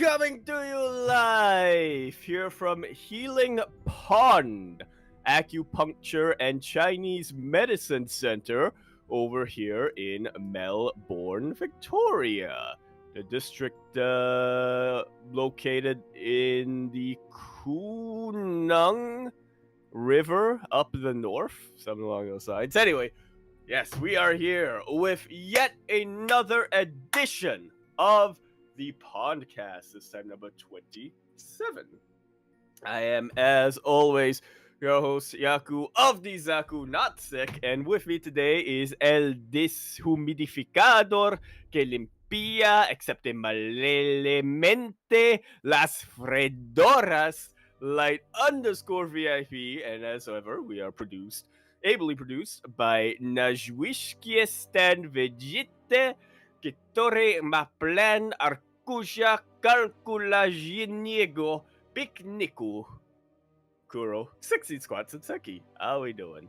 Coming to you live here from Healing Pond Acupuncture and Chinese Medicine Center over here in Melbourne, Victoria. The district located in the Kunung River up the north, something along those lines. Anyway, yes, we are here with yet another edition of the PondCast, this time number 27. I am, as always, your host, Yaku of the Zaku Not Sick, and with me today is El Deshumidificador que limpia, excepte malelemente, las fredoras, light _ VIP, and as ever, we are ably produced by Najwishkie Stan Vegite, Kitore Maplan Arkusha Kalkulajiniego Picnicu Kuro 16 Squats and Seki. How we doing?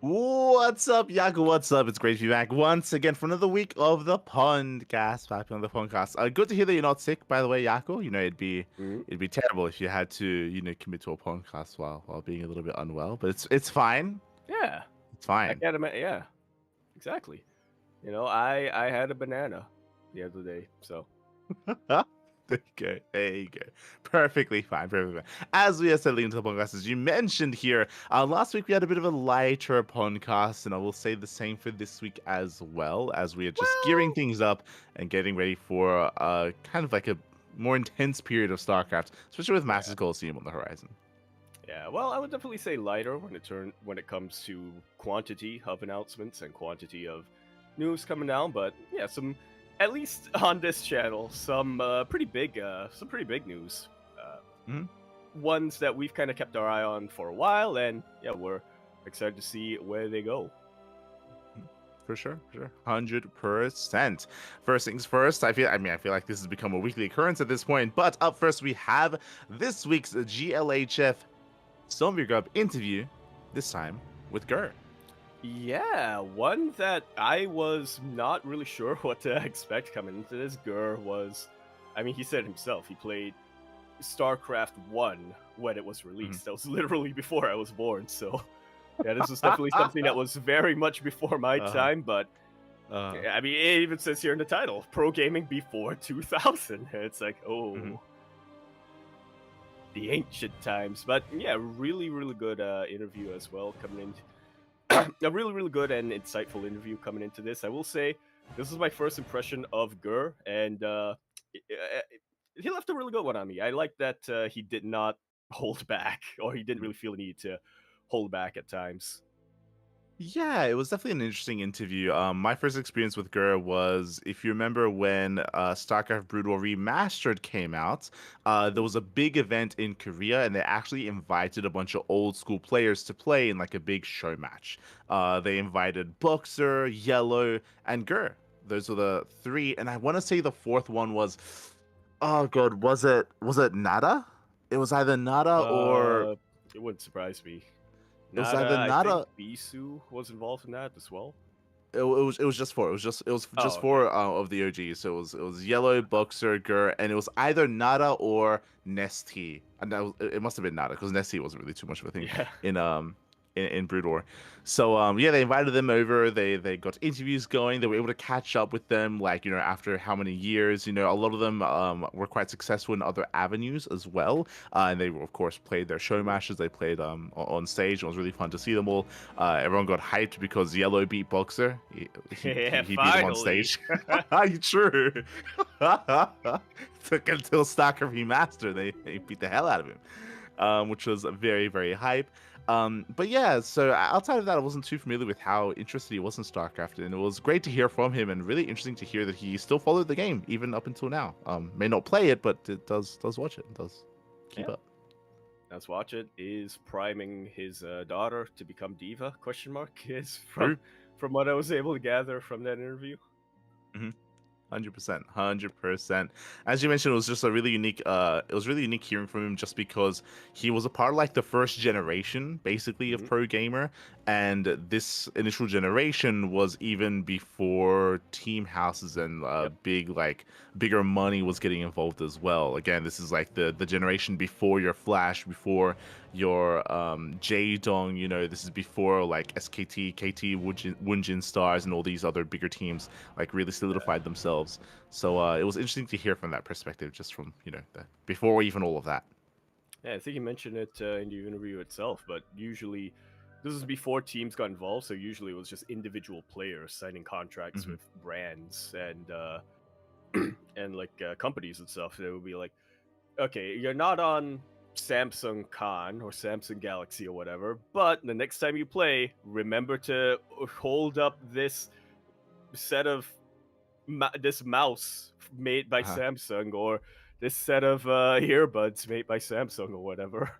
What's up, Yaku? What's up? It's great to be back once again for another week of the PondCast. Back on the PondCast. Good to hear that you're not sick, by the way, Yaku. You know, it'd be terrible if you had to, commit to a podcast while being a little bit unwell. But it's fine. Yeah, it's fine. I can't imagine. Yeah, exactly. You know, I had a banana the other day, so. There you go. Perfectly fine. As we are settling into the podcast, as you mentioned here, last week we had a bit of a lighter podcast, and I will say the same for this week as well, as we are just gearing things up and getting ready for kind of like a more intense period of StarCraft, especially with Masters Coliseum on the horizon. Yeah, well, I would definitely say lighter when it comes to quantity of announcements and quantity of news coming down, but yeah, at least on this channel, some pretty big news. Ones that we've kind of kept our eye on for a while, and yeah, we're excited to see where they go. For sure, 100%. First things first, I feel like this has become a weekly occurrence at this point, but up first we have this week's GLHF Zombie Grub interview, this time with Gur. Yeah, one that I was not really sure what to expect coming into this. Gur was, he said himself, he played StarCraft 1 when it was released. That was literally before I was born, so yeah, this was definitely something that was very much before my time, but it even says here in the title, Pro Gaming before 2000. It's like, the ancient times. But yeah, really, really good interview as well coming in. A really, really good and insightful interview coming into this. I will say, this is my first impression of Gur, and he left a really good one on me. I like that he did not hold back, or he didn't really feel the need to hold back at times. Yeah, it was definitely an interesting interview. My first experience with Gur was, if you remember when StarCraft Brood War Remastered came out, there was a big event in Korea, and they actually invited a bunch of old school players to play in like a big show match. They invited Boxer, Yellow, and Gur. Those were the three, and I want to say the fourth one was, oh god, was it Nada? It was either Nada or... It wouldn't surprise me. It was either Nada. I think Bisu was involved in that as well. It was just four. It was just four of the OGs. So it was Yellow, Boxer, Gur, and it was either Nada or Nesty. And it must have been Nada, because Nesty wasn't really too much of a thing in Brood War. So they invited them over. They got interviews going. They were able to catch up with them, after how many years. A lot of them were quite successful in other avenues as well. And they, of course, played their show matches. They played on stage. It was really fun to see them all. Everyone got hyped because Yellow beat Boxer. He beat him on stage. True. Took until StarCraft Remastered. They beat the hell out of him, which was very, very hype. But yeah, so outside of that, I wasn't too familiar with how interested he was in StarCraft, and it was great to hear from him, and really interesting to hear that he still followed the game even up until now. May not play it, but it does watch it. It does keep up. Does watch it. Is priming his daughter to become diva? Is from what I was able to gather from that interview. 100%, 100%. As you mentioned, it was just a really unique. It was really unique hearing from him, just because he was a part of like the first generation, basically, of Mhm. pro gamer, and this initial generation was even before team houses and Yep. bigger money was getting involved as well. Again, this is like the generation before your Flash, before your Jaedong. This is before like SKT, KT, Woonjin Stars, and all these other bigger teams like really solidified themselves. So it was interesting to hear from that perspective, just from before even all of that. Yeah, I think you mentioned it in the interview itself, but usually this is before teams got involved, so usually it was just individual players signing contracts Hmm. with brands and and like companies and stuff. They would be like, okay, you're not on Samsung Con or Samsung Galaxy or whatever, but the next time you play, remember to hold up this set of this mouse made by Uh-huh. Samsung, or this set of earbuds made by Samsung or whatever.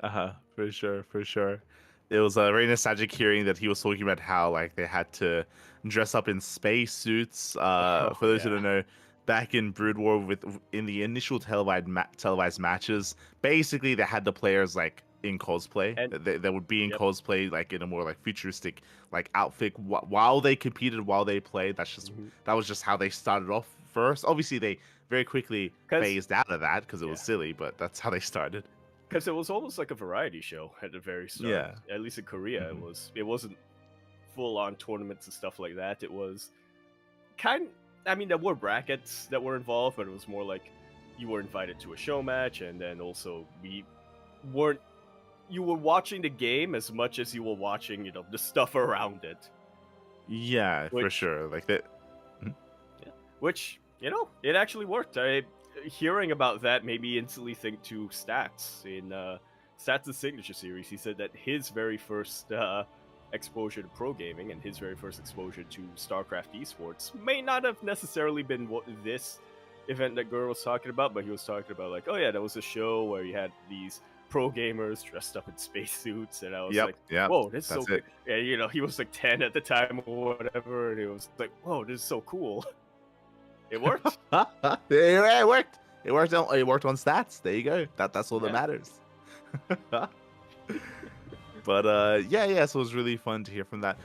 Uh-huh. For sure, for sure. It was very nostalgic hearing that he was talking about how like they had to dress up in space suits. Oh For those who yeah. don't know, back in Brood War, in the initial televised matches, basically they had the players like in cosplay. And They would be in yep. cosplay, like in a more like futuristic like outfit while they competed, while they played. That was just how they started off first. Obviously, they very quickly Because phased out of that because it was yeah, silly, but that's how they started. because it was almost like a variety show at the very start. Yeah. At least in Korea, Hmm. it wasn't full on tournaments and stuff like that. It was kind. I mean, there were brackets that were involved, but it was more like you were invited to a show match, and then also we weren't. You were watching the game as much as you were watching, the stuff around it. Yeah, for Which, sure. Like that. Mhm. yeah, which it actually worked. Hearing about that made me instantly think to Stats in Stats' signature series. He said that his very first exposure to pro gaming and his very first exposure to StarCraft esports may not have necessarily been what this event that Girl was talking about, but he was talking about like, oh yeah, there was a show where you had these pro gamers dressed up in spacesuits, and I was Yep, like, yep. whoa, this is so That's good. it. And he was like 10 at the time or whatever, and he was like, whoa, this is so cool. It worked. Yeah, it worked. It worked on stats. There you go. That's all that Yeah. matters. But yeah, so it was really fun to hear from that.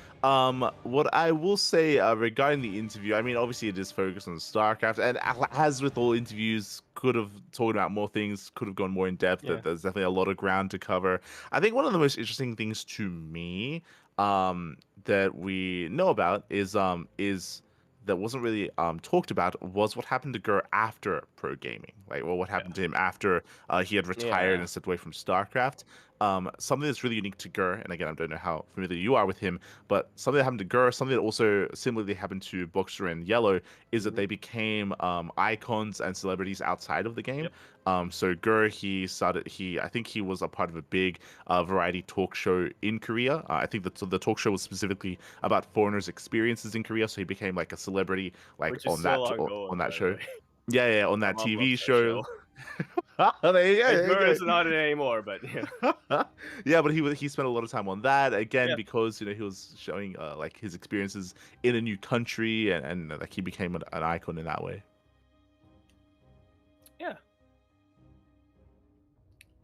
What I will say regarding the interview, I mean, obviously it is focused on StarCraft, and as with all interviews, could have talked about more things, could have gone more in depth. Yeah. There's definitely a lot of ground to cover. I think one of the most interesting things to me that we know about is that wasn't really talked about was what happened to Gur after pro gaming. Like, well, what happened to him after he had retired Yeah. and stepped away from StarCraft. Something that's really unique to Gur, and again, I don't know how familiar you are with him, but something that happened to Gur, something that also similarly happened to Boxer and Yellow, is that Mhm. they became icons and celebrities outside of the game. Yep. So Gur, I think he was a part of a big variety talk show in Korea. I think that the talk show was specifically about foreigners' experiences in Korea, so he became like a celebrity, like Which is still ongoing, on that by the show. way. Yeah, on My that mom TV loves that show. show. Oh, there you go. And There you Gurr go. is not in it anymore, but yeah. Yeah, but he spent a lot of time on that again Yeah. because he was showing like his experiences in a new country, and like he became an icon in that way. Yeah.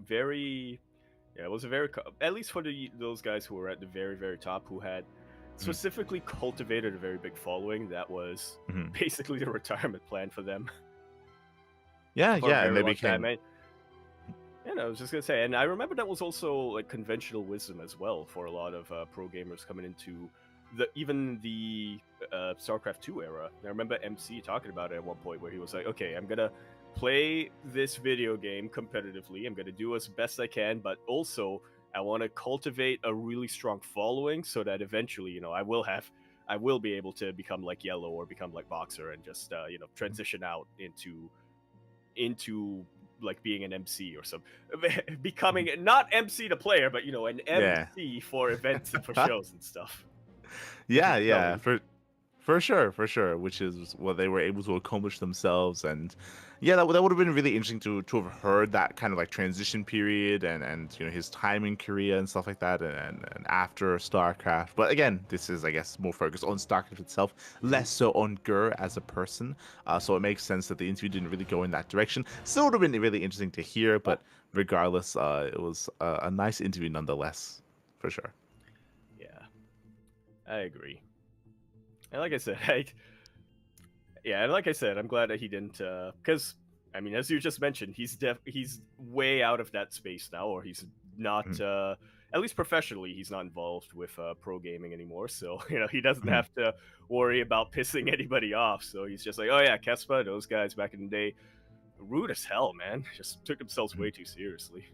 Very. Yeah, it was a very. At least for those guys who were at the very, very top, who had Mhm. specifically cultivated a very big following, that was Mhm. basically the retirement plan for them Yeah, for a and very they long time. became. I was just gonna say, and I remember that was also like conventional wisdom as well for a lot of pro gamers coming into the StarCraft 2 era. I remember MC talking about it at one point where he was like, "Okay, I'm gonna play this video game competitively. I'm gonna do as best I can, but also I want to cultivate a really strong following so that eventually, I will be able to become like Yellow or become like Boxer and just transition out into like being an MC or some becoming not MC the player, but an Yeah. MC for events and for shows and stuff. Yeah, Keep yeah, going. For sure, which is what they were able to accomplish themselves, and yeah, that would have been really interesting to have heard that kind of like transition period and his time in Korea and stuff like that, and after StarCraft. But again, this is I guess more focused on StarCraft itself, less so on Gur as a person. So it makes sense that the interview didn't really go in that direction. Still would have been really interesting to hear, but regardless, it was a nice interview nonetheless, for sure. Yeah, I agree. And like I said, I'm glad that he didn't, because I mean, as you just mentioned, he's way out of that space now, or he's not, Mhm. at least professionally, he's not involved with pro gaming anymore. So he doesn't Mhm. have to worry about pissing anybody off. So he's just like, oh yeah, Kespa, those guys back in the day, rude as hell, man. Just took themselves Mhm. way too seriously.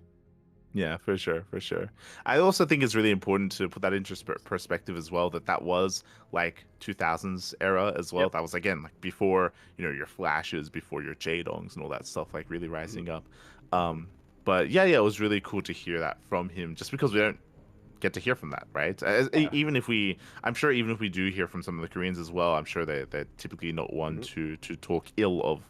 Yeah, for sure, for sure. I also think it's really important to put that into perspective as well. That was like 2000s era as well. Yep. That was again like before your flashes, before your Jadongs and all that stuff, like really Mhm. rising up. But yeah, it was really cool to hear that from him, just because we don't get to hear from that, right? Yeah. Even if I'm sure even if we do hear from some of the Koreans as well, I'm sure they're typically not one Mhm. to talk ill of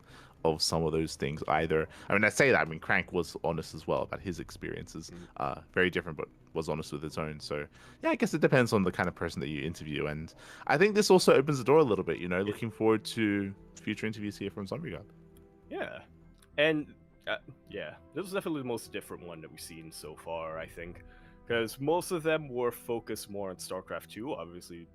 some of those things either. I mean, I say that. I mean, Crank was honest as well about his experiences. Mhm. Very different, but was honest with his own. So yeah, I guess it depends on the kind of person that you interview, and I think this also opens the door a little bit. It, Looking forward to future interviews here from Zombie God. yeah. And yeah, this was definitely the most different one that we've seen so far, I think, because most of them were focused more on StarCraft 2. Obviously,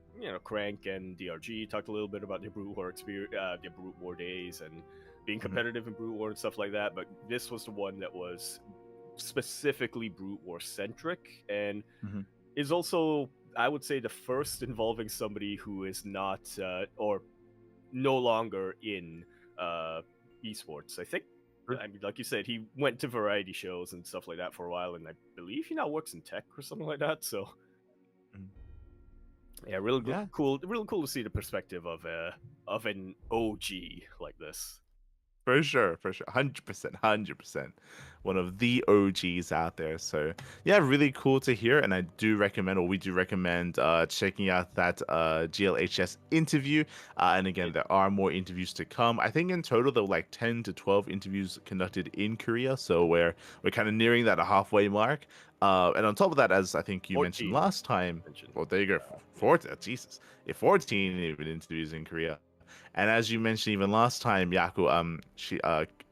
Crank and DRG talked a little bit about their Brute War experience, their Brute War days, and being Hmm. competitive in Brute War and stuff like that. But this was the one that was specifically Brute War centric, and Hmm. is also, I would say, the first involving somebody who is not or no longer in uh, esports. I think, I mean, like you said, he went to variety shows and stuff like that for a while, and I believe he now works in tech or something like that. So yeah, Yeah. real cool to see the perspective of an OG like this. For sure, 100%, 100%. One of the OGs out there. So, yeah, really cool to hear. And I do recommend, or we do recommend, checking out that GLHS interview. And again, there are more interviews to come. I think in total, there were like 10 to 12 interviews conducted in Korea. So, we're kind of nearing that halfway mark. And on top of that, as I think you mentioned 14 last time, mentioned. well, there you go, 14, Jesus, 14 even interviews in Korea. And as you mentioned even last time, Yaku,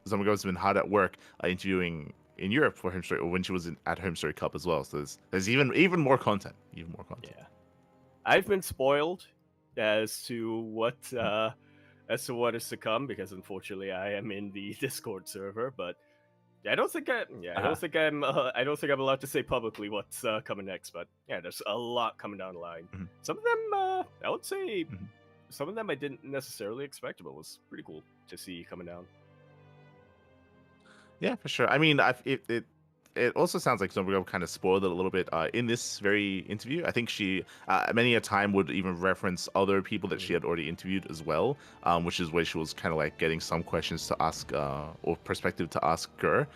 Zomago's been hard at work interviewing in Europe for Home Story, or when she was at Home Story Cup as well. So there's even more content, even more content. Yeah, I've been spoiled as to what is to come, because unfortunately I am in the Discord server, but Uh-huh. I don't think I'm allowed to say publicly what's coming next. But yeah, there's a lot coming down the line. Mhm. Some of them, I would say, Mhm. some of them I didn't necessarily expect, but was pretty cool to see coming down. Yeah, for sure. I mean, it also sounds like Zombie kind of spoiled it a little bit in this very interview. I think she many a time would even reference other people that she Mhm. had already interviewed as well, which is where she was kind of like getting some questions to ask or perspective to ask her.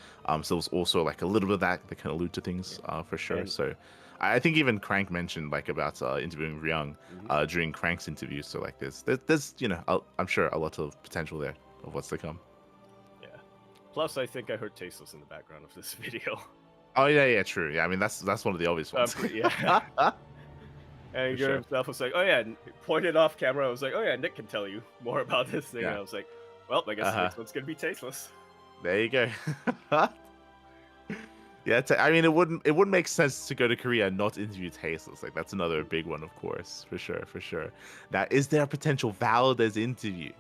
So it was also like a little bit of that kind of allude to things Yeah, for sure. and So I think even Crank mentioned like about interviewing Ryung mhm. during Crank's interview. So like there's I'm sure a lot of potential there of what's to come. Yeah. Plus, I think I heard Tasteless in the background of this video. Oh yeah, true. Yeah, I mean that's one of the obvious ones. Yeah. For And Gary sure. himself was like, "Oh yeah," and pointed off camera. I was like, "Oh yeah, Nick can tell you more about this thing." And Yeah. I was like, "Well, I guess the Uh-huh. next one's gonna be Tasteless." There you go. Yeah, I mean it wouldn't make sense to go to Korea and not interview Tasteless. Like that's another big one, of course, for sure, for sure. Now, is there a potential Valdez interview?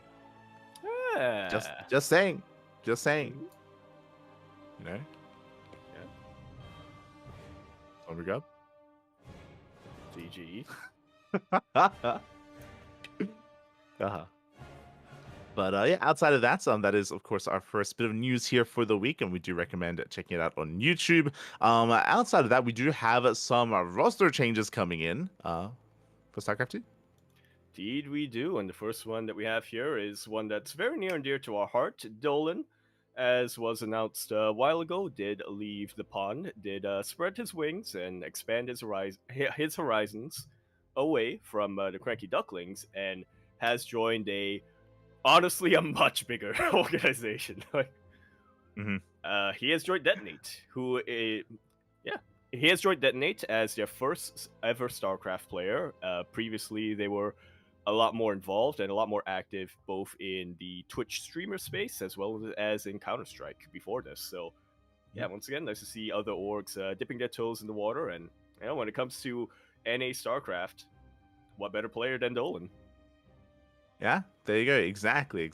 Just Yeah. just saying. Just saying. Mhm. You know? Yeah. On we go. GG. Uh-huh. But yeah, outside of that, that is of course our first bit of news here for the week, and we do recommend checking it out on YouTube. Outside of that, we do have some roster changes coming in for StarCraft 2. Indeed, we do. And the first one that we have here is one that's very near and dear to our heart. Dolan, as was announced a while ago, did leave the pond, did spread his wings and expand his horizons away from the cranky ducklings, and has joined honestly a much bigger organization. Mm-hmm. He has joined Detonate, yeah, he has joined Detonate as their first ever StarCraft player. Previously, they were a lot more involved and a lot more active, both in the Twitch streamer space as well as in Counter Strike before this. So, yeah, once again, nice to see other orgs dipping their toes in the water. And when it comes to NA StarCraft, what better player than Dolan? Yeah, there you go. Exactly.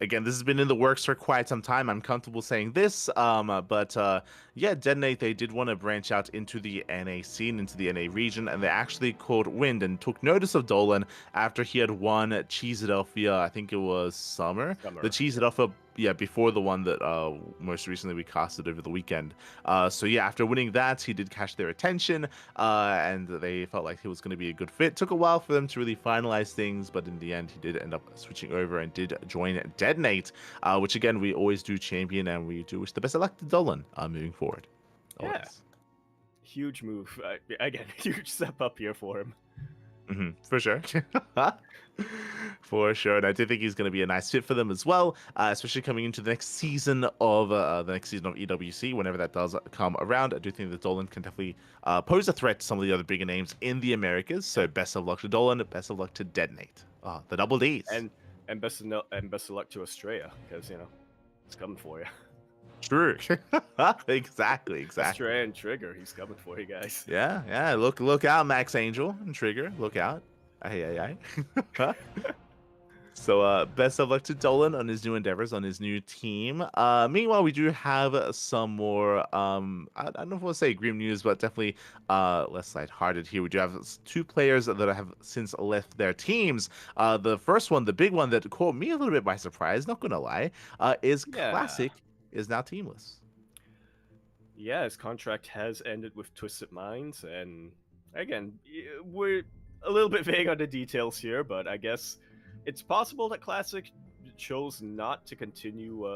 Again, this has been in the works for quite some time. I'm comfortable saying this. But yeah, Detonate, they did want to branch out into the NA scene, into the NA region, and they actually caught wind and took notice of Dolan after he had won Cheeseadelphia. I think it was summer. The Cheeseadelphia, yeah, before the one that most recently we casted over the weekend. So yeah, after winning that, he did catch their attention, and they felt like he was going to be a good fit. Took a while for them to really finalize things, but in the end, he did end up switching over and did join Detonate, which again, we always do champion, and we do wish the best of luck to Dolan moving forward. Yeah. Always. Huge move. Again, huge step up here for him. Mm-hmm, for sure. For sure. And I do think he's going to be a nice fit for them as well, especially coming into the next season of EWC, whenever that does come around. I do think that Dolan can definitely pose a threat to some of the other bigger names in the Americas. So best of luck to Dolan, best of luck to Detonate. The double Ds. And best of luck to Australia, because it's coming for you. True. Exactly. Australia and Trigger, he's coming for you guys. Yeah. Look out, Max Angel and Trigger. Look out. Aye. So best of luck to Dolan on his new endeavors, on his new team. Meanwhile, we do have some more, I don't know if I want to say grim news, but definitely less lighthearted here. We do have 2 players that have since left their teams. The first one, the big one that caught me a little bit by surprise, not going to lie, is Classic is now teamless. Yeah, his contract has ended with Twisted Minds, and again, we're a little bit vague on the details here, but I guess it's possible that Classic chose not to continue,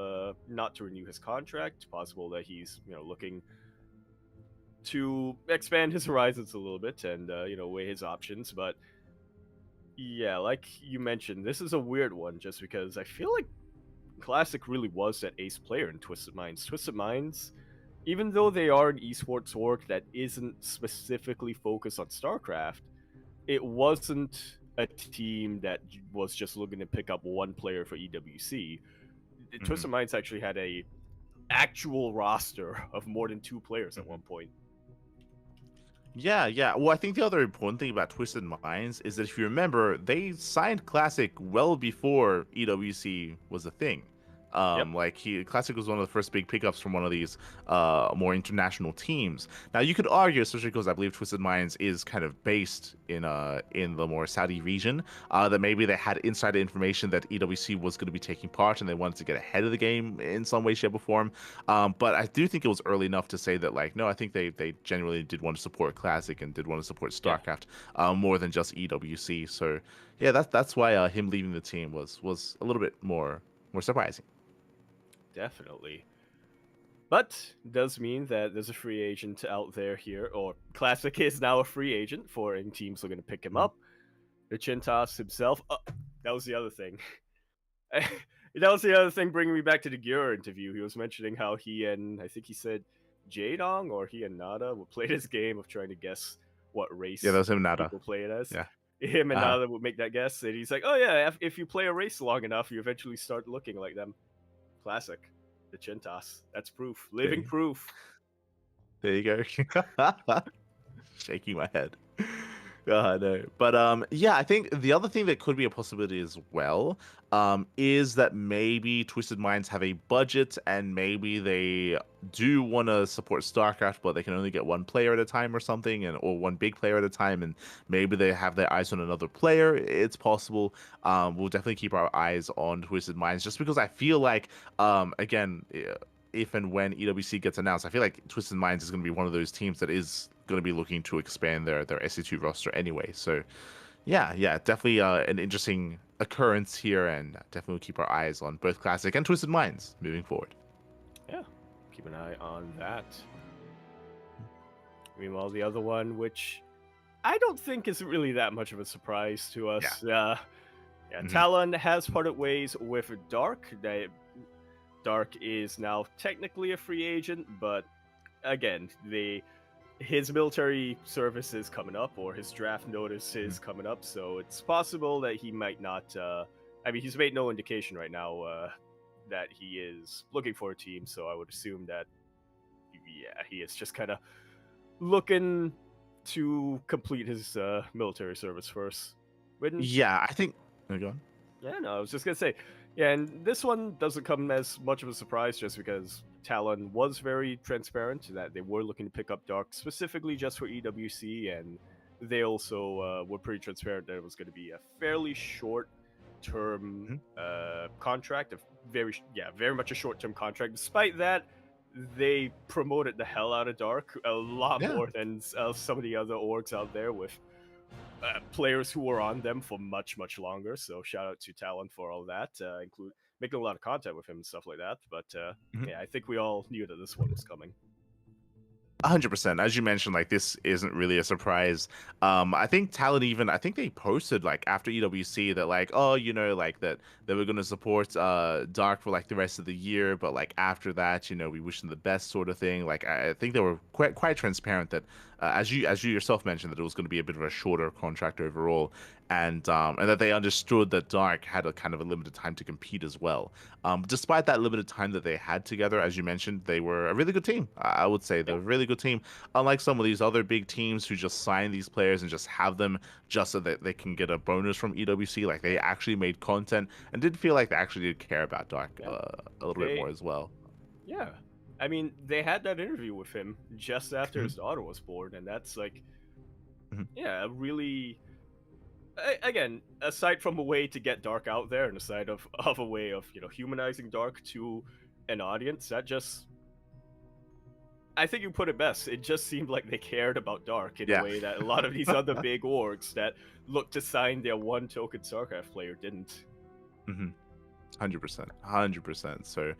not to renew his contract. Possible that he's, looking to expand his horizons a little bit and, weigh his options. But yeah, like you mentioned, this is a weird one just because I feel like Classic really was that ace player in Twisted Minds. Twisted Minds, even though they are an esports org that isn't specifically focused on StarCraft, it wasn't a team that was just looking to pick up one player for EWC. Mm-hmm. Twisted Minds actually had a actual roster of more than 2 players at one point. Yeah. Well, I think the other important thing about Twisted Minds is that if you remember, they signed Classic well before EWC was a thing. Classic was one of the first big pickups from one of these more international teams. Now you could argue, especially because I believe Twisted Minds is kind of based in the more Saudi region, that maybe they had insider information that EWC was going to be taking part and they wanted to get ahead of the game in some way, shape, or form. But I do think it was early enough to say that, no, I think they genuinely did want to support Classic and did want to support StarCraft more than just EWC. So yeah, that's why him leaving the team was a little bit more surprising. Definitely. But does mean that there's a free agent out there here, or Classic is now a free agent for any teams looking to pick him up. The Chintas himself. That was the other thing. That was the other thing bringing me back to the Gura interview. He was mentioning how he and, I think he said Jadong, or he and Nada would play this game of trying to guess what race that was him, Nada. people play it as. Yeah. Him and Nada would make that guess, and he's like, oh yeah, if you play a race long enough, you eventually start looking like them. Classic. The Chintas. That's proof. Living proof. There you go. Shaking my head. No. But yeah, I think the other thing that could be a possibility as well is that maybe Twisted Minds have a budget and maybe they do want to support StarCraft, but they can only get one player at a time or something, or one big player at a time, and maybe they have their eyes on another player. It's possible. We'll definitely keep our eyes on Twisted Minds, just because I feel like, again, if and when EWC gets announced, I feel like Twisted Minds is going to be one of those teams that is going to be looking to expand their SC2 roster anyway. So yeah, definitely an interesting occurrence here, and definitely keep our eyes on both Classic and Twisted Minds moving forward. Yeah, keep an eye on that. Meanwhile, the other one, which I don't think it's really that much of a surprise to Yeah. us. Yeah, Talon has parted ways with Dark. Dark is now technically a free agent, but again, his military service is coming up, or his draft notice is coming up, so it's possible that he might not. I mean, he's made no indication right now that he is looking for a team, so I would assume that, yeah, he is just kind of looking to complete his military service first. Yeah, I think. Oh, go on. Yeah, no, I was just gonna say, yeah, and this one doesn't come as much of a surprise just because Talon was very transparent that they were looking to pick up Dark specifically just for EWC, and they also were pretty transparent that it was going to be a fairly short-term contract, very much a short-term contract. Despite that, they promoted the hell out of Dark a lot more than some of the other orgs out there with players who were on them for much longer. So shout out to Talon for all that, include making a lot of content with him and stuff like that. But yeah, I think we all knew that this one was coming. 100%. As you mentioned, like, this isn't really a surprise. I think Talon I think they posted like after EWC that like, oh, you know, like that they were going to support Dark for like the rest of the year, but like after that, you know, we wish them the best, sort of thing. Like, I think they were quite transparent that as you yourself mentioned, that it was going to be a bit of a shorter contract overall, and that they understood that Dark had a kind of a limited time to compete as well. Despite that limited time that they had together, as you mentioned, they were a really good team. I would say they're a really good team. Unlike some of these other big teams who just sign these players and just have them just so that they can get a bonus from EWC, like they actually made content and did feel like they actually did care about Dark a little bit more as well. Yeah. I mean, they had that interview with him just after his daughter was born, and that's like, yeah, really. Again, aside from a way to get Dark out there, and aside of a way of, you know, humanizing Dark to an audience, that just, I think you put it best. It just seemed like they cared about Dark in a way that a lot of these other big orgs that looked to sign their one token StarCraft player didn't. 100%. So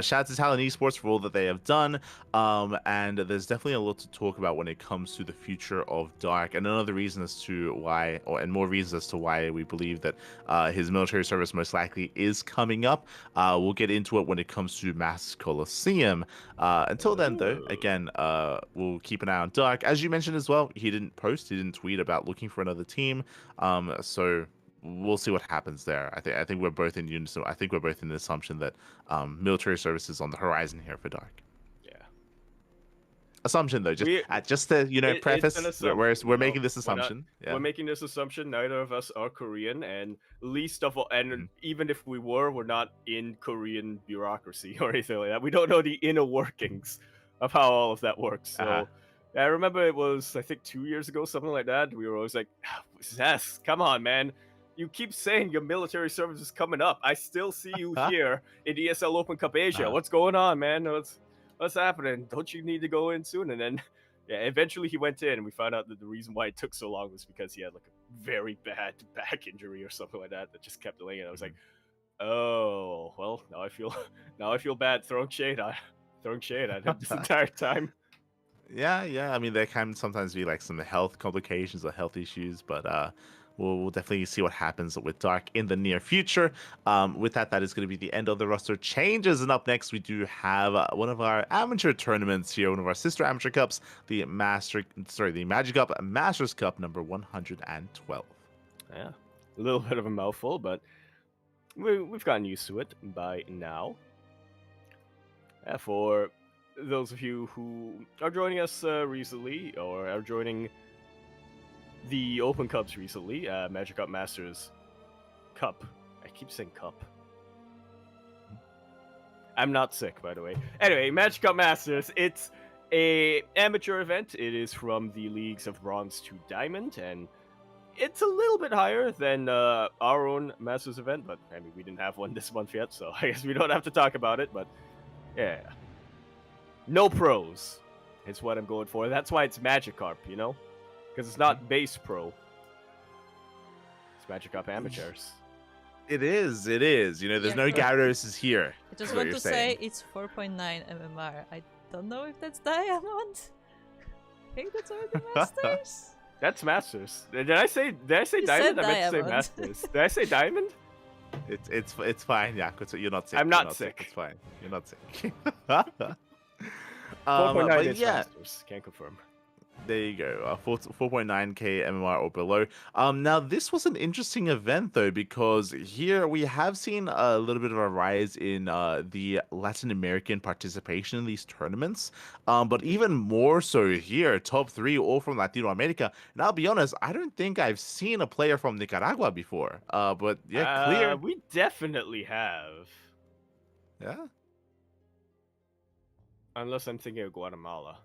shout out to Talon Esports for all that they have done, and there's definitely a lot to talk about when it comes to the future of Dark, and another reason as to why, and more reasons as to why we believe that his military service most likely is coming up. We'll get into it when it comes to Mass Colosseum. Until then, though, again, we'll keep an eye on Dark. As you mentioned as well, he didn't tweet about looking for another team, so we'll see what happens there. I think we're both in unison. I think we're both in the assumption that military service is on the horizon here for Dark. Yeah. Assumption though, just to preface, we're making this assumption. We're making this assumption. Neither of us are Korean, and least of all, and even if we were, we're not in Korean bureaucracy or anything like that. We don't know the inner workings of how all of that works. So. I remember it was, I think, 2 years ago, something like that. We were always like, Zess, come on, man. You keep saying your military service is coming up. I still see you here in ESL Open Cup Asia. What's going on, man? What's happening? Don't you need to go in soon? And then, eventually he went in, and we found out that the reason why it took so long was because he had like a very bad back injury or something like that that just kept delaying it. I was like, oh, well, now I feel bad throwing shade on him this entire time. Yeah. I mean, there can sometimes be like some health complications or health issues, but we'll definitely see what happens with Dark in the near future. With that is going to be the end of the roster changes. And up next, we do have one of our amateur tournaments here, one of our sister amateur cups, the Magic Cup Masters Cup number 112. Yeah, a little bit of a mouthful, but we've gotten used to it by now. For those of you who are joining us recently, or are joining the Open Cups recently, Magic Cup Masters Cup. I keep saying cup. I'm not sick, by the way. Anyway, Magic Cup Masters. It's a amateur event. It is from the leagues of Bronze to Diamond, and it's a little bit higher than our own Masters event, but I mean, we didn't have one this month yet, so I guess we don't have to talk about it, but yeah. No pros is what I'm going for. That's why it's Magikarp, you know? Because it's not base pro. It's Magikarp amateurs. It is. You know, there's no Gyarados here. I just want to say it's 4.9 MMR. I don't know if that's Diamond. I think that's already Masters. That's Masters. Did I say You Diamond? said I meant to say Diamond. Masters. Did I say Diamond? It's fine. Yeah, you're not sick. I'm You're not sick. It's fine. You're not sick. 4.9 but is yeah, Masters. Can't confirm. there you go. 4.9k MMR or below. Now this was an interesting event though, because here we have seen a little bit of a rise in the Latin American participation in these tournaments. But even more so here, top 3 all from Latino America. And I'll be honest, I don't think I've seen a player from Nicaragua before. But yeah, clear. We definitely have. Yeah. Unless I'm thinking of Guatemala.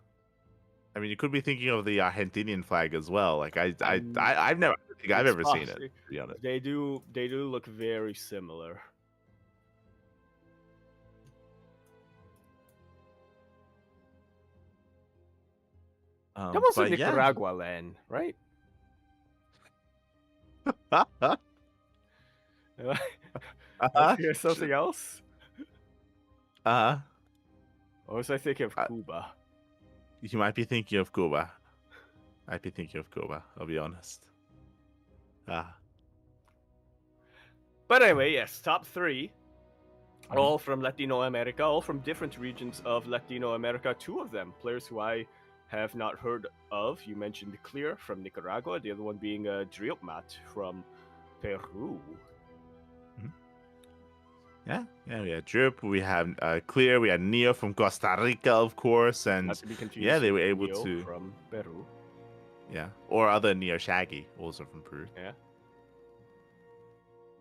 I mean, you could be thinking of the Argentinian flag as well. Like I've never think I've It's ever seen it. possible. To be honest. They do look very similar. That was a Nicaragua land, right? Here's something else? Or was I thinking of Cuba? You might be thinking of Cuba. I'll be honest. But anyway, yes, top 3. All from Latino America, all from different regions of Latino America. 2 of them, players who I have not heard of. You mentioned Clear from Nicaragua, the other one being Driopmat from Peru. Yeah, we had Drip, we have Clear, we had Neo from Costa Rica, of course, and Not to be confused yeah, they were with able Neo to from Peru. Yeah, or other Neo Shaggy, also from Peru. Yeah.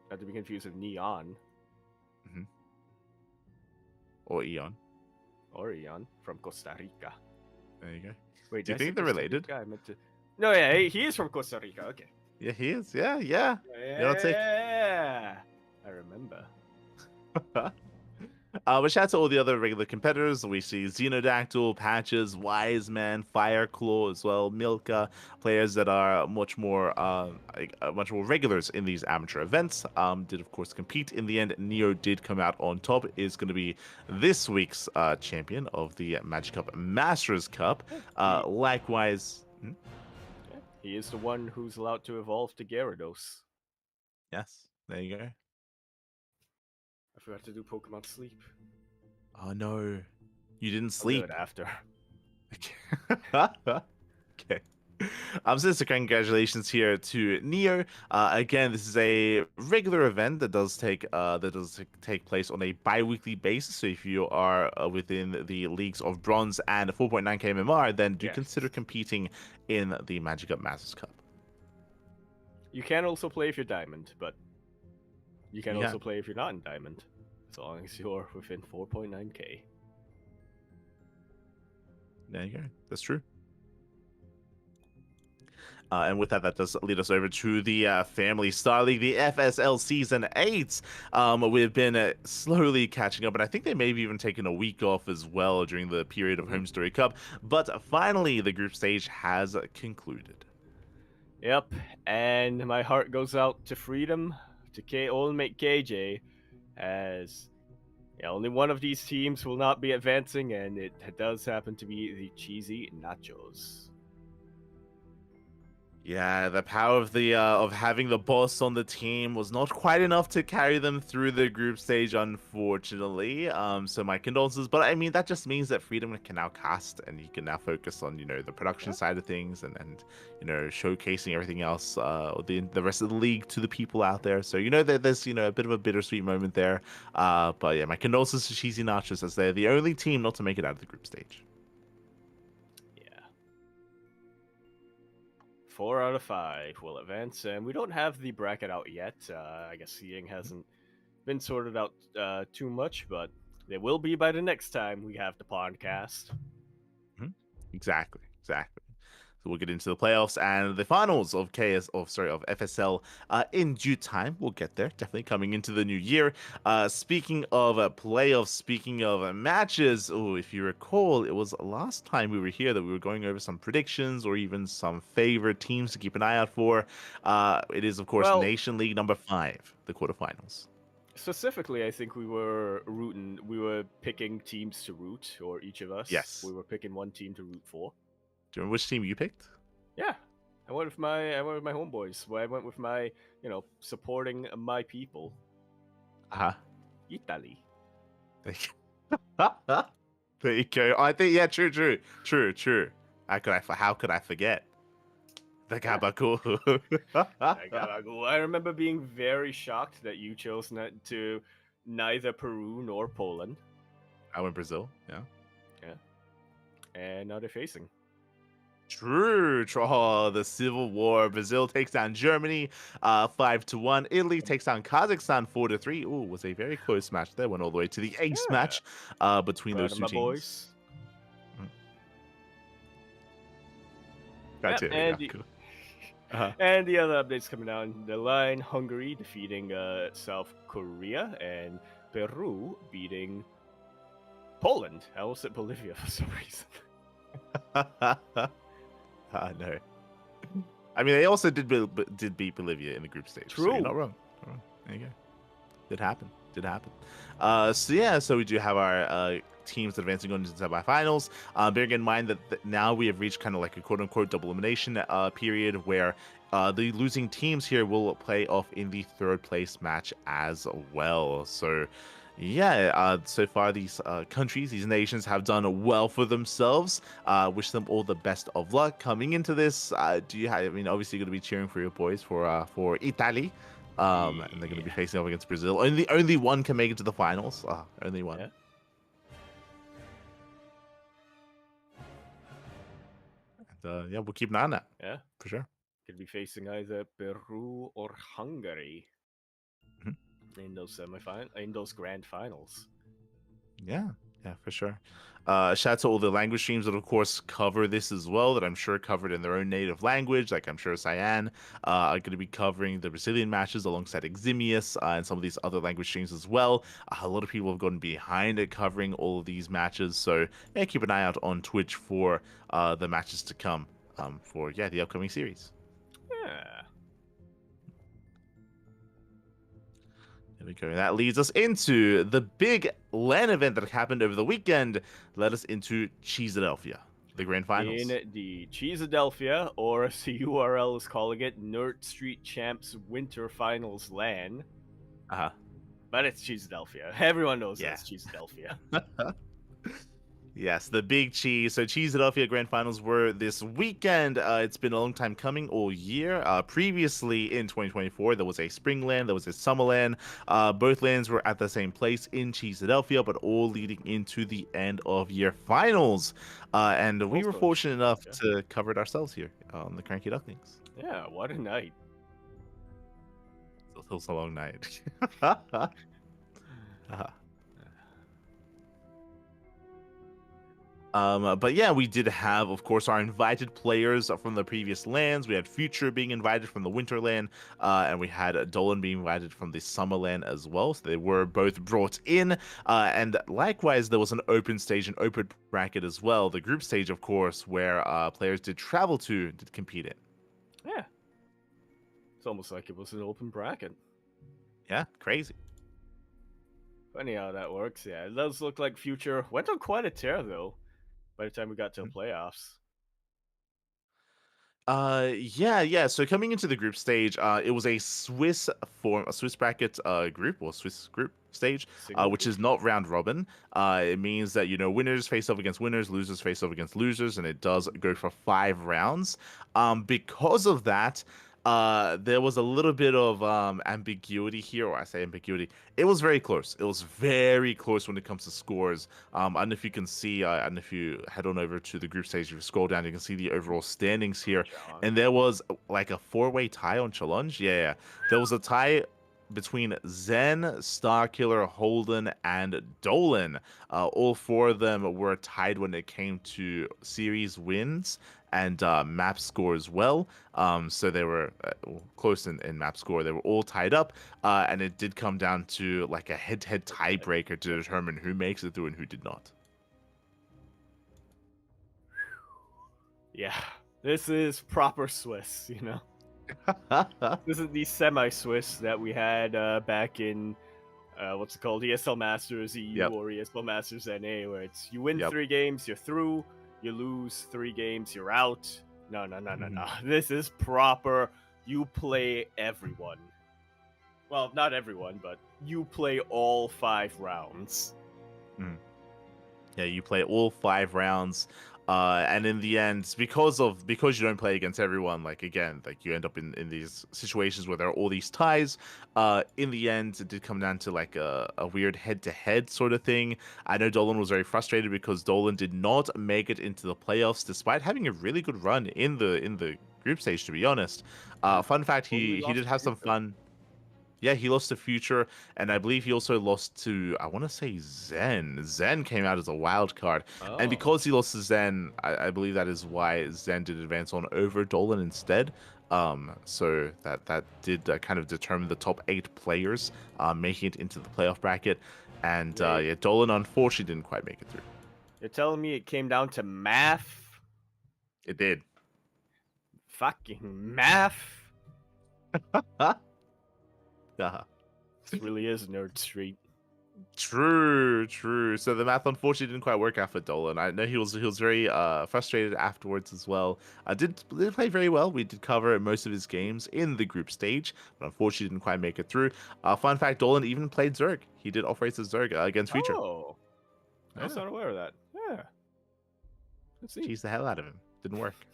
Not to be confused with Neon. Or Eon. Or Eon from Costa Rica. There you go. Wait, do you think they're related? I meant to... No, yeah, he is from Costa Rica. Okay. Yeah, he is. Yeah. Yeah. I remember. But shout out to all the other regular competitors. We see Xenodactyl, Patches, Wise Man, Fireclaw as well, Milka, players that are much more regulars in these amateur events. Did of course compete in the end. Neo did come out on top. Is going to be this week's champion of the Magic Cup Masters Cup. Likewise, he is the one who's allowed to evolve to Gyarados. Yes, there you go. I forgot to do Pokemon Sleep. Oh no, you didn't I'll do sleep. it after. Okay. So congratulations here to Neo. Again, this is a regular event that does take place on a bi-weekly basis. So if you are within the leagues of Bronze and 4.9k MMR, then do consider competing in the Magic Cup Masters Cup. You can also play if you're Diamond, but you can also play if you're not in Diamond, as long as you're within 4.9k. There you go. That's true. And with that, that does lead us over to the Family Star League, the FSL Season 8. We've been slowly catching up, and I think they may have even taken a week off as well during the period of Home Story Cup. But finally, the group stage has concluded. Yep, and my heart goes out to Freedom, to Old Mate KJ, as only one of these teams will not be advancing, and it does happen to be the Cheesy Nachos. Yeah, the power of the of having the boss on the team was not quite enough to carry them through the group stage, unfortunately. So my condolences, but I mean that just means that Freedom can now cast, and he can now focus on the production side of things, and showcasing everything else, the rest of the league to the people out there. So that there's a bit of a bittersweet moment there. But yeah, my condolences to Cheesy Nachos, as they're the only team not to make it out of the group stage. 4 out of 5 will advance, and we don't have the bracket out yet. I guess seeding hasn't been sorted out too much, but it will be by the next time we have the PondCast. Exactly. So we'll get into the playoffs and the finals of FSL in due time. We'll get there, definitely coming into the new year. Speaking of playoffs, speaking of matches, if you recall, it was last time we were here that we were going over some predictions or even some favorite teams to keep an eye out for. It is, of course, Nation League number 5, the quarterfinals. Specifically, I think we were picking teams to root, or each of us. Yes. We were picking one team to root for. Do you remember which team you picked? Yeah. I went with my homeboys. I went with my, supporting my people. Italy. There you go. I think true. How could I forget? The Gabagool. I remember being very shocked that you chose neither Peru nor Poland. I went Brazil. Yeah. And now they're facing. True. Oh, the Civil War. Brazil takes down Germany 5-1. Italy takes down Kazakhstan 4-3. Ooh, it was a very close match there. Went all the way to the ace match between those two teams. Boys. Yep, and the other updates coming down the line: Hungary defeating South Korea, and Peru beating Poland. I almost said Bolivia for some reason. No. I mean, they also did beat Bolivia in the group stage. True. So you're not wrong. There you go. Did happen. So we do have our teams advancing on to the semifinals. Bearing in mind that now we have reached kind of like a quote-unquote double elimination period where the losing teams here will play off in the third place match as well. So so far these countries, these nations have done well for themselves. Wish them all the best of luck coming into this. Obviously you're going to be cheering for your boys for Italy. And they're going to be facing off against Brazil. Only one can make it to the finals. Only one. Yeah. And, we'll keep an eye on that. Yeah, for sure. Could be facing either Peru or Hungary in those grand finals. Yeah, for sure. Shout out to all the language streams that, of course, cover this as well, that I'm sure covered in their own native language. Like, I'm sure Cyan are going to be covering the Brazilian matches alongside Eximius and some of these other language streams as well. A lot of people have gone behind it covering all of these matches. So, keep an eye out on Twitch for the matches to come for the upcoming series. Yeah. There we go. That leads us into the big LAN event that happened over the weekend. Led us into Cheesadelphia, the grand finals. In the Cheesadelphia, or as the URL is calling it, Nerd Street Champs Winter Finals LAN. But it's Cheesadelphia. Everyone knows it's Cheesadelphia. Yes, the big cheese. So Cheesadelphia Grand Finals were this weekend. It's been a long time coming, all year. Previously in 2024, there was a spring LAN, there was a summer LAN. Both LANs were at the same place in Cheesadelphia, but all leading into the end of year finals. And we were fortunate enough to cover it ourselves here on the CranKy Ducklings. Yeah, what a night. It was a long night. But we did have, of course, our invited players from the previous LANs. We had Future being invited from the Winter LAN, and we had Dolan being invited from the Summer LAN as well. So they were both brought in. And likewise, there was an open stage, an open bracket as well. The group stage, of course, where players did travel to compete in. Yeah. It's almost like it was an open bracket. Yeah, crazy. Funny how that works. Yeah, it does look like Future went on quite a tear, though, by the time we got to the playoffs. So coming into the group stage, it was a Swiss bracket group, or Swiss group stage, which is not round robin. It means that winners face off against winners, losers face off against losers, and it does go for 5 rounds. Because of that, there was a little bit of ambiguity here, or I say ambiguity. It was very close. It was very close when it comes to scores. I don't know if you can see, and if you head on over to the group stage, if you scroll down, you can see the overall standings here. And there was like a 4-way tie on challenge. Yeah. There was a tie between Zen, Starkiller, Holden, and Dolan. All 4 of them were tied when it came to series wins and map score as well. So they were close in map score. They were all tied up, and it did come down to like a head-to-head tiebreaker to determine who makes it through and who did not. Yeah, this is proper Swiss, This is the semi-Swiss that we had back in, what's it called, ESL Masters EU or ESL Masters NA, where it's you win 3 games, you're through, you lose 3 games, you're out. No. This is proper. You play everyone. Well, not everyone, but you play all 5 rounds. Yeah, you play all 5 rounds, and in the end, because you don't play against everyone, like again, like you end up in these situations where there are all these ties. In the end, it did come down to like a weird head-to-head sort of thing. I know Dolan was very frustrated because Dolan did not make it into the playoffs, despite having a really good run in the group stage. To be honest, fun fact, he did have some fun. Yeah, he lost to Future, and I believe he also lost to, I want to say, Zen. Zen came out as a wild card. Oh. And because he lost to Zen, I believe that is why Zen did advance on over Dolan instead. So that did kind of determine the top 8 players making it into the playoff bracket. And Dolan unfortunately didn't quite make it through. You're telling me it came down to math? It did. Fucking math? This really is Nerd Street. True. So the math unfortunately didn't quite work out for Dolan. I know he was very frustrated afterwards as well. Did play very well. We did cover most of his games in the group stage, but unfortunately didn't quite make it through. Fun fact: Dolan even played Zerg. He did operate as Zerg against Future. Oh, I was not aware of that. Yeah. Let's see. Teased the hell out of him. Didn't work.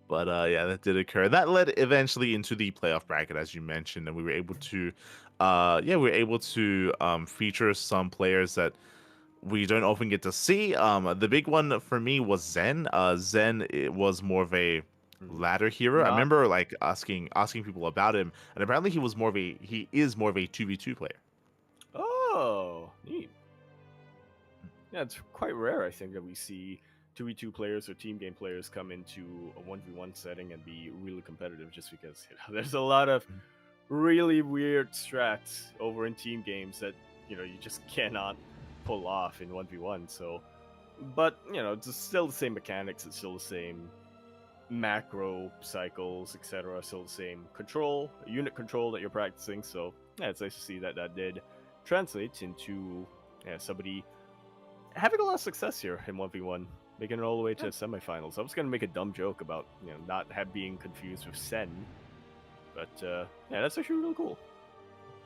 But that did occur. That led eventually into the playoff bracket, as you mentioned, and we were able to, feature some players that we don't often get to see. The big one for me was Zen. Zen was more of a ladder hero. I remember like asking people about him, and apparently he is more of a 2v2 player. Oh, neat. Yeah, it's quite rare, I think, that we see 2v2 players or team game players come into a 1v1 setting and be really competitive, just because there's a lot of really weird strats over in team games that you just cannot pull off in 1v1. So, but it's still the same mechanics, it's still the same macro cycles, etc. Still the same unit control that you're practicing. So yeah, it's nice to see that did translate into somebody having a lot of success here in 1v1. Making it all the way to semifinals. I was gonna make a dumb joke about not being confused with Sen, but that's actually really cool.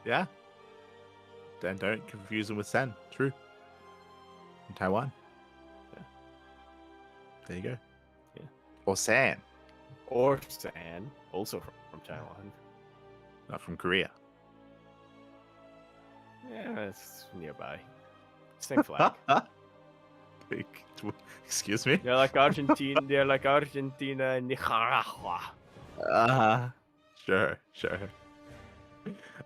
Yeah. Then don't confuse him with Sen. True. In Taiwan. Yeah. There you go. Yeah. Or San. Also from Taiwan. Not from Korea. Yeah, it's nearby. Same flag. Excuse me? They're like Argentina and Nicaragua. Sure.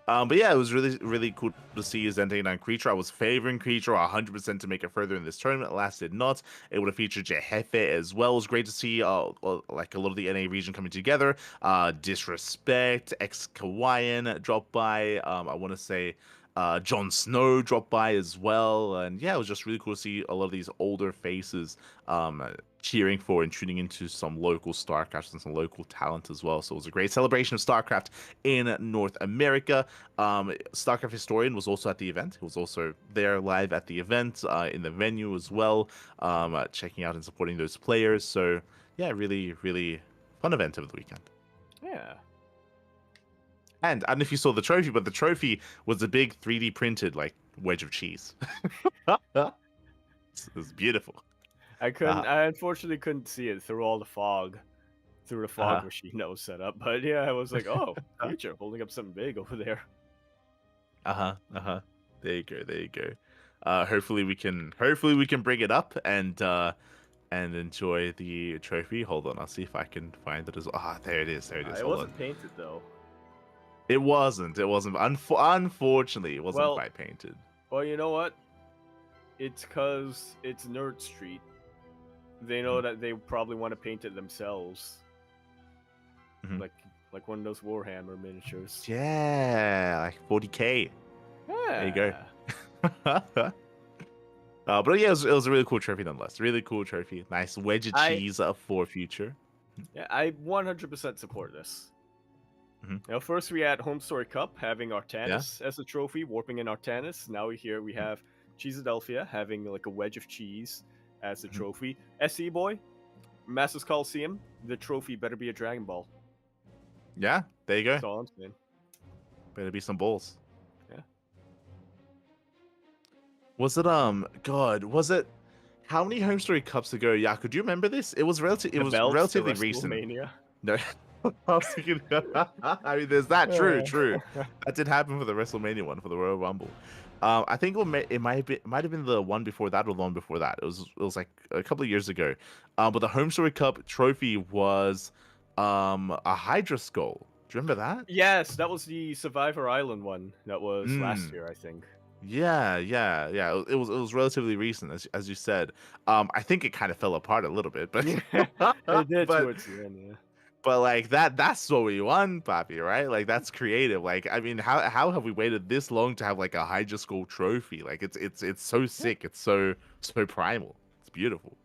But yeah, it was really, really cool to see Zen taking down Creature. I was favoring Creature 100% to make it further in this tournament. Alas, did not. Able to feature Jehefe as well. It was great to see like a lot of the NA region coming together. Disrespect, ex-Kawaiian dropped by. I want to say Jon Snow dropped by as well, and yeah, it was just really cool to see a lot of these older faces cheering for and tuning into some local StarCraft and some local talent as well. So it was a great celebration of StarCraft in North America. StarCraft Historian was also at the event. He was also there live at the event in the venue as well, checking out and supporting those players. So yeah, really, really fun event over the weekend. Yeah. And I don't know if you saw the trophy, but the trophy was a big 3D printed like wedge of cheese. It was beautiful. I unfortunately couldn't see it through all the fog, machine that was set up. But yeah, I was like, oh, Future holding up something big over there. There you go. Hopefully we can bring it up and enjoy the trophy. Hold on, I'll see if I can find it as well. There it is. It wasn't painted though. It wasn't. Unfortunately, it wasn't quite painted. Well, you know what? It's because it's Nerd Street. They know that they probably want to paint it themselves. Like one of those Warhammer miniatures. Yeah, like 40K. Yeah. There you go. But yeah, it was a really cool trophy nonetheless. Really cool trophy. Nice wedge of cheese for Future. Yeah, I 100% support this. First we had Home Story Cup having Artanis as a trophy, warping in Artanis. Now we have Cheeseadelphia having like a wedge of cheese as a trophy. SE Boy, Masters Coliseum, the trophy better be a Dragon Ball. Yeah, there you go. That's all I'm saying. Better be some balls. Yeah. Was it was it how many Home Story Cups ago? Yeah, could you remember this? It was relatively recent. No. I was thinking, I mean, there's that. True. That did happen for the WrestleMania one, for the Royal Rumble. I think it might have been the one before that or the one before that. It was like a couple of years ago. But the Home Story Cup trophy was a Hydra skull. Do you remember that? Yes, that was the Survivor Island one. That was last year, I think. Yeah. It was relatively recent, as you said. I think it kind of fell apart a little bit, but it did towards the end, yeah. But like that's what we want, Papi, right? Like that's creative. Like I mean, how have we waited this long to have like a Hydra Skull trophy? Like it's so sick. It's so primal. It's beautiful.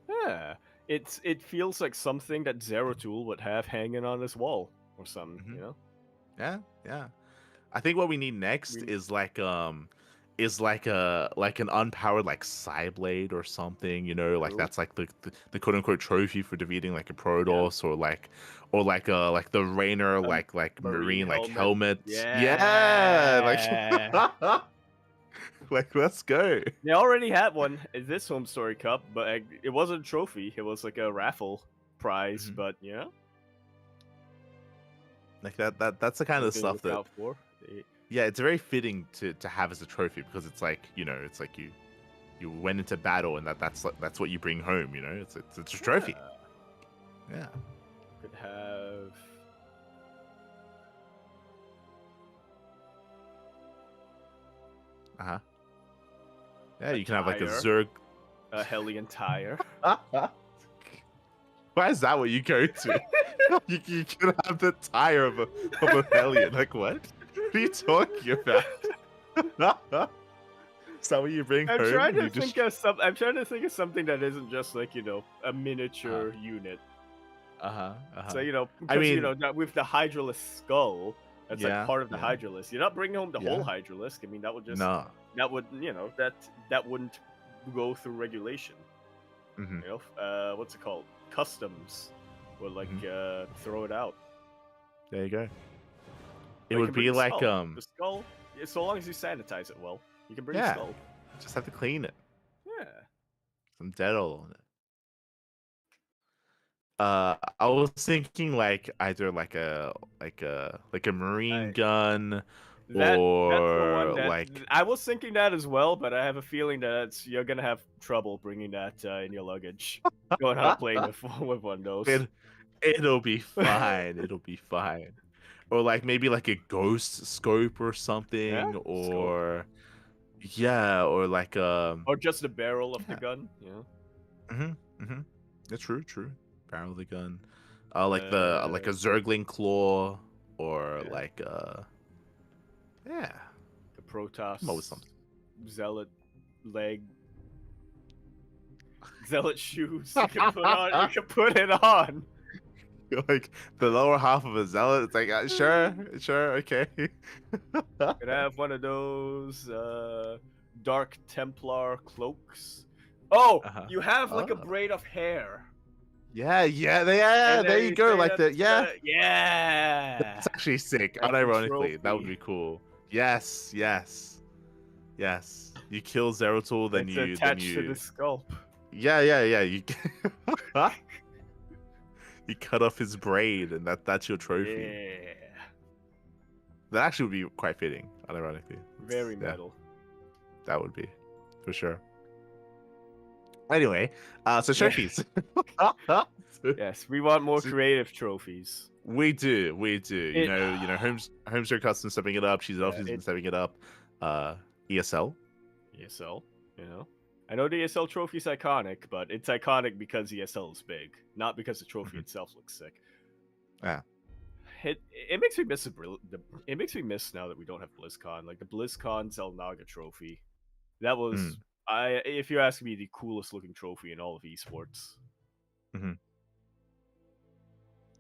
Yeah. It feels like something that Zeratul would have hanging on his wall or something, you know? Yeah. I think what we need next is like an unpowered like Psyblade or something, you know, like that's like the quote unquote trophy for defeating like a Protoss or like the Rainer like Marine like helmet. Yeah. Like like let's go. They already had one in this Home Story Cup, but it wasn't a trophy. It was like a raffle prize, but you know, like that's the kind of stuff that. Yeah, it's very fitting to have as a trophy because it's like, you know, it's like you went into battle and that's what you bring home, you know. It's a trophy. Yeah. Could have. Yeah, you can have like a Zerg. A Hellion tire. Why is that what you go to? you can have the tire of a Hellion. Like what? What are you talking about? Is that what you bring home? I'm trying to think of something that isn't just like, you know, a miniature unit. So, you know, because, I mean, you know, with the Hydralisk skull, that's like part of the Hydralisk. You're not bringing home the whole Hydralisk. I mean, that would just that would, you know, that wouldn't go through regulation. You know, what's it called? Customs would like throw it out. There you go. It would be like the skull. So long as you sanitize it well, you can bring the skull. Just have to clean it. Yeah. Some Dettol on it. I was thinking like either like a marine gun or like I was thinking that as well, but I have a feeling that you're gonna have trouble bringing that in your luggage. Going on a plane with one of those. It'll be fine. It'll be fine. Or like maybe like a ghost scope or something, or like or just the barrel of the gun, That's true. Barrel of the gun, like a Zergling claw, or like the Protoss Zealot leg. Zealot shoes. You can put it on. Like the lower half of a Zealot. It's like sure, okay. Could have one of those Dark Templar cloaks. Oh, you have like a braid of hair. Yeah. There you go. Like that. Yeah. That's actually sick. Unironically, that would be cool. Yes. You kill Zeratul, then you attached to the skull. Yeah. You cut off his braid, and that's your trophy. Yeah. That actually would be quite fitting, unironically. Very metal. That would be, for sure. Anyway, so trophies. Yes, we want more creative trophies. We do. You know, Homestar Custom stepping it up. She's obviously been stepping it up. ESL, you know. I know the ESL trophy is iconic, but it's iconic because ESL is big, not because the trophy itself looks sick. Yeah. It makes me miss it makes me miss now that we don't have BlizzCon. Like the BlizzCon Zelnaga trophy. That was if you ask me, the coolest looking trophy in all of esports.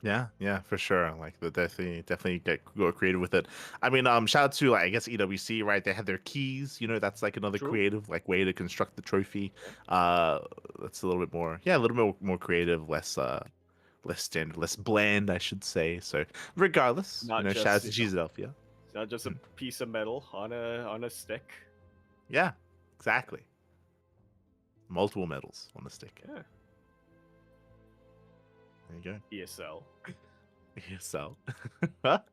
Yeah, for sure. Like they definitely go creative with it. I mean, shout out to like, I guess EWC, right? They have their keys. That's like another True. creative like way to construct the trophy. Yeah. That's a little bit more, a little bit more creative, less standard, less bland, I should say. So regardless, Not shout out just to Philadelphia. it's not just a piece of metal on a stick. Yeah, exactly. Multiple medals on the stick. Yeah. There you go. ESL. So, but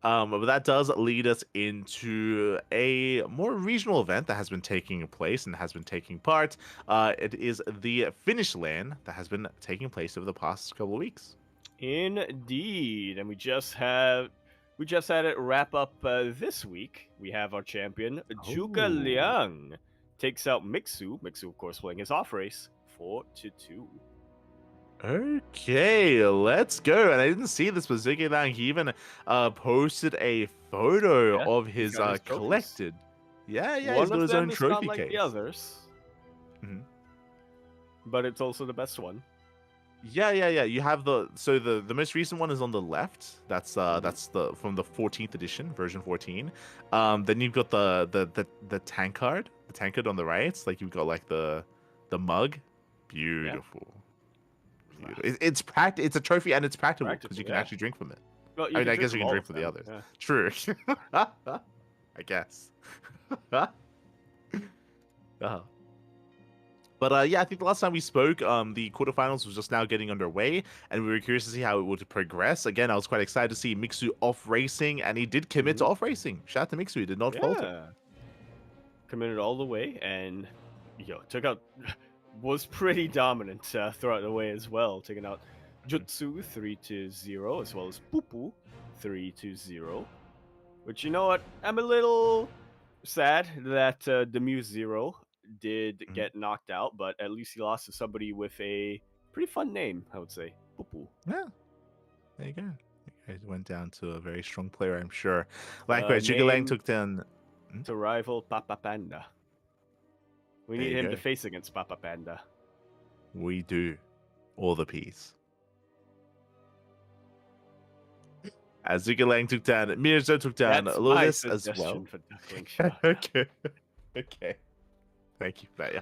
that does lead us into a more regional event that has been taking place and has been taking part. It is the Finish LAN that has been taking place over the past couple of weeks. Indeed, and we just had it wrap up this week. We have our champion Zhuge Liang takes out Mixu. Mixu, of course, playing his off race 4-2. Okay, let's go. And I didn't see this, but Zhuge Liang, he even posted a photo of his collected. Yeah, One he's got his own is trophy not like case. the others, but it's also the best one. Yeah. You have the most recent one is on the left. That's the from the 14th edition, version 14. Then you've got the tankard, on the right. Like you've got like the mug. Beautiful. Wow. It's a trophy and it's practical because you can actually drink from it. Well, I guess you can drink from the others. Yeah. True. I guess. But I think the last time we spoke, the quarterfinals was just now getting underway, and we were curious to see how it would progress. Again, I was quite excited to see Mixu off racing, and he did commit to off racing. Shout out to Mixu, he did not falter. Committed all the way, and took out. Was pretty dominant throughout the way as well, taking out Jutsu 3-0 as well as Pupu 3-0. Which, you know what, I'm a little sad that Demuse Zero did get knocked out, but at least he lost to somebody with a pretty fun name, I would say. Pupu. Yeah, there you go. It went down to a very strong player, I'm sure. Likewise, Zhuge Liang took down to rival Papa Panda. We need him to face against Papa Panda. We do. All the P's. As Zhuge Liang took down, Mirza took down Lotus as well. For Duckling Okay. Thank you, Baya.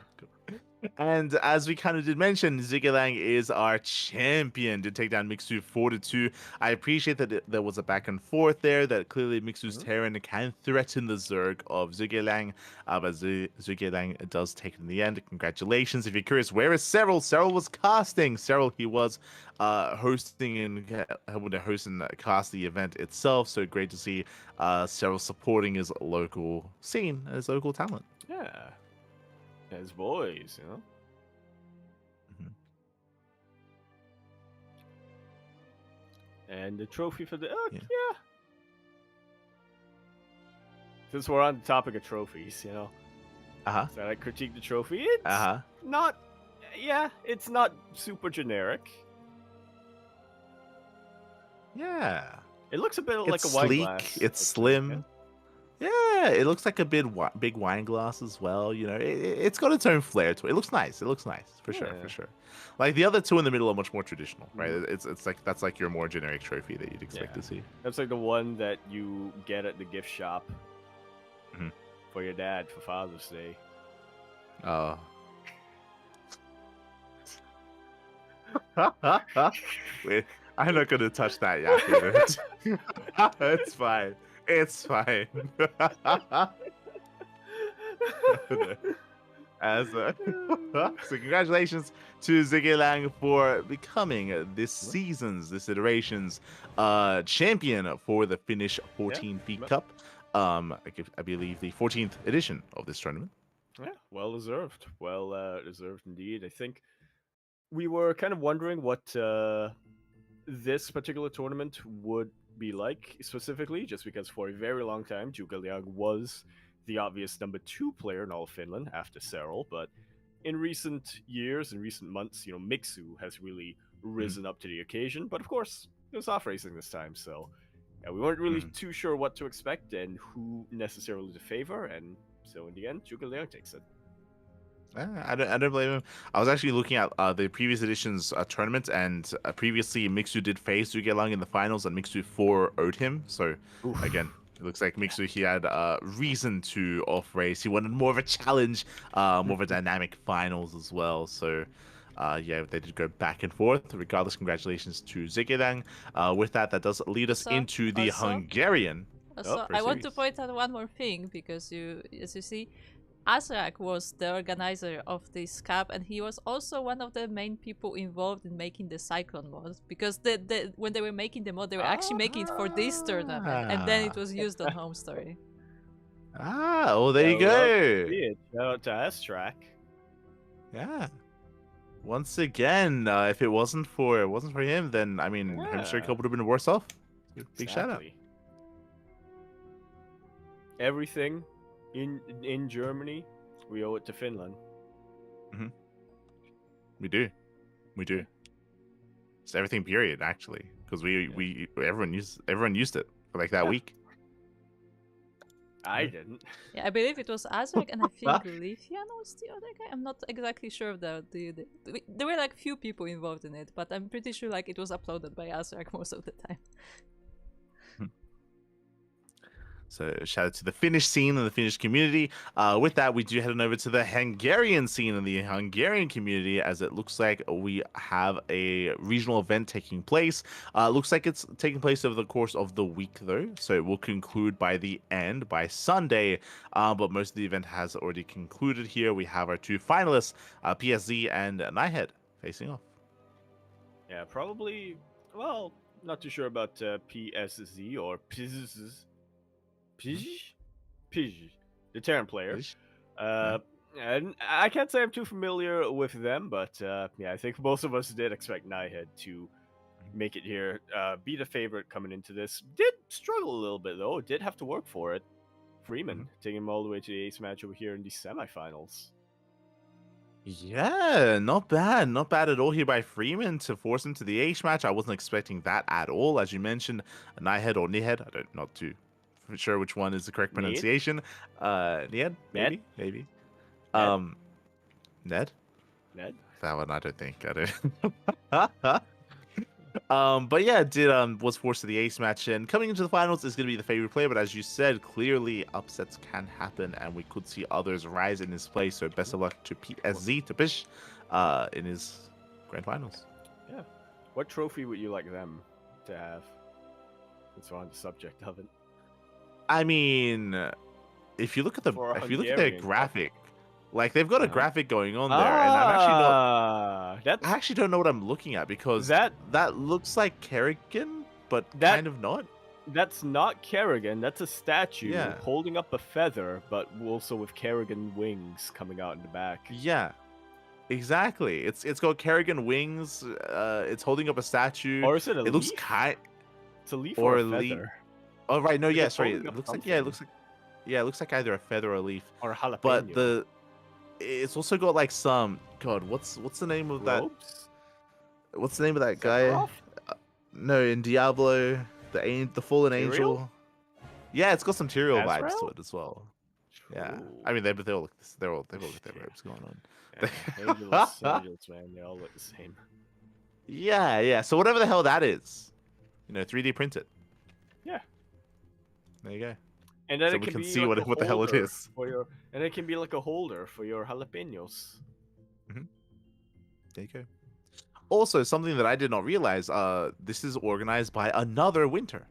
And as we kind of did mention, Zhuge Liang is our champion to take down Mixu 4-2. I appreciate that there was a back and forth there, that clearly Mixu's Terran can threaten the Zerg of Zhuge Liang, but Zhuge Liang does take it in the end. Congratulations. If you're curious, where is Cyril? Cyril was casting. Cyril, he was hosting and helping to host and cast the event itself, so great to see Cyril supporting his local scene, his local talent. Yeah. His boys, And the trophy for the yeah. Since we're on the topic of trophies, so I critique the trophy. It's not, it's not super generic. Yeah, it looks a bit it's like a wine sleek. glass. It's slim. Yeah, it looks like a big wine glass as well. It's got its own flair to it. It looks nice. For sure. Like the other two in the middle are much more traditional, right? It's like that's like your more generic trophy that you'd expect to see. That's like the one that you get at the gift shop for your dad for Father's Day. Oh. Wait, I'm not gonna touch that yet. It's fine. It's fine. So congratulations to Zhuge Liang for becoming this iteration's champion for the Finnish 14 Feet Cup. I believe the 14th edition of this tournament. Yeah, well deserved. Well deserved indeed. I think we were kind of wondering what this particular tournament would be like specifically, just because for a very long time Zhuge Liang was the obvious number 2 player in all of Finland after Cyril, but in recent years, in recent months, Mixu has really risen up to the occasion. But of course, it was off racing this time, so we weren't really too sure what to expect and who necessarily to favor, and so in the end, Zhuge Liang takes it. I don't blame him. I was actually looking at the previous edition's tournament, and previously Mixu did phase Zhuge in the finals, and Mixu 4-0'd him. So Oof. again, it looks like Mixu he had reason to off race. He wanted more of a challenge, more of a dynamic finals as well. So. Yeah, they did go back and forth. Regardless, congratulations to Zigedang. With that does lead us into the Hungarian. Also, I want to point out one more thing because as you see, Azrak was the organizer of this cup, and he was also one of the main people involved in making the Cyclone mod. Because when they were making the mod, they were actually making it for this tournament, and then it was used on Home Story. Well, there you go. Shout out to S-Track. Yeah. Once again, if it wasn't for him, then I mean, Home Story Cup would have been worse off. Big shout out. Everything in Germany, we owe it to Finland. Mm-hmm. We do. It's everything. Period. Actually, because everyone used it for like that week. I didn't. Yeah, I believe it was Azrak, and I think Lithian was the other guy. I'm not exactly sure of that. There were like few people involved in it, but I'm pretty sure like it was uploaded by Azrak most of the time. So shout out to the Finnish scene and the Finnish community. With that, we do head on over to the Hungarian scene and the Hungarian community, as it looks like we have a regional event taking place. Looks like it's taking place over the course of the week, though. So it will conclude by the end, by Sunday. But most of the event has already concluded here. We have our two finalists, PSZ and Nighthead, facing off. Yeah, probably, well, not too sure about PSZ or PSZ. Pij, the Terran player. And I can't say I'm too familiar with them, but yeah, I think most of us did expect Nighthead to make it here, be the favorite coming into this. Did struggle a little bit though. Did have to work for it. Freeman taking him all the way to the ace match over here in the semifinals. Yeah, not bad at all here by Freeman to force him to the ace match. I wasn't expecting that at all, as you mentioned. Nighthead or Nihead, not too sure which one is the correct pronunciation. Ned? Maybe? Ned? That one I don't think. But yeah, was forced to the ace match, and coming into the finals is going to be the favorite player, but as you said, clearly upsets can happen, and we could see others rise in his place, so best of luck to PSZ, to Bish, in his grand finals. Yeah. What trophy would you like them to have? Since we're on the subject of it. I mean, if you look at their graphic, like they've got a graphic going on there, and I actually don't know what I'm looking at, because that looks like Kerrigan, but kind of not. That's not Kerrigan. That's a statue holding up a feather, but also with Kerrigan wings coming out in the back. Yeah, exactly. It's got Kerrigan wings. It's holding up a statue. Or is it a leaf? It looks it's a leaf or a feather. Leaf. Oh right, no, yeah, sorry. It looks like either a feather or a leaf. Or a jalapeno. But it's also got like some what's the name of that? What's the name of that guy? No, in Diablo, the fallen angel. Yeah, it's got some Tyrael vibes to it as well. Yeah, I mean they all look they all got their robes going on. Yeah, angels, man, they all look the same. Yeah. So whatever the hell that is, 3D print it. Yeah. There you go. And then so we can see what the hell it is. And it can be like a holder for your jalapenos. There you go. Also, something that I did not realize, this is organized by another winter.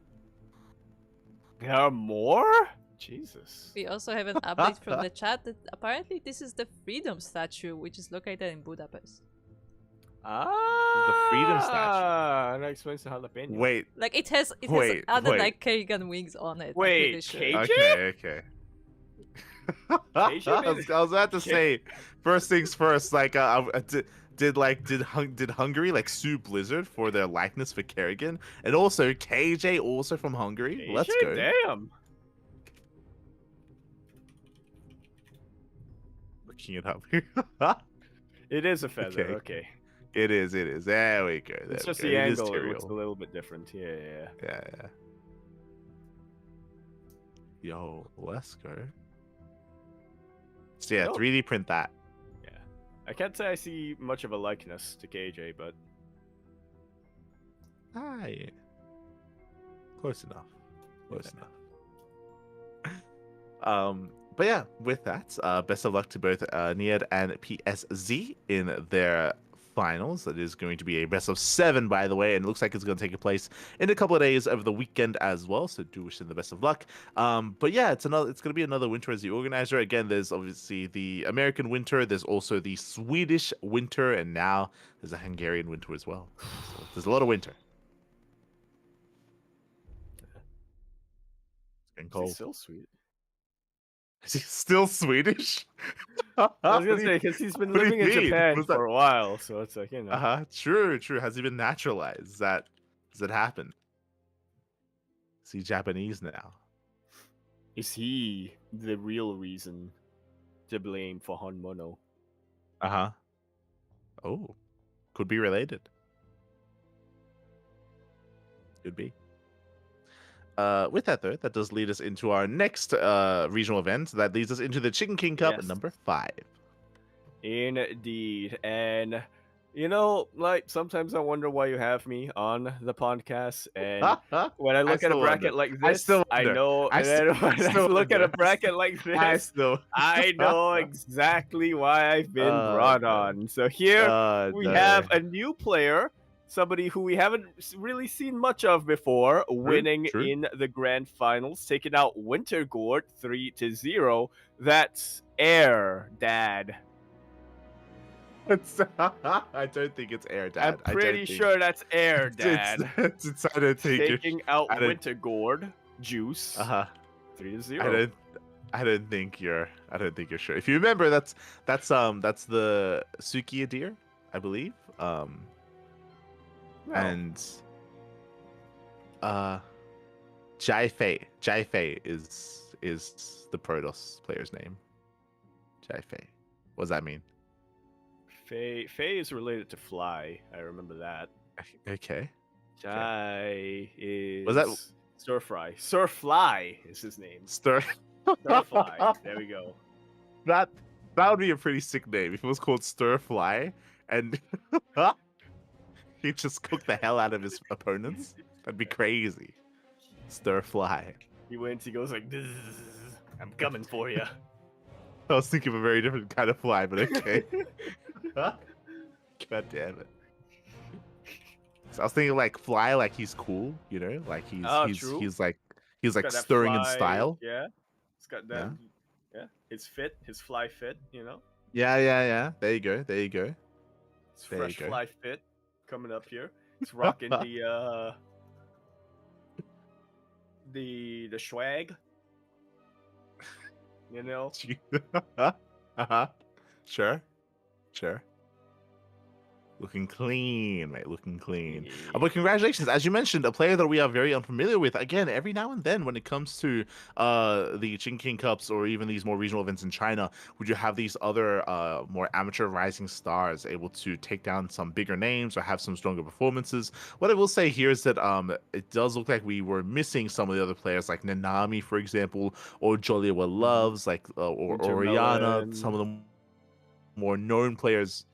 There are more? Jesus. We also have an update from the chat that apparently this is the Freedom statue, which is located in Budapest. The Freedom statue. That explains the jalapeno. Wait. Like it has other like Kerrigan wings on it. Wait, KJ? Okay. I was about to say, first things first. Like, did Hungary like sue Blizzard for their likeness for Kerrigan, and also KJ also from Hungary? KJ, let's go. Damn. Looking it up. It is a feather. Okay. It is. There we go. It's just the angle. It looks a little bit different. Yeah. Yo, let's go. So yeah, 3D print that. Yeah. I can't say I see much of a likeness to KJ, but Hi. Close enough. Close enough. But yeah, with that, best of luck to both Niad and PSZ in their finals. That is going to be a best of 7, by the way, and it looks like it's going to take place in a couple of days over the weekend as well. So do wish them the best of luck. But yeah, it's going to be another winter as the organizer. Again, there's obviously the American winter. There's also the Swedish winter, and now there's a Hungarian winter as well. So there's a lot of winter. It's getting cold. he's still sweet. Is he still Swedish? I was gonna say because he's been what do you living in mean? Japan Was that- for a while, so it's like True. Has he been naturalized? Does that happen? Is he Japanese now? Is he the real reason to blame for Honmono? Oh, could be related. Could be. With that though, that does lead us into our next regional event. That leads us into the Chicken King Cup Yes. number 5. Indeed, and you know, like sometimes I wonder why you have me on the podcast, and when I look at a still bracket wonder. like I this, still I wonder. know. I And then still- I when I still look at a wonder. bracket like this, I know exactly why I've been brought on. So here we have a new player, somebody who we haven't really seen much of before, winning true. in the grand finals, taking out Wintergord 3-0. That's Air Dad. I don't think it's Air Dad. I'm pretty sure that's Air Dad. I don't think Taking out I don't- Wintergord Juice 3-0. I don't think you're sure. If you remember, that's the Sukiya deer, I believe. No. And Jai Fei is the Protoss player's name. Jai Fei. What does that mean? Faye is related to Fly. I remember that. Okay. Jai is Was that- Sirfly? Sirfly is his name. Stir. Sirfly. There we go. That would be a pretty sick name if it was called Stir Fly and he just cooked the hell out of his opponents. That'd be crazy. Stir Fly. He wins. He goes like, "This. I'm coming for you." I was thinking of a very different kind of fly, but okay. God damn it. So I was thinking like fly, like he's cool, you know, like true. he's like Got that stirring in fly- style. Yeah. It's got that. Yeah. His fit, his fly fit. You know. Yeah. There you go. It's There you fresh go. fly fit coming up here. It's rocking the swag. You know. Sure. Looking clean, mate. Looking clean. Yeah. But congratulations, as you mentioned, a player that we are very unfamiliar with. Again, every now and then, when it comes to the Chicken King Cups or even these more regional events in China, would you have these other more amateur rising stars able to take down some bigger names or have some stronger performances? What I will say here is that it does look like we were missing some of the other players, like Nanami, for example, or Joliwa Loves, like or Oriana. Wintermelon. Some of the more known players.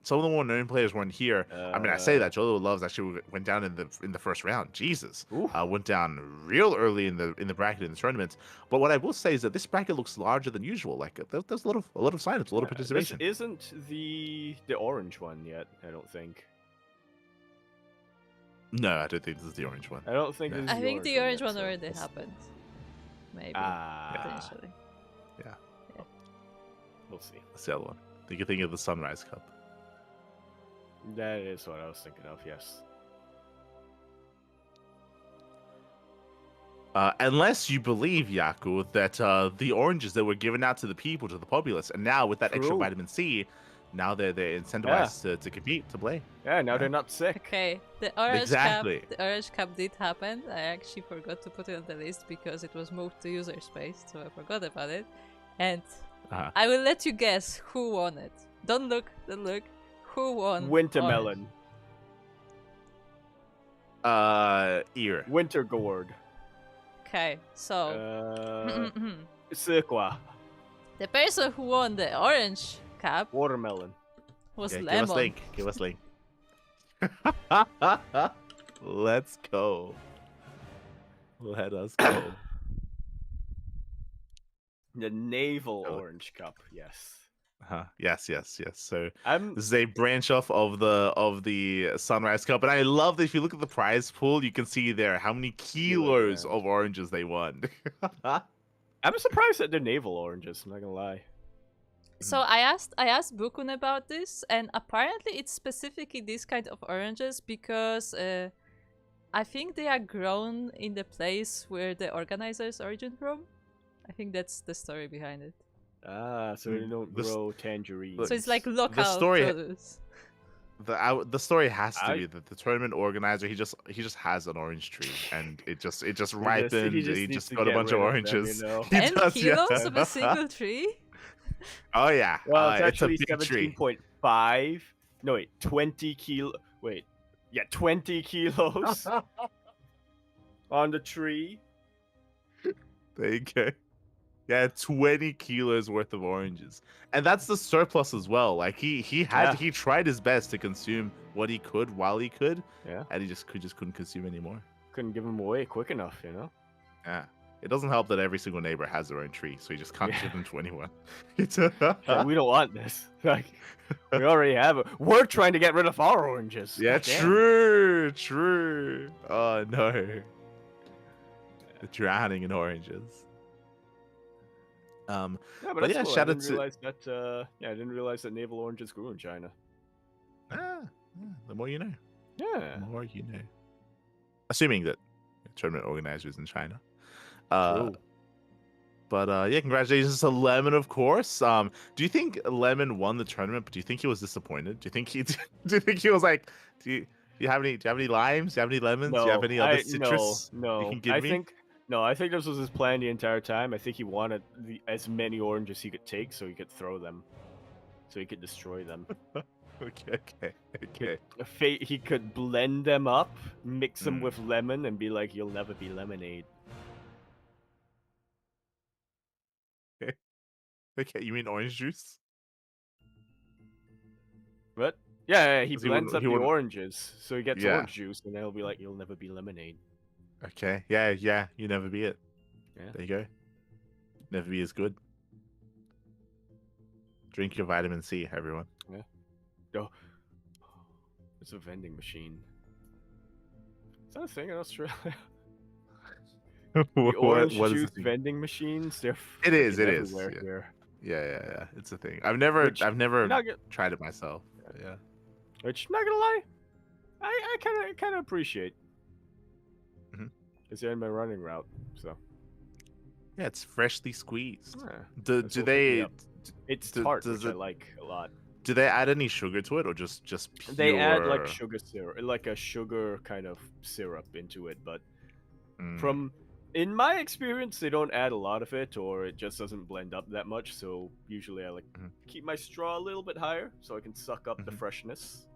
Some of the more known players weren't here. I mean, I say that Jolo Loves actually went down in the first round. Jesus, went down real early in the bracket in the tournament. But what I will say is that this bracket looks larger than usual. Like there's a lot of signups, a lot of participation. This isn't the orange one yet. I don't think. No, I don't think this is the orange one. I don't think. This is I think the orange yet, one so already let's- happened. Maybe. Potentially. We'll see. That's the other one. You think of the Sunrise Cup. That is what I was thinking of. Yes. Unless you believe, Yaku, that the oranges that were given out to the people, to the populace, and now with that extra True. vitamin C, now they're incentivized to compete, to play. Yeah. Now they're not sick. Okay, the orange Exactly. cup. The orange cup did happen. I actually forgot to put it on the list because it was moved to user space, so I forgot about it. And I will let you guess who won it. Don't look. Who won? Wintermelon. Ear. Wintergord. Okay, so Sequa. the person who won the orange cap Watermelon. was Yeah, lemon. Give us link. Let's go. Let us go. The naval Oh. orange cup. Yes. Yes. So I'm. this is a branch off of the Sunrise Cup, and I love that if you look at the prize pool, you can see there how many kilos yeah. of oranges they won. I'm surprised at the naval oranges. I'm not gonna lie. So I asked Bukun about this, and apparently it's specifically this kind of oranges because I think they are grown in the place where the organizers origin from. I think that's the story behind it. Ah, so they don't grow tangerines. So it's like local story- produce. The story has to be that the tournament organizer he just has an orange tree and it just ripened. He needs just to got a get bunch of rid oranges. them, you know? He 10 does, yeah. kilos of a single tree? Oh yeah. Well, it's a actually big tree. 17.5. No, wait, 20 kilo. Wait, yeah, 20 kilos on the tree. There you go. Yeah, 20 kilos worth of oranges, and that's the surplus as well. Like he tried his best to consume what he could while he could. Yeah, and he just couldn't consume anymore. couldn't give them away quick enough, you know. Yeah. It doesn't help that every single neighbor has their own tree, so you just can't give them 21. Like, we don't want this. Like, we already have it. We're trying to get rid of our oranges. Yeah, God damn. true. Oh no. The drowning in oranges. Yeah, but But that's yeah, cool. shout I out didn't to- realize that. Yeah, I didn't realize that navel oranges grew in China. The more you know. Yeah. The more you know. Assuming that tournament organizers in China. True. But yeah, congratulations to Lemon, of course. Do you think Lemon won the tournament? But do you think he was disappointed? Do you think he was like, do you have any limes? Do you have any lemons? Do you have any other citrus? No. You can give me? I think this was his plan the entire time. I think he wanted as many oranges he could take so he could throw them, so he could destroy them. Okay. He could blend them up, mix them with lemon, and be like, "You'll never be lemonade." Okay, you mean orange juice? What? Yeah, he 'Cause he blends wouldn't- up he the wouldn't- oranges, so he gets Yeah. orange juice, and then he'll be like, "You'll never be lemonade." Okay. Yeah. You never be it. Yeah. There you go. Never be as good. Drink your vitamin C, everyone. Oh, it's a vending machine. Is that a thing in Australia? The orange what is juice the thing? vending machines? They're It is, freaking it is, everywhere yeah. here. Yeah. It's a thing. I've never Not go- tried it myself. Yeah. Which, not gonna lie, I kind of appreciate. Mhm. Because they're in my running route, so. Yeah, it's freshly squeezed. Yeah, Do that's what picked me they up. It's do- tart, does which I it- like a lot. do they add any sugar to it or just pure? They add like sugar syrup, like a sugar kind of syrup into it, but in my experience, they don't add a lot of it, or it just doesn't blend up that much. So usually, I like keep my straw a little bit higher so I can suck up the freshness.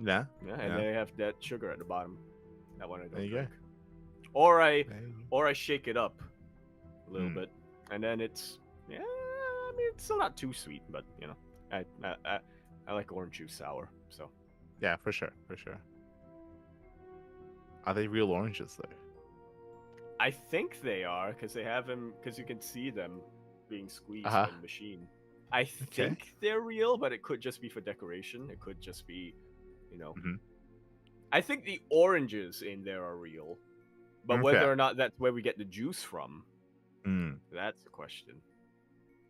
Yeah. Yeah, and then I have that sugar at the bottom. That one I don't There you drink. go. Or There you go. I shake it up a little bit, and then it's I mean it's still not too sweet, but you know, I like orange juice sour. So Yeah, for sure. Are they real oranges though? I think they are because they have them because you can see them being squeezed Uh-huh. in the machine. I think they're real, but it could just be for decoration. It could just be, you know. I think the oranges in there are real, but whether or not that's where we get the juice from, that's the question.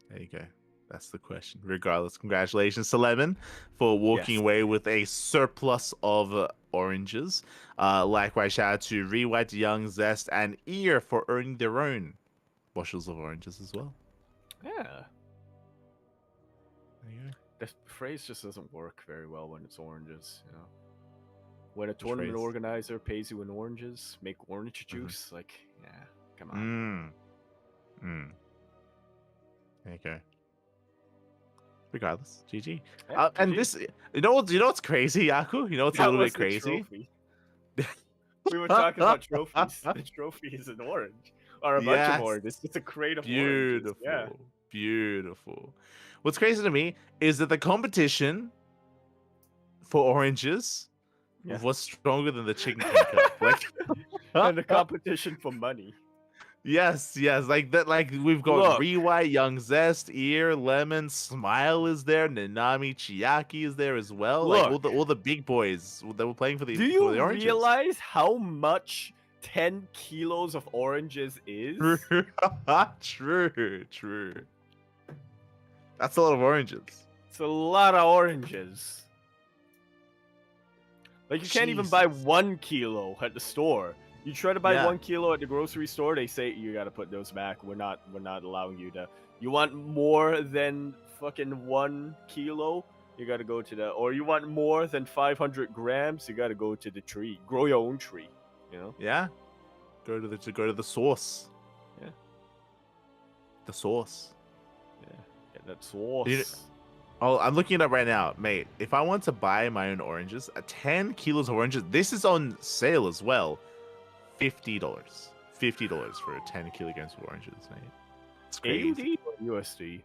There you go. That's the question. Regardless, congratulations to Lemon for walking away with a surplus of oranges. Likewise, shout out to Rewhite, Young, Zest, and Ear for earning their own bushels of oranges as well. Yeah. There you go. The phrase just doesn't work very well when it's oranges, you know. When a tournament phrase? organizer pays you in oranges, make orange juice, like, yeah, come on. There you go. Regardless, GG. Yeah, And GG. this, you know what's crazy, Yaku? You know what's a That little was bit the crazy? trophy. We were talking about trophies. The trophy is an orange. Or a bunch of oranges. It's a crate of oranges. Beautiful. Yeah. Beautiful. What's crazy to me is that the competition for oranges was stronger than the Chicken King Cup. Like, and the competition for money. yes, like that. Like we've got Look. Rewhite, Young Zest, Ear, Lemon, Smile is there, Nanami, Chiaki is there as well. Look. Like all the big boys that were playing for the. Do you for the oranges. realize how much 10 kilos of oranges is? True. That's a lot of oranges. It's a lot of oranges. Like, you can't even buy 1 kilo at the store. You try to buy 1 kilo at the grocery store, they say you gotta put those back. We're not allowing you to. You want more than fucking 1 kilo? You gotta go to or you want more than 500 grams? You gotta go to the tree. Grow your own tree. You know? Yeah. Go to the source. Yeah. The source. Yeah. Get that sauce. Oh, I'm looking it up right now, mate. If I want to buy my own oranges, 10 kilos of oranges. This is on sale as well. $50. $50 for 10 kilograms of oranges, mate. It's crazy. AUD or USD?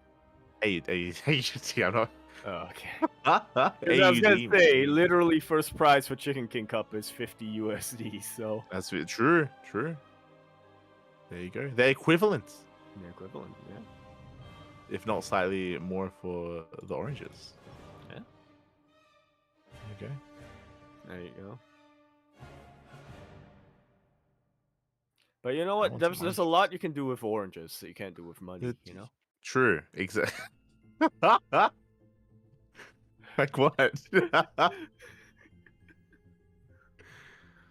AUD. I'm not. Oh, okay. I was gonna say, literally, first prize for Chicken King Cup is 50 USD. So that's true. There you go. They're equivalent. They're equivalent, yeah. If not slightly more for the oranges. Yeah. There you go. There you go. But you know what? There's a lot you can do with oranges that you can't do with money, you know? True. Exactly. Like what?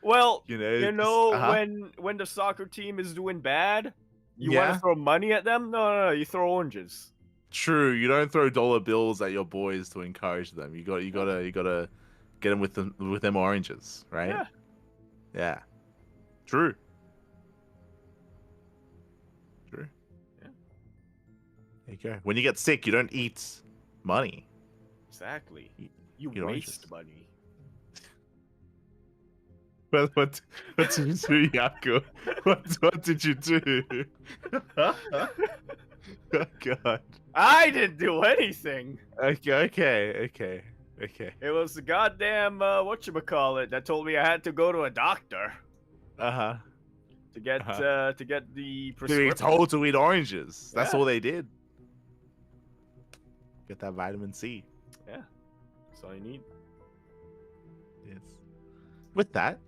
Well, uh-huh. when the soccer team is doing bad, you want to throw money at them? No, you throw oranges. True. You don't throw dollar bills at your boys to encourage them. You gotta get them with them oranges, right? Yeah. True. Yeah. There you go. When you get sick, you don't eat money. Exactly. You waste oranges. money. Well, what did you do, Yaku? What did you do? Oh, God. I didn't do anything. Okay. It was the goddamn whatchamacallit that told me I had to go to a doctor. To get the prescription. They were told to eat oranges. That's all they did. Get that vitamin C. Yeah. That's all you need. Yes. With that,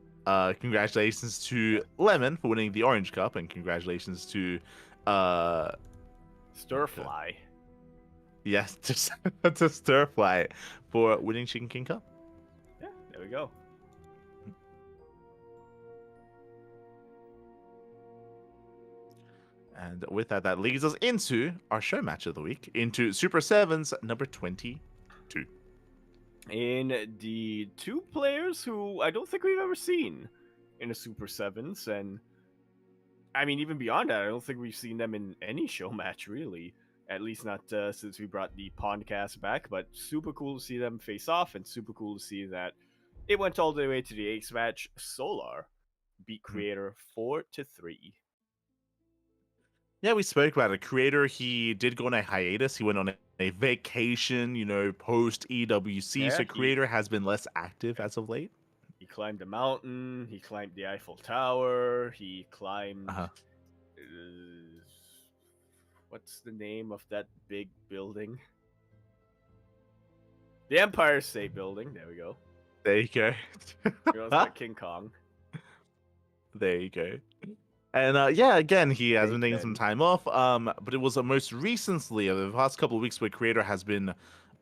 congratulations to Lemon for winning the Orange Cup, and congratulations to Stirfly. Yes, to Stirfly for winning Chicken King Cup. Yeah, there we go. And with that, that leads us into our show match of the week, into Super 7's number 22. In the 2 players who I don't think we've ever seen in a Super 7s, and I mean, even beyond that, I don't think we've seen them in any show match, really. At least not since we brought the PondCast back, but super cool to see them face off, and super cool to see that it went all the way to the 8th match. Solar beat Creator 4-3. Yeah, we spoke about it. Creator, he did go on a hiatus. He went on a vacation, post EWC. Yeah, so Creator has been less active as of late. He climbed a mountain. He climbed the Eiffel Tower. He climbed... what's the name of that big building? The Empire State Building. There we go. There you go. It's like King Kong. There you go. And again, he has been taking some time off. But it was most recently, the past couple of weeks, where Creator has been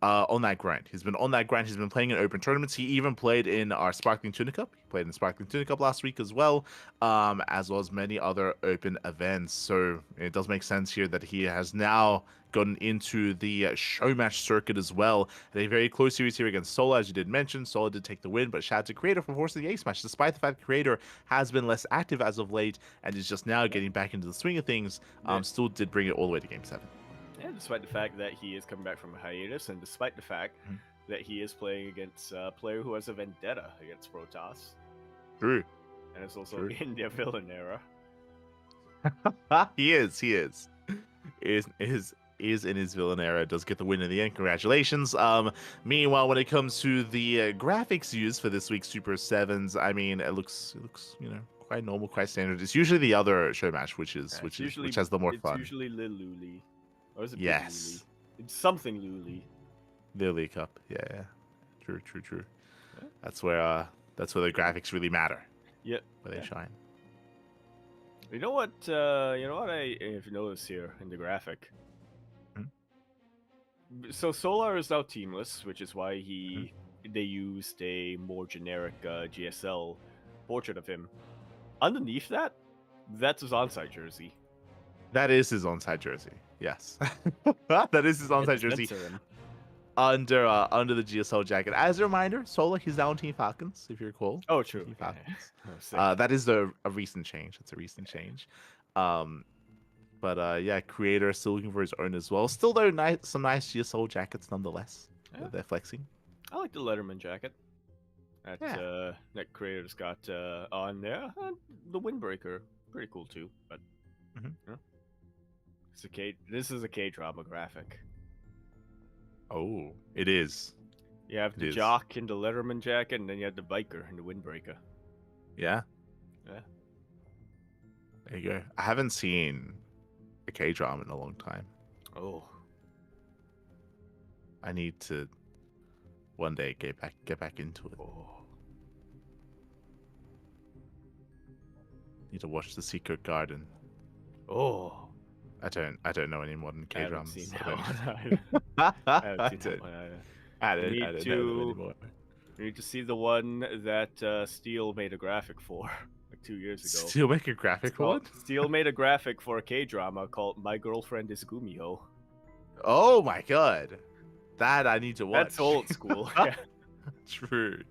on that grind. He's been on that grind. He's been playing in open tournaments. He even played in our Sparkling Tuna Cup. He played in Sparkling Tuna Cup last week as well as many other open events. So it does make sense here that he has now gotten into the show match circuit as well. Had a very close series here against Sola, as you did mention. Sola did take the win, but shout out to Creator for forcing the ace match, despite the fact Creator has been less active as of late and is just now getting back into the swing of things. Still did bring it all the way to Game 7. Yeah, despite the fact that he is coming back from a hiatus, and despite the fact that he is playing against a player who has a vendetta against Protoss. True. And it's also in the villain era. He is. Is is in his villain era does get the win in the end. Congratulations. Meanwhile, when it comes to the graphics used for this week's Super Sevens, I mean, it looks quite normal, quite standard. It's usually the other show match, which has the more it's fun. It's usually Lil Luli, or is it Big Yes. Luli? It's something Luli. Lily Cup, yeah. True. Yeah. That's where the graphics really matter. Yep. Where they shine. You know what? If you notice here in the graphic. So Solar is now teamless, which is why they used a more generic GSL portrait of him. Underneath that's his onside jersey. That is his onside jersey. Yes, that is his onside jersey. Under the GSL jacket. As a reminder, Solar, he's now on Team Falcons, if you recall. Oh, true. Team Falcons. Oh, that is a recent change. It's a recent change. But yeah, creator still looking for his own as well. Still though, some nice GSL jackets nonetheless. Yeah. They're flexing. I like the Letterman jacket that creator's got on there. The Windbreaker, pretty cool too. But this is a K-drama graphic. Oh, it is. You have the jock in the Letterman jacket, and then you have the biker in the Windbreaker. Yeah. Yeah. There you go. I haven't seen a K-drama in a long time. Oh. I need to one day get back into it. Oh. Need to watch The Secret Garden. Oh. I don't know any modern K-dramas. I haven't seen that one either. I don't know anymore. You need to see the one that Steel made a graphic for like 2 years ago. Steel make a graphic for it? Steel made a graphic for a K-drama called My Girlfriend is Gumiho. Oh my god. That I need to watch. That's old school. True.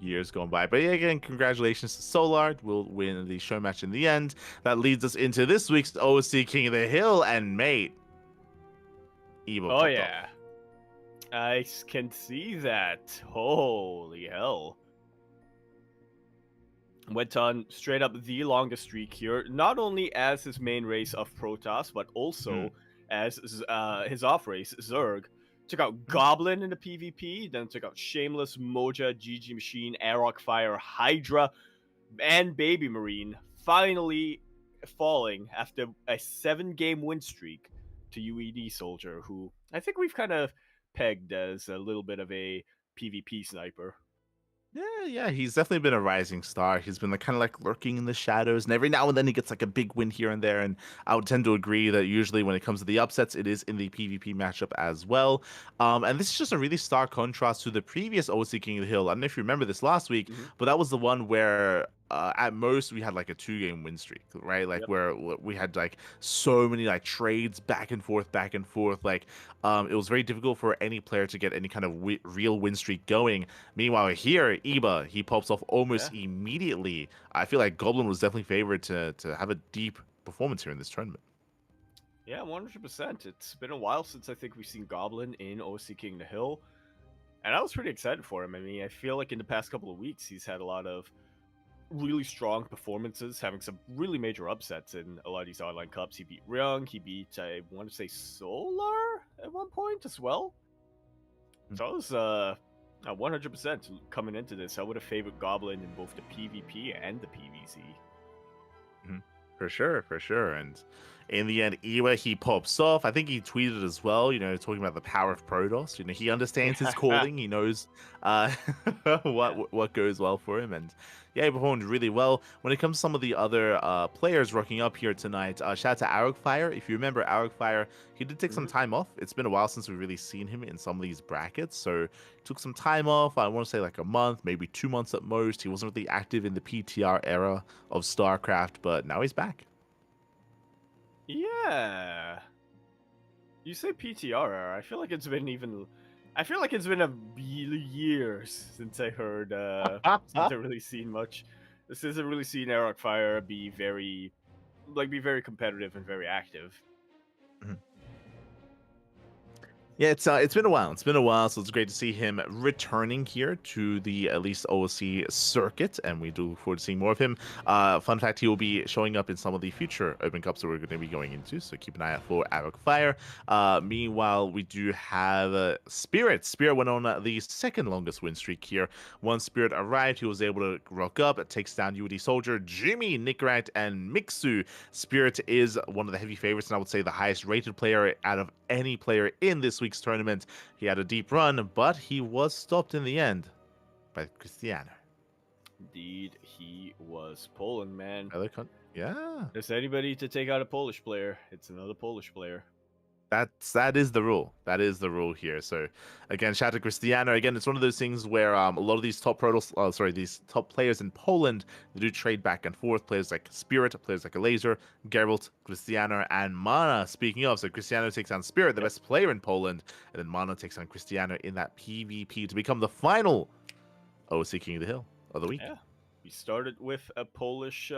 Years gone by. But yeah, again, congratulations to Solar. We'll win the show match in the end. That leads us into this week's OC King of the Hill. And mate, Evo. Oh yeah. I can see that. Holy hell. Went on straight up the longest streak here, not only as his main race of Protoss, but also as his off race, Zerg. Took out Goblin in the PvP, then took out Shameless, Moja, GG Machine, Aerok Fire, Hydra, and Baby Marine, finally falling after a 7-game win streak to UED Soldier, who I think we've kind of pegged as a little bit of a PvP sniper. Yeah, he's definitely been a rising star. He's been kind of lurking in the shadows, and every now and then he gets a big win here and there. And I would tend to agree that usually when it comes to the upsets, it is in the PvP matchup as well. And this is just a really stark contrast to the previous OC King of the Hill. I don't know if you remember this last week, but that was the one where at most we had a 2-game win streak, right? Where we had so many trades back and forth. It was very difficult for any player to get any kind of real win streak going. Meanwhile, here Iba, he pops off almost immediately. I feel like Goblin was definitely favored to have a deep performance here in this tournament. Yeah, 100%. It's been a while since I think we've seen Goblin in OC King of the Hill, and I was pretty excited for him. I mean, I feel like in the past couple of weeks he's had a lot of really strong performances, having some really major upsets in a lot of these online cups. He beat Ryung, he beat, I want to say, Solar at one point as well. So I was 100% coming into this. I would have favored Goblin in both the PvP and the PvZ. For sure. And in the end, Iwa, he pops off. I think he tweeted as well, talking about the power of Protoss. He understands his calling. He knows what goes well for him. And yeah, he performed really well. When it comes to some of the other players rocking up here tonight, shout out to Aerok Fire. If you remember Aerok Fire, he did take some time off. It's been a while since we've really seen him in some of these brackets. So he took some time off. I want to say a month, maybe 2 months at most. He wasn't really active in the PTR era of StarCraft, but now he's back. Yeah. You say PTR. I feel like it's been a years since I heard since I really seen much. This hasn't really seen Aerok Fire be very competitive and very active. Yeah, it's been a while. It's been a while, so it's great to see him returning here to the at least OOC circuit, and we do look forward to seeing more of him. Fun fact: he will be showing up in some of the future Open Cups that we're going to be going into, so keep an eye out for Arrow Fire. Meanwhile, we do have Spirit. Spirit went on the second longest win streak here. Once Spirit arrived, he was able to rock up, takes down UD Soldier, Jimmy, Nickrat, and Mixu. Spirit is one of the heavy favorites, and I would say the highest rated player out of any player in this week's tournament. He had a deep run, but he was stopped in the end by Cristiano. Indeed, he was Poland, man. Yeah. If there's anybody to take out a Polish player, it's another Polish player. That is the rule. That is the rule here. So again, shout out to Cristiano. Again, it's one of those things where a lot of these these top players in Poland, they do trade back and forth. Players like Spirit, players like Laser, Geralt, Cristiano, and Mana. Speaking of, so Cristiano takes on Spirit, the best player in Poland, and then Mana takes on Cristiano in that PvP to become the final OC King of the Hill of the week. Yeah, we started with a Polish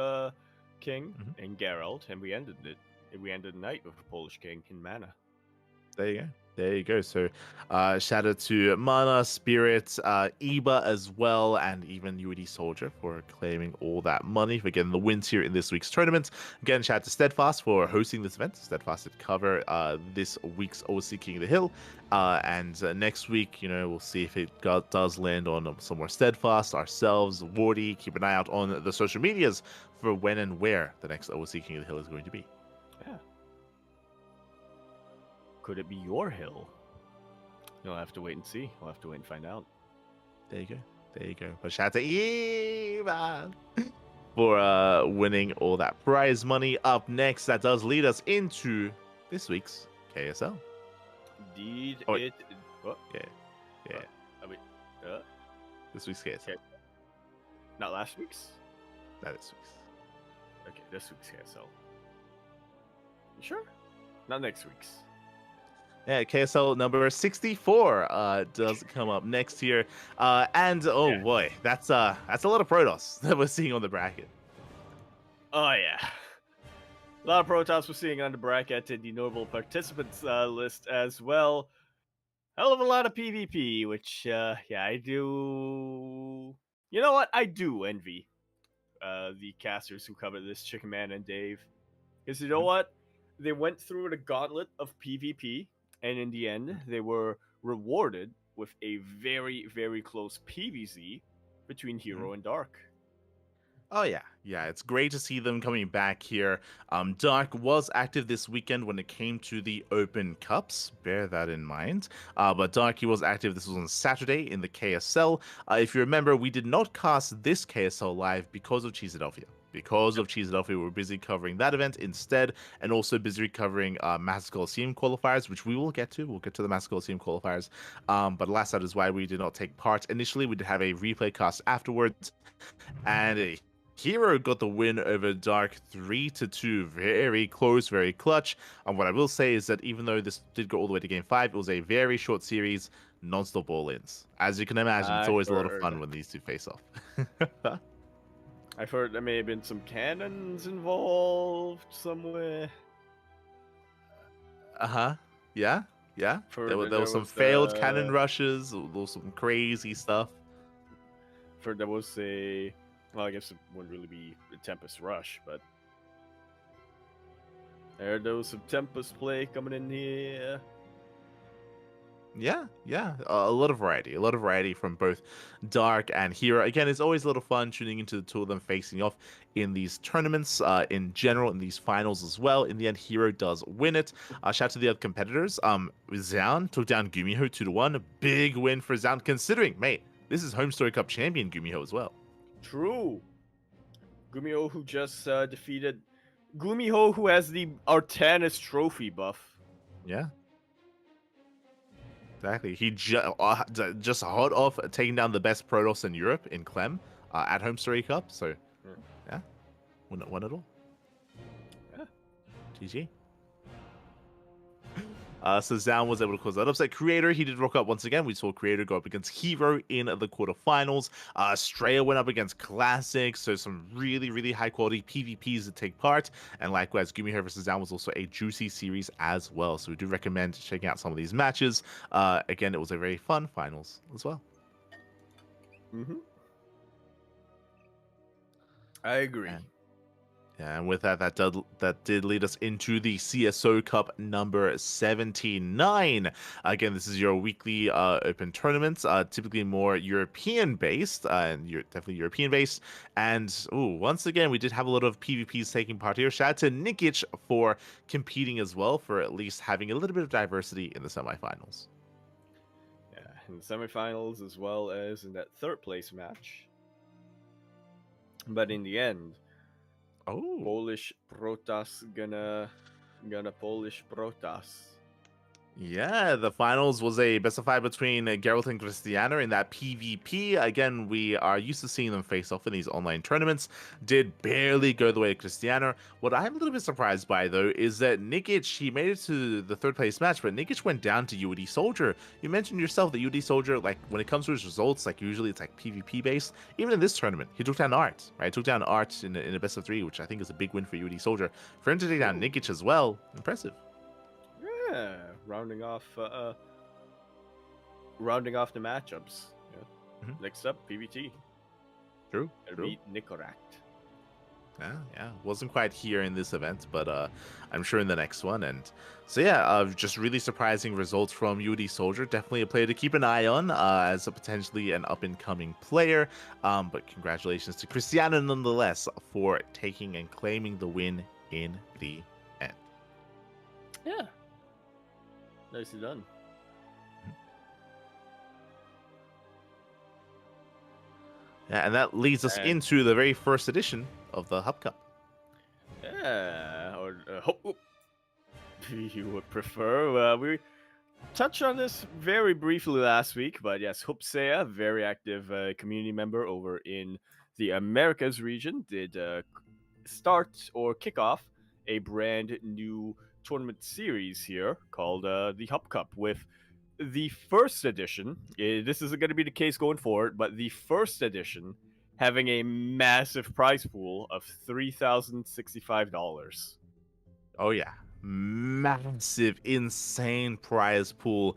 king in Geralt, and we ended it. We ended the night with a Polish king in Mana. There you go. There you go. So, shout out to Mana, Spirit, Iba as well, and even UD Soldier for claiming all that money for getting the wins here in this week's tournament. Again, shout out to Steadfast for hosting this event. Steadfast did cover this week's OC King of the Hill. And next week, we'll see if it does land on somewhere Steadfast, ourselves, Wardy. Keep an eye out on the social medias for when and where the next OC King of the Hill is going to be. Yeah. Could it be your hill? You'll have to wait and see. We'll have to wait and find out. There you go. There you go. But shout out to Ivan for winning all that prize money. Up next, that does lead us into this week's KSL. Indeed, Oh, it. What? Yeah. This week's KSL. Okay. Not last week's? That is week's. Okay, this week's KSL. You sure? Not next week's. Yeah, KSL number 64 does come up next here. Boy, that's a lot of Protoss that we're seeing on the bracket. Oh, yeah. A lot of Protoss we're seeing on the bracket and the notable participants list as well. Hell of a lot of PvP, which, I do... You know what? I do envy the casters who cover this, Chicken Man and Dave. Because you know what? They went through the gauntlet of PvP, and in the end, they were rewarded with a very, very close PvZ between Hero and Dark. Oh, yeah. Yeah, it's great to see them coming back here. Dark was active this weekend when it came to the Open Cups. Bear that in mind. But Dark, he was active. This was on Saturday in the KSL. If you remember, we did not cast this KSL live because of Cheeseadelphia. Because of Cheeseadelphia, we were busy covering that event instead, and also busy covering Master Coliseum qualifiers, which we will get to. We'll get to the Master Coliseum qualifiers. But last that is why we did not take part initially. We did have a replay cast afterwards, and Hero got the win over Dark 3-2. Very close, very clutch. And what I will say is that even though this did go all the way to Game 5, it was a very short series, non-stop all-ins. As you can imagine, it's always a lot of fun when these two face off. I've heard there may have been some cannons involved somewhere. Yeah. There was some failed cannon rushes. There was some crazy stuff. There was a... Well, I guess it wouldn't really be a Tempest rush, but... There was some Tempest play coming in here. Yeah, a lot of variety from both Dark and Hero. Again, it's always a lot of fun tuning into the two of them facing off in these tournaments, in general, in these finals as well. In the end, Hero does win it. Shout out to the other competitors. Zaun took down Gumiho 2-1. A big win for Zaun, considering, mate, this is Home Story Cup champion Gumiho as well. True. Gumiho, who just defeated... Gumiho, who has the Artanis trophy buff. Yeah. Exactly. He just hot off taking down the best Protoss in Europe in Clem at Home Story Cup. So, yeah. Won it all. Yeah. GG. So Zhao was able to cause that upset. Creator, he did rock up once again. We saw Creator go up against Hero in the quarterfinals. Straya went up against Classic, so some really, really high quality PvPs to take part. And likewise, Gumiho versus Zhao was also a juicy series as well. So we do recommend checking out some of these matches. Again, it was a very fun finals as well. Mm-hmm. I agree. And with that, that did lead us into the CSO Cup number 79. Again, this is your weekly open tournaments, typically more European based, and you're definitely European based. And once again, we did have a lot of PvPs taking part here. Shout out to Nikic for competing as well, for at least having a little bit of diversity in the semifinals. Yeah, in the semifinals as well as in that third place match. But in the end, Polish Protas gonna Polish Protas. Yeah, the finals was a best of 5 between Geralt and Cristiano in that PvP. Again, we are used to seeing them face off in these online tournaments. Did barely go the way of Cristiano. What I'm a little bit surprised by, though, is that Nikic, he made it to the third place match, but Nikic went down to UD Soldier. You mentioned yourself that UD Soldier, like, when it comes to his results, like, usually it's like PvP based. Even in this tournament, he took down Art, right? Took down Art in a best of 3, which I think is a big win for UD Soldier. For him to take down Nikic as well, impressive. Yeah, rounding off the matchups. Yeah. Mm-hmm. Next up, PVT. True. Beat Nicorakt. Yeah. Wasn't quite here in this event, but I'm sure in the next one. And so yeah, just really surprising results from UD Soldier. Definitely a player to keep an eye on as a potentially an up-and-coming player. But congratulations to Cristiano nonetheless for taking and claiming the win in the end. Yeah. Nicely done. Yeah, and that leads us into the very first edition of the Hub Cup. Yeah, or you would prefer. We touched on this very briefly last week, but yes, Hupsea, very active community member over in the Americas region, did start or kick off a brand new tournament series here called the Hub Cup with the first edition. This isn't going to be the case going forward, but the first edition having a massive prize pool of $3,065. Oh yeah, massive, insane prize pool.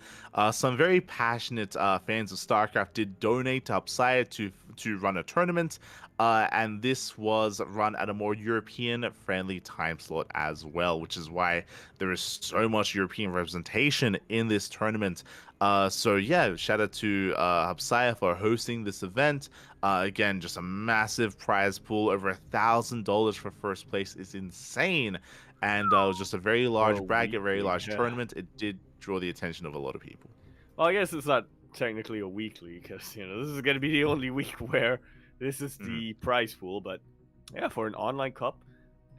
Some very passionate fans of StarCraft did donate to Upside to run a tournament. And this was run at a more European-friendly time slot as well, which is why there is so much European representation in this tournament. So yeah, shout out to Hapsaya for hosting this event. Again, just a massive prize pool, over $1,000 for first place is insane. And it was just a very large bracket, very large tournament. It did draw the attention of a lot of people. Well, I guess it's not technically a weekly, because this is going to be the only week where this is the prize pool, but yeah, for an online cup,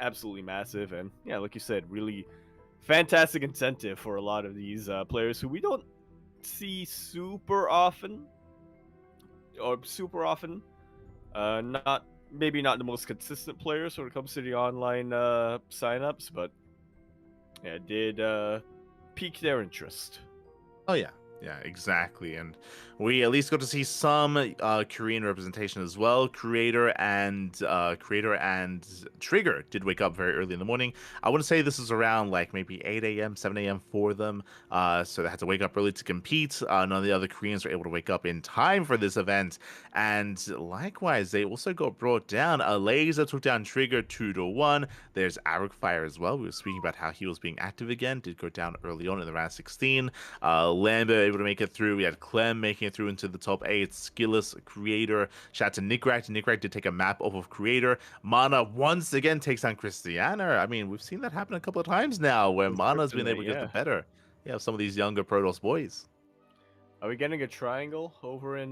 absolutely massive. And yeah, like you said, really fantastic incentive for a lot of these players who we don't see super often. Maybe not the most consistent players when it comes to the online signups, but yeah, it did pique their interest. Oh yeah. Yeah, exactly. And we at least got to see some Korean representation as well. Creator and Trigger did wake up very early in the morning. I want to say this is around like maybe 8 a.m., 7 a.m. for them. So they had to wake up early to compete. None of the other Koreans were able to wake up in time for this event. And likewise, they also got brought down. Laser took down Trigger 2-1. There's Arrow Fire as well. We were speaking about how he was being active again. Did go down early on in the round 16. Lambert able to make it through. We had Clem making it through into the top 8. Skilless, Creator. Shout out to Nickrak. Nickrak did take a map off of Creator. Mana once again takes on Christiana. I mean, we've seen that happen a couple of times now where Mana's been able to get the better. Yeah, some of these younger Protoss boys. Are we getting a triangle over in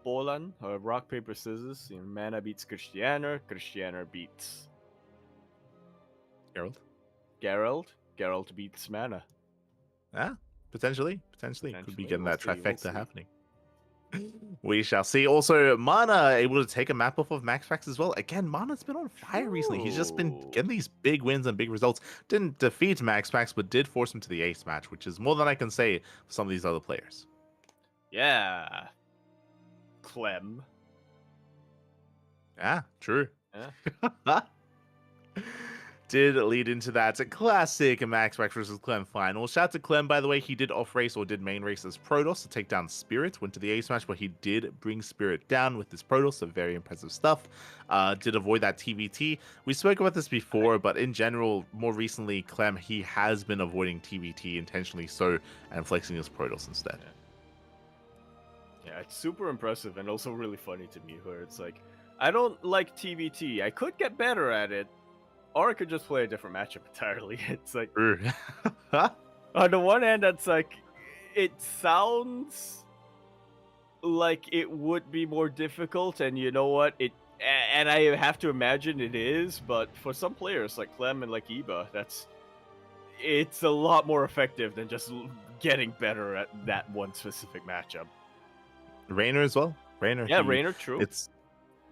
Poland? Rock, paper, scissors. Mana beats Christiana. Christiana beats Geralt. Geralt beats Mana. Yeah. Potentially. Could be getting that trifecta happening. We shall see. Also, Mana able to take a map off of MaxPax as well. Again, Mana's been on fire recently. He's just been Ooh. getting these big wins and big results. Didn't defeat MaxPax, but did force him to the ace match, which is more than I can say for some of these other players. Yeah. Clem. Yeah, true. Yeah. Did lead into that classic MaxPax versus Clem final. Shout out to Clem, by the way. He did off race or did main race as Protoss to take down Spirit. Went to the ace match, but he did bring Spirit down with this Protoss. So very impressive stuff. Did avoid that TVT. We spoke about this before, but in general, more recently, Clem, he has been avoiding TVT intentionally so and flexing his Protoss instead. Yeah, it's super impressive and also really funny to me where it's like, I don't like TVT. I could get better at it, or I could just play a different matchup entirely. It's like, on the one hand, that's like, it sounds like it would be more difficult, and you know what? And I have to imagine it is, but for some players like Clem and like Eba, it's a lot more effective than just getting better at that one specific matchup. Raynor as well. Raynor. Yeah, Raynor, true.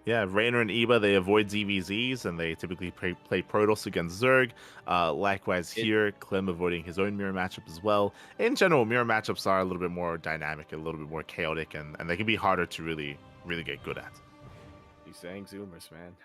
Raynor and Eba, they avoid ZVZs, and they typically play Protoss against Zerg. Likewise here, Clem avoiding his own mirror matchup as well. In general, mirror matchups are a little bit more dynamic, a little bit more chaotic, and they can be harder to really get good at. He's saying Zoomers, man.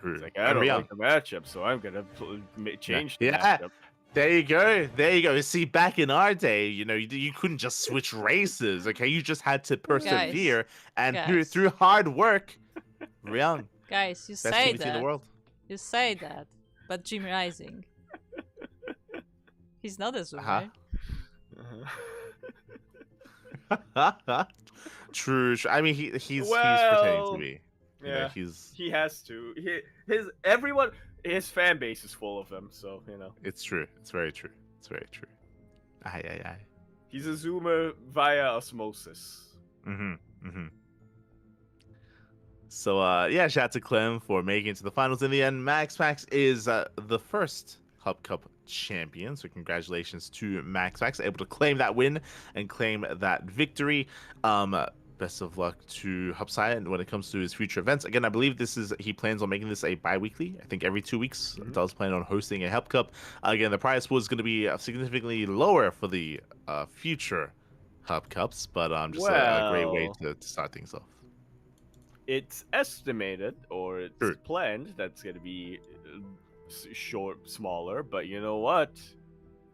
True. It's like, I don't like the matchup, so I'm going to change the matchup. There you go. See, back in our day, you couldn't just switch races, okay? You just had to persevere, and through hard work, Ryung. Guys, you best say TVT that. in the world. You say that, but Jim Rising, he's not a Zoomer. True. I mean, he's pretending to be. Yeah, he has to. His fan base is full of them, so It's true. It's very true. Aye. He's a Zoomer via osmosis. So shout out to Clem for making it to the finals in the end. MaxPax is the first Hub Cup champion, so congratulations to MaxPax, able to claim that win and claim that victory. Best of luck to Hubside when it comes to his future events. Again, I believe he plans on making this a bi-weekly. I think every 2 weeks. Does plan on hosting a Hub Cup. Again, the prize pool is going to be significantly lower for the future Hub Cups, but just a great way to start things off. It's estimated, or it's planned, that's going to be smaller, but you know what?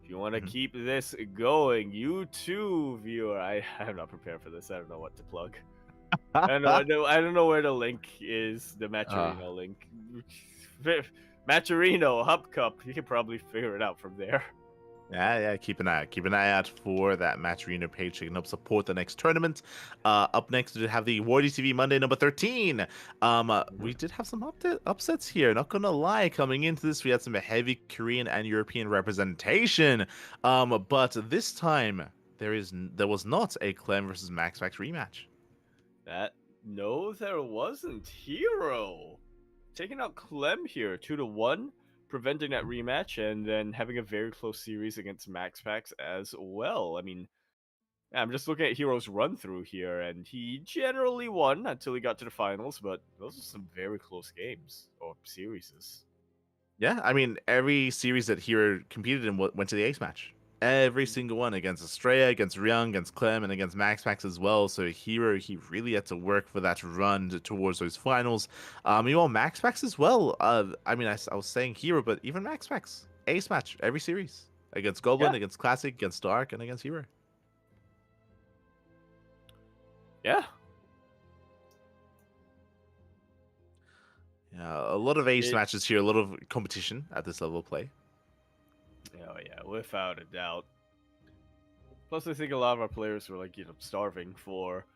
You want to keep this going, you too, viewer. I'm not prepared for this. I don't know what to plug. I don't know where the link is. The Matcherino link. Matcherino Hub Cup. You can probably figure it out from there. Yeah. Keep an eye out for that Matcherino page. So you can help support the next tournament. Up next, we have the Wardy TV Monday number 13. We did have some upsets here. Not gonna lie, coming into this, we had some heavy Korean and European representation. But this time there was not a Clem versus MaxPax rematch. No, there wasn't. Hero taking out Clem here, 2-1. Preventing that rematch and then having a very close series against MaxPax as well. I mean, I'm just looking at Hero's run through here, and he generally won until he got to the finals, but those are some very close games or series. Yeah, I mean, every series that Hero competed in went to the ace match. Every single one, against Estrella, against Ryung, against Clem, and against MaxPax as well. So Hero, he really had to work for that run towards those finals. Meanwhile, MaxPax as well. I mean, I was saying Hero, but even MaxPax, ace match every series against Goblin, against Classic, against Dark, and against Hero. Yeah. Yeah, a lot of ace matches here, a lot of competition at this level of play. Oh yeah, without a doubt. Plus, I think a lot of our players were starving for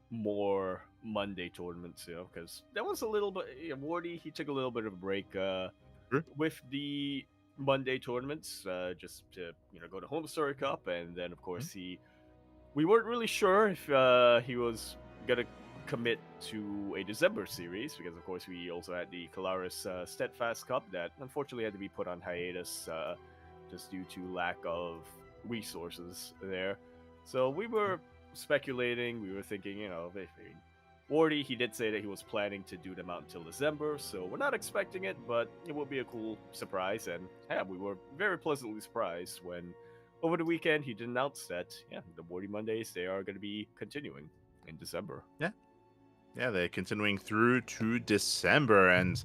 more Monday tournaments, because that was a little bit. Wardy, he took a little bit of a break with the Monday tournaments, just to go to Home Story Cup, and then of course we weren't really sure if he was gonna commit to a December series, because of course we also had the Calaris Steadfast Cup that unfortunately had to be put on hiatus just due to lack of resources there. So we were speculating. We were thinking, if Wardy, he did say that he was planning to do them out until December, so we're not expecting it, but it will be a cool surprise. And yeah, we were very pleasantly surprised when over the weekend he did announce that the Wardy Mondays, they are going to be continuing in December. Yeah, they're continuing through to December, and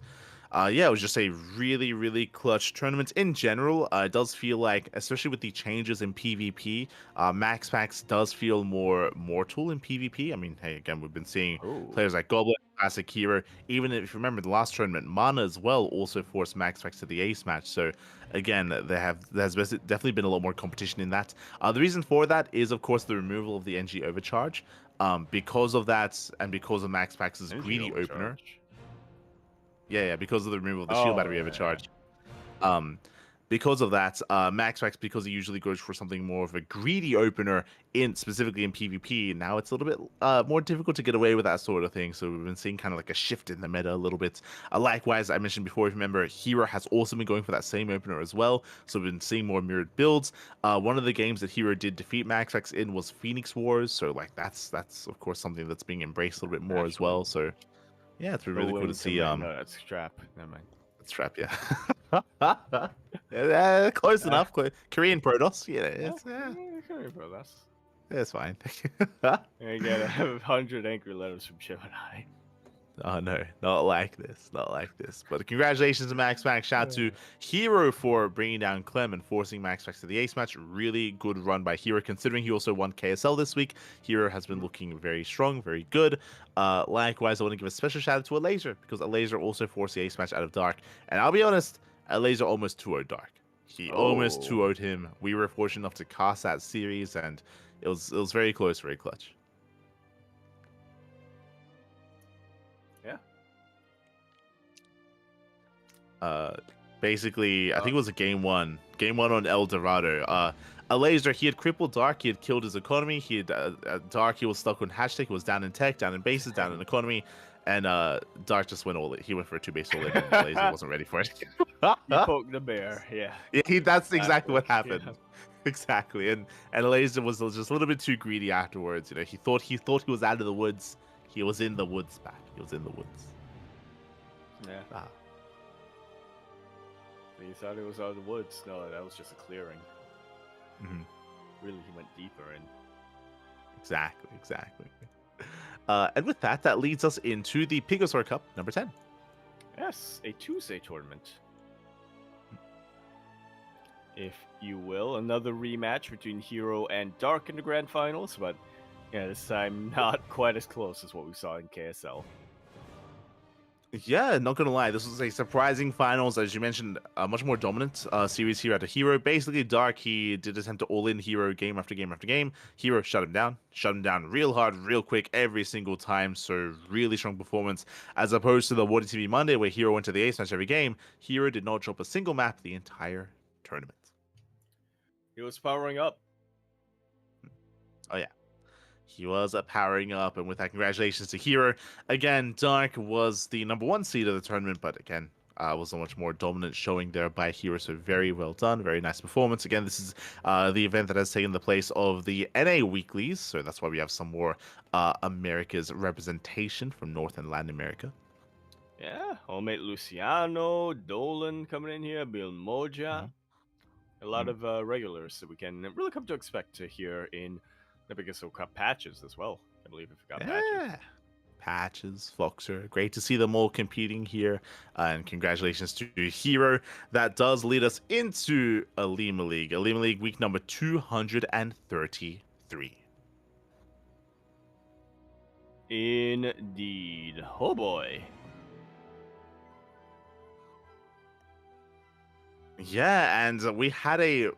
it was just a really, really clutch tournament in general. It does feel like, especially with the changes in PvP, Max Packs does feel more mortal in PvP. I mean, hey, again, we've been seeing players like Goblin, Classic Hero. Even if you remember the last tournament, Mana as well also forced Max Packs to the ace match. So again, there's definitely been a lot more competition in that. The reason for that is, of course, the removal of the NG overcharge. Because of that, and because of Max Packs' greedy opener. Yeah, because of the removal of the shield battery overcharge. Because of that, Max Packs, because he usually goes for something more of a greedy opener, specifically in PvP, now it's a little bit more difficult to get away with that sort of thing. So we've been seeing kind of like a shift in the meta a little bit. Likewise, I mentioned before, if you remember, Hero has also been going for that same opener as well. So we've been seeing more mirrored builds. One of the games that Hero did defeat Max Packs in was Phoenix Wars. So like that's of course something that's being embraced a little bit more as well. So yeah, it's been really cool to see. No, that's Strap. Never mind. Trap, yeah. Close enough. Korean Protoss, Korean Protoss. It's fine. I get 100 anchor letters from Gemini. Oh no, not like this. But congratulations to Max Packs. Shout out to Hero for bringing down Clem and forcing Max Packs to the ace match. Really good run by Hero, considering he also won KSL this week. Hero has been looking very strong, very good. Likewise, I want to give a special shout out to Alaser, because Alaser also forced the ace match out of Dark. And I'll be honest, Alaser almost 2-0'd Dark. He almost 2-0'd him. We were fortunate enough to cast that series, and it was very close, very clutch. Basically, I think it was a game one on El Dorado. A laser, he had crippled Dark, he had killed his economy, he had Dark, he was stuck on hashtag, he was down in tech, down in bases, down in economy, and Dark just went all in. He went for a 2-base all in, and Laser wasn't ready for it. He poked the bear, yeah. That's exactly what happened. Yeah. Exactly, and Laser was just a little bit too greedy afterwards. He thought he was out of the woods. He was in the woods back. He was in the woods. Yeah. He thought it was out of the woods. No, that was just a clearing. Mm-hmm. Really, he went deeper in. Exactly. And with that leads us into the Pigosaur Cup number 10. Yes, a Tuesday tournament. If you will, another rematch between Hero and Dark in the grand finals, but this time not quite as close as what we saw in KSL. Yeah, not gonna lie, this was a surprising finals. As you mentioned, a much more dominant series here at a Hero. Basically, Dark, he did attempt to all-in Hero game after game after game. Hero shut him down real hard, real quick, every single time. So really strong performance, as opposed to the Wardy TV Monday, where Hero went to the ace match every game. Hero did not drop a single map the entire tournament. He was powering up. Oh yeah. He was powering up, and with that, congratulations to Hero. Again, Dark was the number 1 seed of the tournament, but again, was a much more dominant showing there by Hero, so very well done, very nice performance. Again, this is the event that has taken the place of the NA Weeklies, so that's why we have some more America's representation from North and Latin America. Yeah, homemade Luciano, Dolan coming in here, Bill Moja. A lot of regulars that we can really come to expect to hear in the Pigosaur Cup patches as well. I believe if we got patches, Foxer. Great to see them all competing here. And congratulations to Hero. That does lead us into Alima League. Alima League week number 233. Indeed. Oh boy. Yeah, and we had a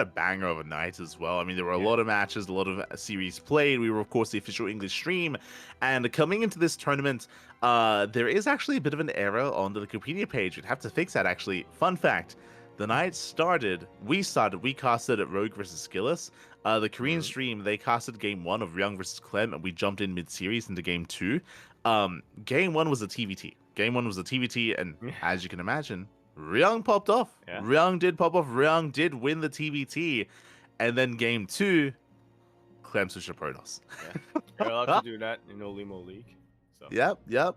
banger of a night as well. I mean, there were a lot of matches, a lot of series played. We were, of course, the official English stream. And coming into this tournament, there is actually a bit of an error on the Wikipedia page. We'd have to fix that, actually. Fun fact, the night we casted at Rogue versus Skillis. The Korean stream, they casted game 1 of Ryung versus Clem, and we jumped in mid-series into game 2. Game 1 was a TVT. And as you can imagine, Ryung popped off. Yeah. Ryung did pop off. Ryung did win the TBT. And then game 2, Clem switched to Protoss. Yeah, you're allowed to do that in Olimo League. So. Yep.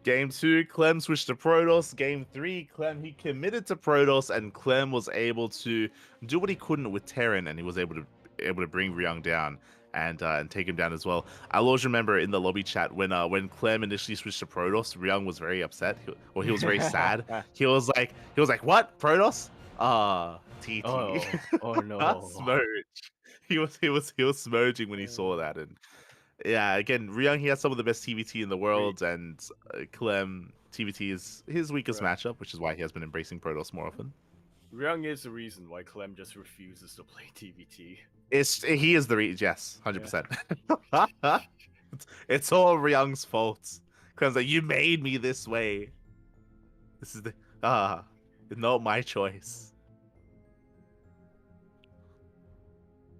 Game 2, Clem switched to Protoss. Game 3, Clem, he committed to Protoss, and Clem was able to do what he couldn't with Terran, and he was able to bring Ryung down and take him down as well. I'll always remember in the lobby chat when Clem initially switched to Protoss, Ryung was very upset. He was very sad. He was like, what? Protoss? TT. Oh no. Smurge. He was smurging when he saw that, and yeah, again, Ryung, he has some of the best TVT in the world, and Clem, TVT is his weakest matchup, which is why he has been embracing Protoss more often. Ryung is the reason why Clem just refuses to play TVT. He is the reason, yes, 100%. It's all Ryung's fault. Clem's like, you made me this way. This is it's not my choice.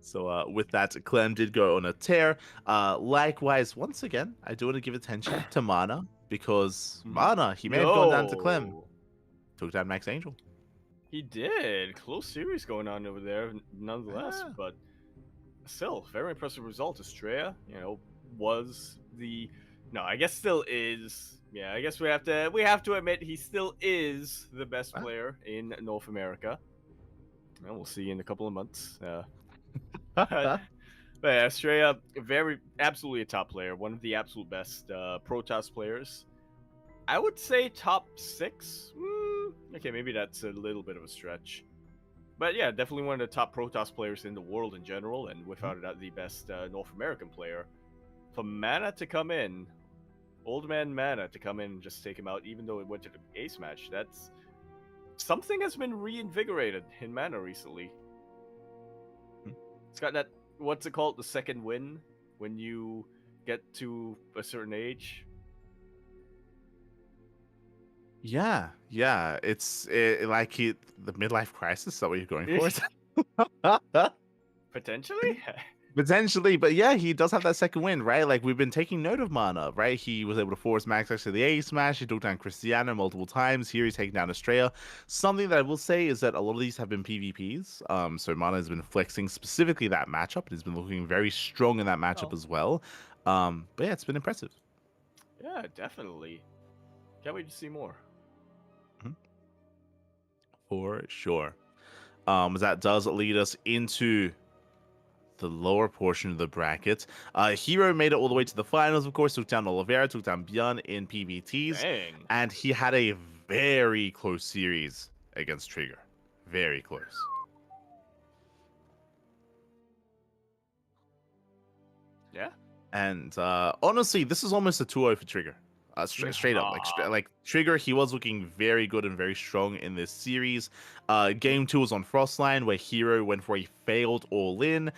So with that, Clem did go on a tear. Likewise, once again, I do want to give attention to Mana, because Mana, he may have gone down to Clem. Took down Max Angel. He did. Close series going on over there, nonetheless. Yeah. But still, very impressive result. Estrella, was the... No, I guess still is. Yeah, I guess we have to admit he still is the best player in North America. And we'll see in a couple of months. But yeah, Estrella, absolutely a top player, one of the absolute best Protoss players. I would say top 6. Okay, maybe that's a little bit of a stretch. But yeah, definitely one of the top Protoss players in the world in general, and without a doubt the best North American player. For Mana to come in, old man Mana to come in and just take him out, even though it went to the ace match, that's... Something has been reinvigorated in Mana recently. It's got that, what's it called, the second win, when you get to a certain age. Yeah, it's like the midlife crisis. Is that what you're going for? Potentially? Potentially, but yeah, he does have that second win, right? Like, we've been taking note of Mana, right? He was able to force Max X to the ace smash. He took down Christiana multiple times. Here he's taking down Estrella. Something that I will say is that a lot of these have been PvPs. So Mana has been flexing specifically that matchup. He's been looking very strong in that matchup as well. But yeah, it's been impressive. Yeah, definitely. Can't wait to see more. For sure. That does lead us into the lower portion of the bracket. Hero made it all the way to the finals, of course, took down Oliveira, took down Björn in PvTs. Dang. And he had a very close series against Trigger. Very close. Yeah. And honestly, this is almost a 2-0 for Trigger. Straight up, like Trigger, he was looking very good and very strong in this series. Game 2 was on Frostline, where Hero went for a failed all-in.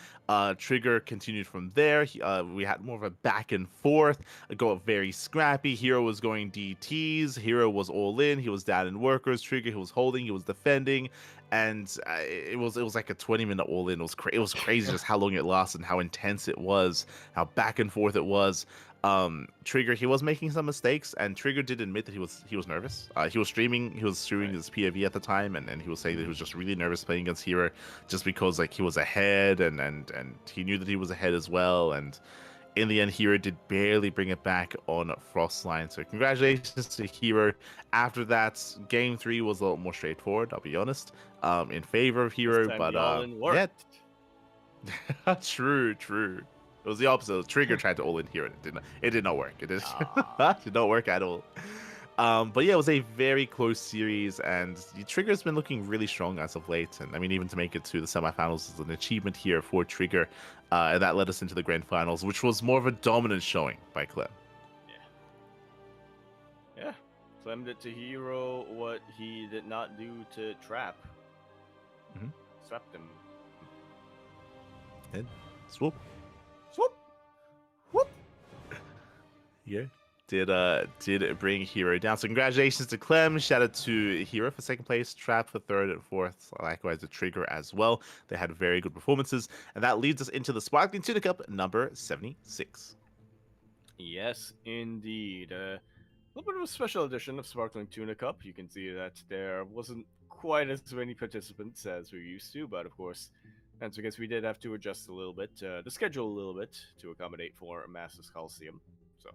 Trigger continued from there. We had more of a back and forth. It got very scrappy. Hero was going DTs. Hero was all-in. He was down in workers. Trigger, he was holding. He was defending. And it was like a 20-minute all-in. It was crazy just how long it lasted and how intense it was, how back and forth it was. Trigger, he was making some mistakes, and Trigger did admit that he was nervous. He was streaming his POV at the time, and he was saying that he was just really nervous playing against Hero, just because like he was ahead, and he knew that he was ahead as well. And in the end, Hero did barely bring it back on Frostline. So congratulations to Hero. After that, game 3 was a lot more straightforward, I'll be honest, in favor of Hero. But yeah, true. It was the opposite. Trigger tried to all in here, and it did not work. It did not work at all. But yeah, it was a very close series, and Trigger's been looking really strong as of late. And I mean, even to make it to the semifinals is an achievement here for Trigger, and that led us into the grand finals, which was more of a dominant showing by Clem. Yeah. Clem did to Hero what he did not do to Trap. Swept him. And swoop. Whoop. Yeah. Did bring Hero down. So congratulations to Clem. Shout out to Hero for second place, Trap for third and fourth. Likewise to Trigger as well. They had very good performances. And that leads us into the Sparkling Tuna Cup number 76. Yes, indeed. A little bit of a special edition of Sparkling Tuna Cup. You can see that there wasn't quite as many participants as we're used to, but of course, And so I guess we did have to adjust a little bit, the schedule a little bit to accommodate for Masters Coliseum. So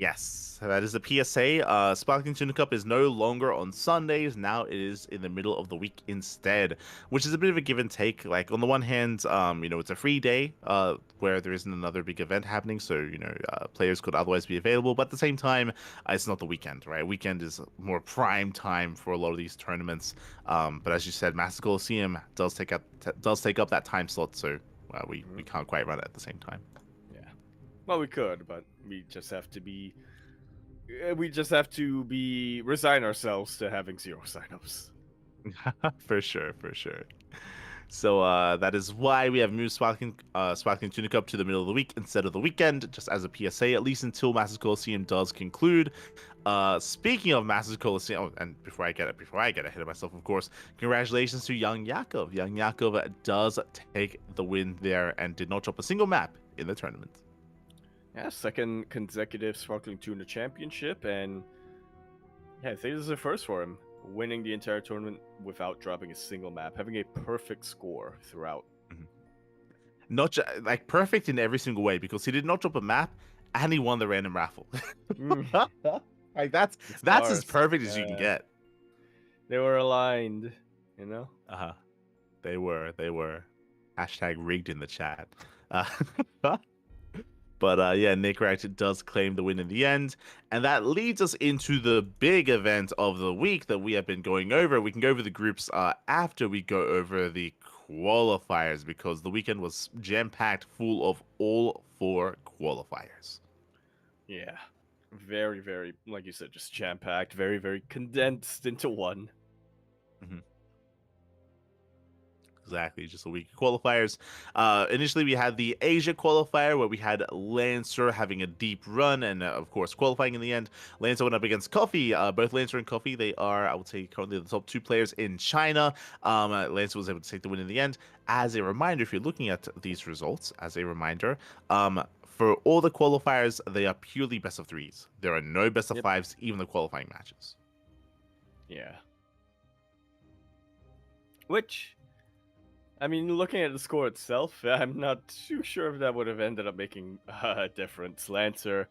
Yes, that is the PSA. Sparkling Tuna Cup is no longer on Sundays. Now it is in the middle of the week instead, which is a bit of a give and take. Like on the one hand, it's a free day, where there isn't another big event happening, so players could otherwise be available. But at the same time, it's not the weekend, right? Weekend is more prime time for a lot of these tournaments. But as you said, Master Coliseum does take up that time slot, so we can't quite run it at the same time. Well, we could, but we just have to resign ourselves to having 0 signups. For sure. So that is why we have moved Sparkling Tuna Cup to the middle of the week instead of the weekend, just as a PSA, at least until Masters Coliseum does conclude. Speaking of Masters Coliseum, and before I get ahead of myself, of course, congratulations to Young Yakov. Young Yakov does take the win there and did not drop a single map in the tournament. Yeah, second consecutive Sparkling Tuna Championship, and yeah, I think this is a first for him, winning the entire tournament without dropping a single map, having a perfect score throughout. Mm-hmm. Not like perfect in every single way, because he did not drop a map and he won the random raffle. Like that's as perfect as you can get. They were aligned, you know. They were. Hashtag rigged in the chat. But yeah, Nick Ratchet does claim the win in the end. And that leads us into the big event of the week that we have been going over. We can go over the groups after we go over the qualifiers, because the weekend was jam-packed full of all 4 qualifiers. Yeah. Very, very, like you said, just jam-packed, very, very condensed into one. Mm-hmm. Exactly, just a week of qualifiers. Initially, we had the Asia qualifier where we had Lancer having a deep run and, of course, qualifying in the end. Lancer went up against Coffee. Both Lancer and Coffee, they are, I would say, currently the top 2 players in China. Lancer was able to take the win in the end. As a reminder, if you're looking at these results, for all the qualifiers, they are purely best of 3s. There are no best of 5s, even the qualifying matches. Yeah. Which, I mean, looking at the score itself, I'm not too sure if that would have ended up making a difference. Lancer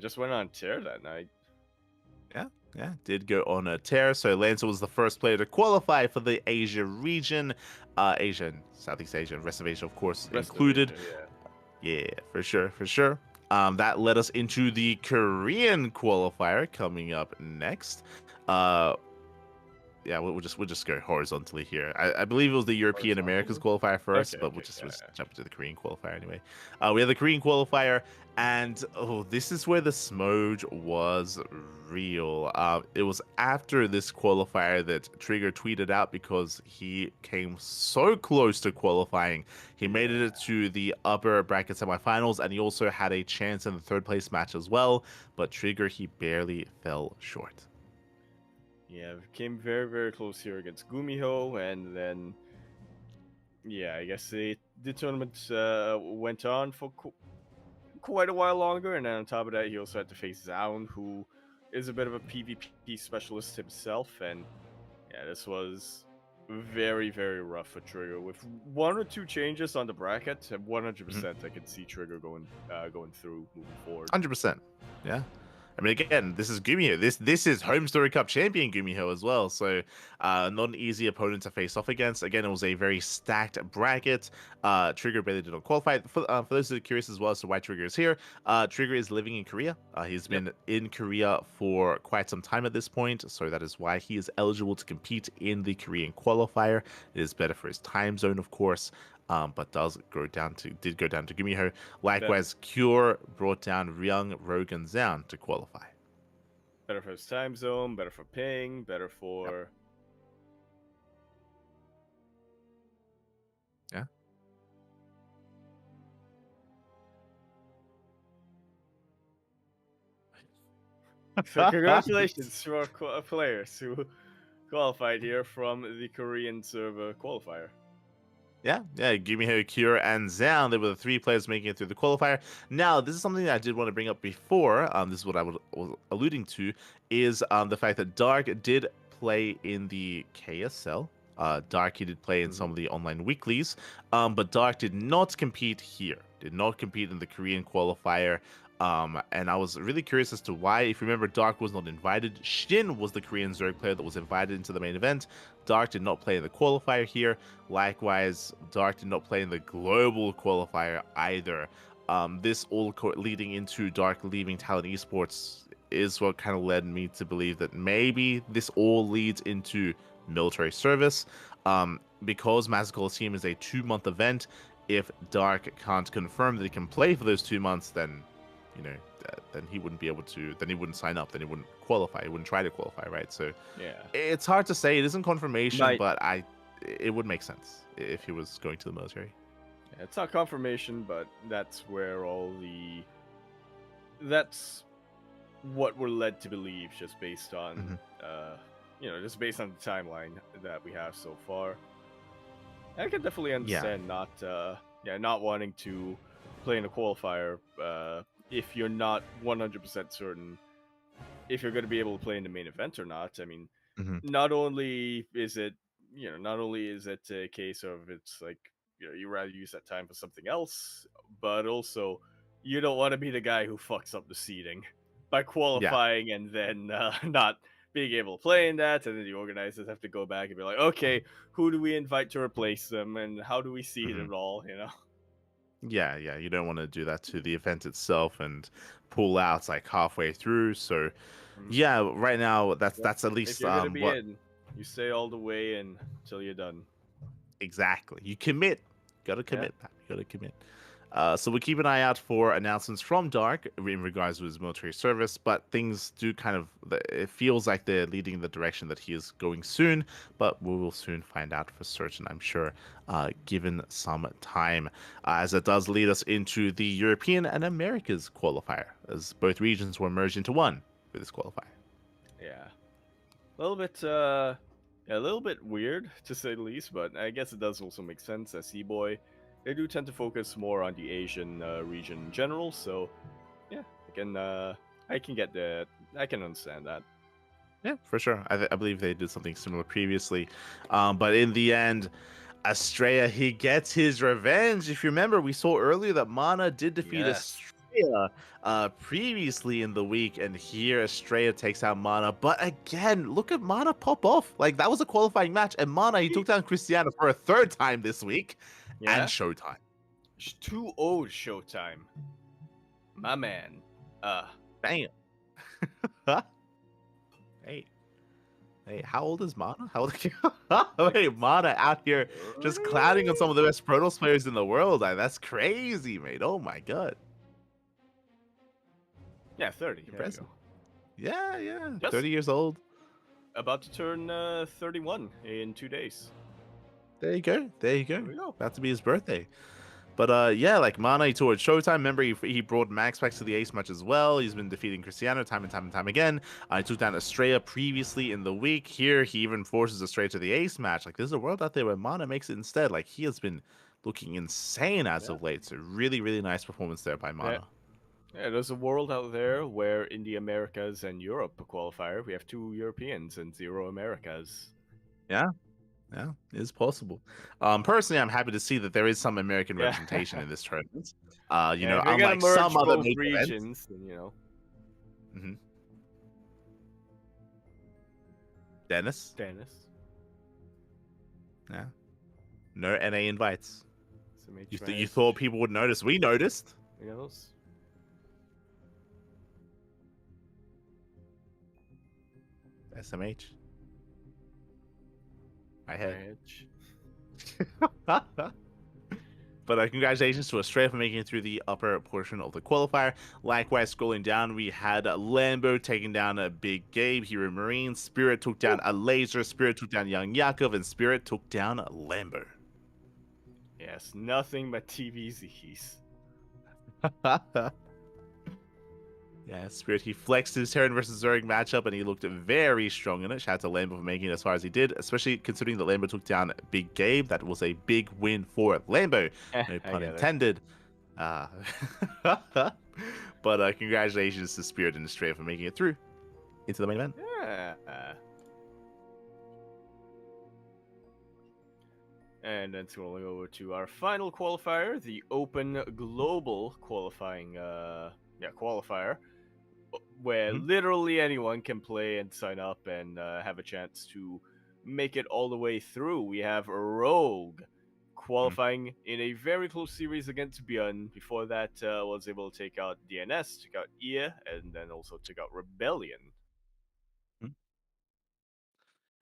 just went on tear that night. Yeah, did go on a tear. So Lancer was the first player to qualify for the Asia region. Asia and Southeast Asia, rest of Asia, of course, included. Asia, yeah, for sure. That led us into the Korean qualifier coming up next. Yeah, we'll just go horizontally here. I believe it was the European Americas qualifier first, but we'll just jump into the Korean qualifier anyway. We had the Korean qualifier, and this is where the smudge was real. It was after this qualifier that Trigger tweeted out, because he came so close to qualifying. He made it to the upper bracket semifinals, and he also had a chance in the 3rd place match as well. But Trigger, he barely fell short. Yeah, came very, very close here against Gumiho, and then, yeah, I guess the tournament went on for quite a while longer, and then on top of that, he also had to face Zaun, who is a bit of a PvP specialist himself, and yeah, this was very, very rough for Trigger. With 1 or 2 changes on the bracket, 100% I could see Trigger going through, moving forward. 100%, yeah. I mean, again, this is Gumiho. This is Home Story Cup champion Gumiho as well. So, not an easy opponent to face off against. Again, it was a very stacked bracket. Trigger barely did not qualify. For those who are curious as well as to why Trigger is here, Trigger is living in Korea. He's been in Korea for quite some time at this point, so that is why he is eligible to compete in the Korean qualifier. It is better for his time zone, of course. But did go down to Gumiho. Likewise, Cure brought down Ryung, Rogan, Zaun to qualify. Better for his time zone, better for ping, better for... Yeah. So congratulations to our players who qualified here from the Korean server qualifier. Yeah, Gumiho, Cure, and Zaun, they were the 3 players making it through the qualifier. Now, this is something that I did want to bring up before. This is what I was alluding to, is the fact that Dark did play in the KSL. Dark, he did play in some of the online weeklies, but Dark did not compete here. Did not compete in the Korean qualifier. And I was really curious as to why. If you remember, Dark was not invited. Shin was the Korean Zerg player that was invited into the main event. Dark did not play in the qualifier here. Likewise, Dark did not play in the global qualifier either. This all leading into Dark leaving Talent Esports is what kind of led me to believe that maybe this all leads into military service. Because Master Coliseum is a 2-month event, if Dark can't confirm that he can play for those 2 months, then then he wouldn't be able to. Then he wouldn't sign up. Then he wouldn't qualify. He wouldn't try to qualify, right? So Yeah, it's hard to say. It isn't confirmation, but it would make sense if he was going to the military. Yeah, it's not confirmation, but that's where that's what we're led to believe, just based on just based on the timeline that we have so far. I can definitely understand not wanting to play in a qualifier if you're not 100% certain if you're going to be able to play in the main event or not. I mean, not only is it a case of it's like you rather use that time for something else, but also you don't want to be the guy who fucks up the seeding by qualifying and then not being able to play in that, and then the organizers have to go back and be like, okay, who do we invite to replace them, and how do we seed it all, Yeah, you don't want to do that to the event itself and pull out like halfway through. So yeah, right now that's at least if you're gonna be in, you stay all the way in until you're done. Exactly. You commit. Gotta commit. Yeah. You gotta commit. So we'll keep an eye out for announcements from Dark in regards to his military service, but things do it feels like they're leading in the direction that he is going soon, but we will soon find out for certain, I'm sure, given some time, as it does lead us into the European and Americas qualifier, as both regions were merged into one for this qualifier. Yeah. A little bit weird, to say the least, but I guess it does also make sense as C-Boy. They do tend to focus more on the Asian region in general, so yeah, I can get that. I can understand that. Yeah, for sure. I believe they did something similar previously, but in the end, Estrella, he gets his revenge. If you remember, we saw earlier that Mana did defeat Estrella previously in the week, and here Estrella takes out Mana. But again, look at Mana pop off. Like, that was a qualifying match, and Mana, he took down Cristiano for a 3rd time this week. And Showtime. 2-0 Showtime. My man. Damn. Hey, how old is Mana? How old Hey, Mana out here just clouding on some of the best Protoss players in the world. That's crazy, mate. Oh my god. Yeah, 30. Impressive. Yeah. 30 years old. About to turn 31 in 2 days. There you go. There we go. About to be his birthday. But yeah, like Mana, he toured Showtime. Remember, he brought Max back to the Ace match as well. He's been defeating Cristiano time and time again. He took down Estrella previously in the week. Here, he even forces Estrella to the Ace match. Like, there's a world out there where Mana makes it instead. Like, he has been looking insane as of late. So really, really nice performance there by Mana. Yeah, there's a world out there where in the Americas and Europe qualifier, we have 2 Europeans and 0 Americas. Yeah, it is possible. Personally, I'm happy to see that there is some American representation in this tournament. Unlike some other regions, Dennis. Yeah. No NA invites. You thought people would notice. We noticed. SMH. I had. But congratulations to Estrella for making it through the upper portion of the qualifier. Likewise, scrolling down, we had Lambo taking down a Big Gabe, Hero Marine. Spirit took down a Laser. Spirit took down Young Yakov, and Spirit took down Lambo. Yes, nothing but TVZs. Yeah, Spirit, he flexed his Terran versus Zerg matchup, and he looked very strong in it. Shout out to Lambo for making it as far as he did, especially considering that Lambo took down Big Gabe. That was a big win for Lambo. No pun intended. But congratulations to Spirit and Estrella for making it through into the main event. Yeah. And then scrolling over to our final qualifier, the Open Global qualifying qualifier, where Mhm. literally anyone can play and sign up and have a chance to make it all the way through. We have Rogue Mhm. qualifying in a very close series against Björn. Before that, was able to take out DNS, took out Ia, and then also took out Rebellion.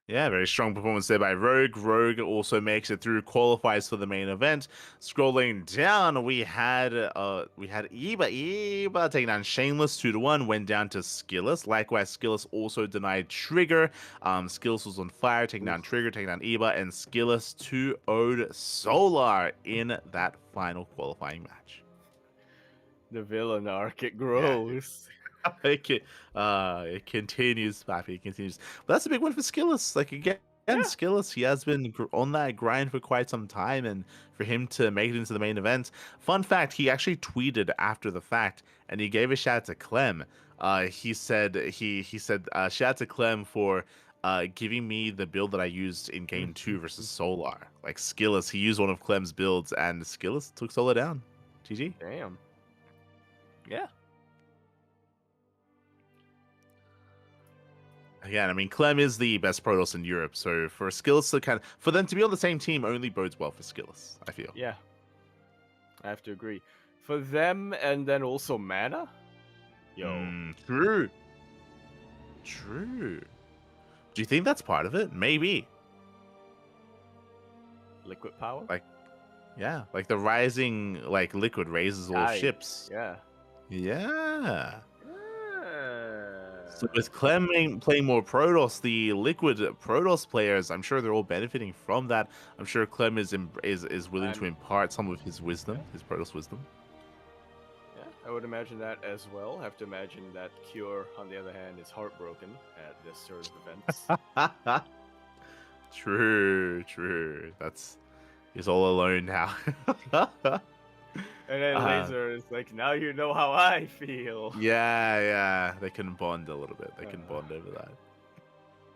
Yeah, very strong performance there by Rogue. Rogue also makes it through, qualifies for the main event. Scrolling down, we had Iba taking down Shameless 2-1, went down to Skillus. Likewise, Skillus also denied Trigger. Skillus was on fire, taking down Trigger, taking down Iba, and Skillus 2-0'd Solar in that final qualifying match. The villain arc, it Yeah. grows. It continues, Pappy. It continues. But that's a big one for Skillus. Like again, Yeah. Skillus, he has been on that grind for quite some time, and for him to make it into the main event. Fun fact: he actually tweeted after the fact, and he gave a shout out to Clem. He said shout out to Clem for giving me the build that I used in game 2 versus Solar. Like Skillus, he used one of Clem's builds, and Skillus took Solar down. GG. Damn. Yeah. Again, I mean, Clem is the best Protoss in Europe, so for Skillus to for them to be on the same team only bodes well for Skillus, I feel. Yeah. I have to agree. For them, and then also Mana? Yo. True. True. Do you think that's part of it? Maybe. Liquid power? Yeah, like the rising, liquid raises all Aye. ships. Yeah. Yeah. So with Clem playing more Protoss, the liquid Protoss players, I'm sure they're all benefiting from that. I'm sure Clem is willing to impart some of his wisdom, his Protoss wisdom. Yeah, I would imagine that as well. I have to imagine that Cure, on the other hand, is heartbroken at this sort of events. True. He's all alone now. And then Laser is like, now you know how I feel. Yeah. They can bond a little bit. They can bond over that.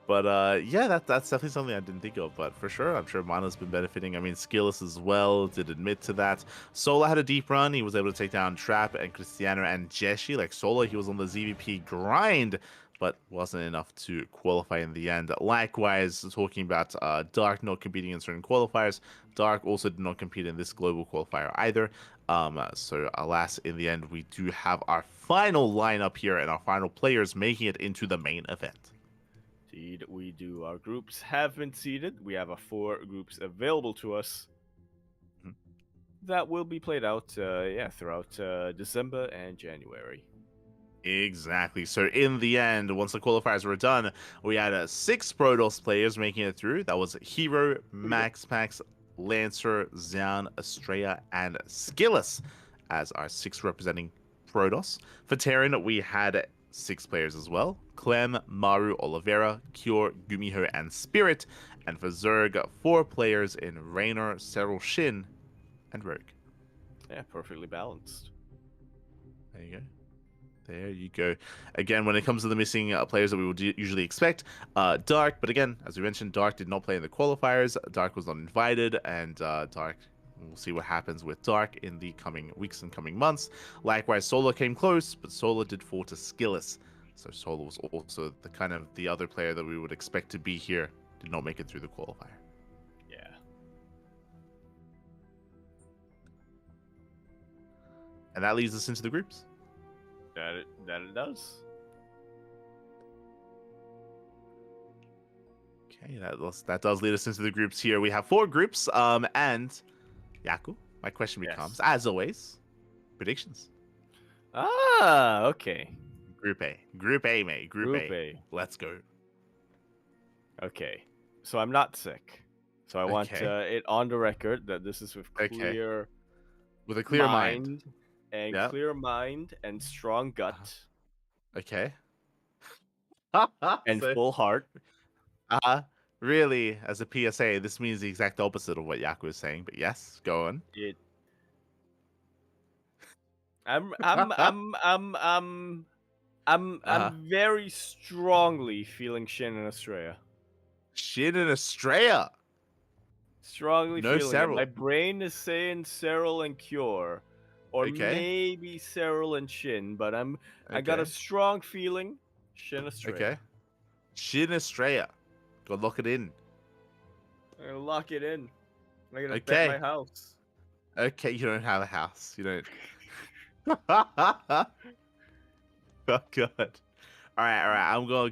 But yeah, that's definitely something I didn't think of. But for sure, I'm sure Mana's been benefiting. I mean, Skillus as well did admit to that. Sola had a deep run. He was able to take down Trap and Cristiano and Jeshi. Like Sola, he was on the ZVP grind, but wasn't enough to qualify in the end. Likewise, talking about Dark not competing in certain qualifiers, Dark also did not compete in this global qualifier either. So alas, in the end, we do have our final lineup here and our final players making it into the main event. Indeed, we do. Our groups have been seeded. We have 4 groups available to us. That will be played out, throughout December and January. Exactly. So in the end, once the qualifiers were done, we had 6 Protoss players making it through. That was Hero, Max, Lancer, Xian, Estrella, and Skillus as our 6 representing Protoss. For Terran, we had 6 players as well. Clem, Maru, Oliveira, Cure, Gumiho, and Spirit. And for Zerg, 4 players in Raynor, Serral, Shin, and Rogue. Yeah, perfectly balanced. There you go. Again, when it comes to the missing players that we would usually expect, Dark, but again, as we mentioned, Dark did not play in the qualifiers. Dark was not invited, and Dark, we'll see what happens with Dark in the coming weeks and coming months. Likewise, Solar came close, but Solar did fall to Skillus. So Solar was also the other player that we would expect to be here. Did not make it through the qualifier. Yeah. And that leads us into the groups. That it does. Okay, that does lead us into the groups here. We have 4 groups, and Yaku, my question becomes, as always, predictions. Okay. Group A, mate. Group A. Let's go. Okay. So I'm not sick. So I want it on the record that this is with clear with a clear mind. And clear mind and strong gut. Okay. And full heart. Really, as a PSA, this means the exact opposite of what Yaku is saying, but yes, go on. I'm very strongly feeling Shin and Estrella. Shin and Estrella. Strongly No feeling it. My Serral. brain is saying Serral and Cure, or Okay. maybe Serral and Shin, but I got a Okay. strong feeling Shin Estrella. Okay. Shin Estrella. Go lock it in. I'm gonna lock it in. I'm gonna bet Okay. my house. Okay, you don't have a house. You don't. Oh god. All right. I'm gonna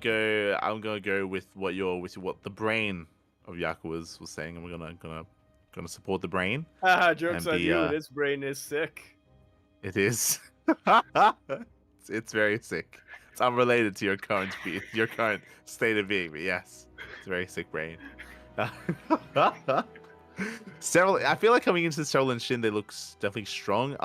go with what the brain of Yaku was saying. And we're gonna support the brain Haha, jokes and on be you. This brain is sick. It is. It's very sick. It's unrelated to your current state of being, but yes, it's a very sick brain. Several. I feel like coming into Several and Shin, they look definitely strong.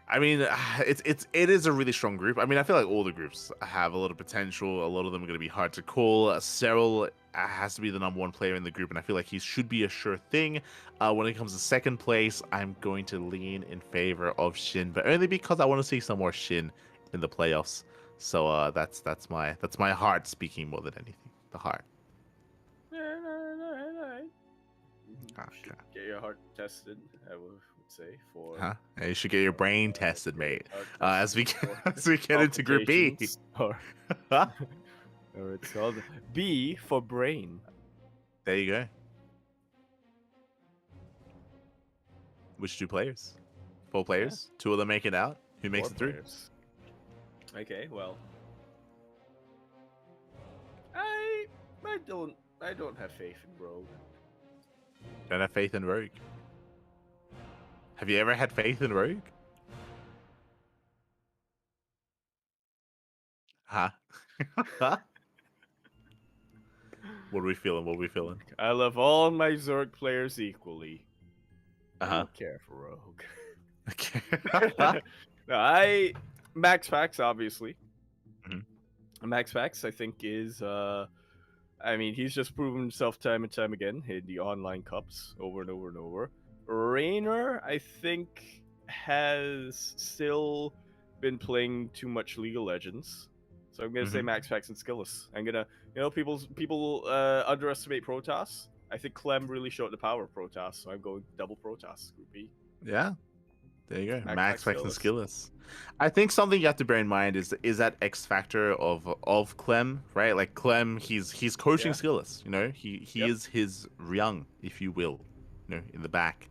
I mean, it is a really strong group. I mean, I feel like all the groups have a lot of potential. A lot of them are going to be hard to call. Cyril has to be the #1 player in the group, and I feel like he should be a sure thing. When it comes to second place, I'm going to lean in favor of Shin, but only because I want to see some more Shin in the playoffs. So that's my heart speaking more than anything. The heart. Alright. Okay. Get your heart tested, I would say, for Huh? Hey, you should get your brain tested, mate. heart As we tested as we get into Group B. complications, or it's called B for brain. There you go. Which 2 players? 4 players? 2 of them make it out. Who makes 4 it through? players. Okay, well, I don't have faith in Rogue. Don't have faith in Rogue. Have you ever had faith in Rogue? Huh? What are we feeling? I love all my Zerg players equally. I Uh-huh. don't care for Rogue. Okay. No, Max Fax obviously. Mhm. Max Fax I think is I mean he's just proven himself time and time again in the online cups over and over and over. Raynor I think has still been playing too much League of Legends. So I'm gonna say Mhm. Max Fax and Skillus. I'm gonna people underestimate Protoss. I think Clem really showed the power of Protoss, so I'm going double Protoss Group B. Yeah. There you go. Max Max Fax Fax and Skillus. Skillus. I think something you have to bear in mind is that X factor of Clem, right? Like Clem, he's coaching Yeah. Skillus, you know? He Yep. is his Ryung, if you will, you know, in the back.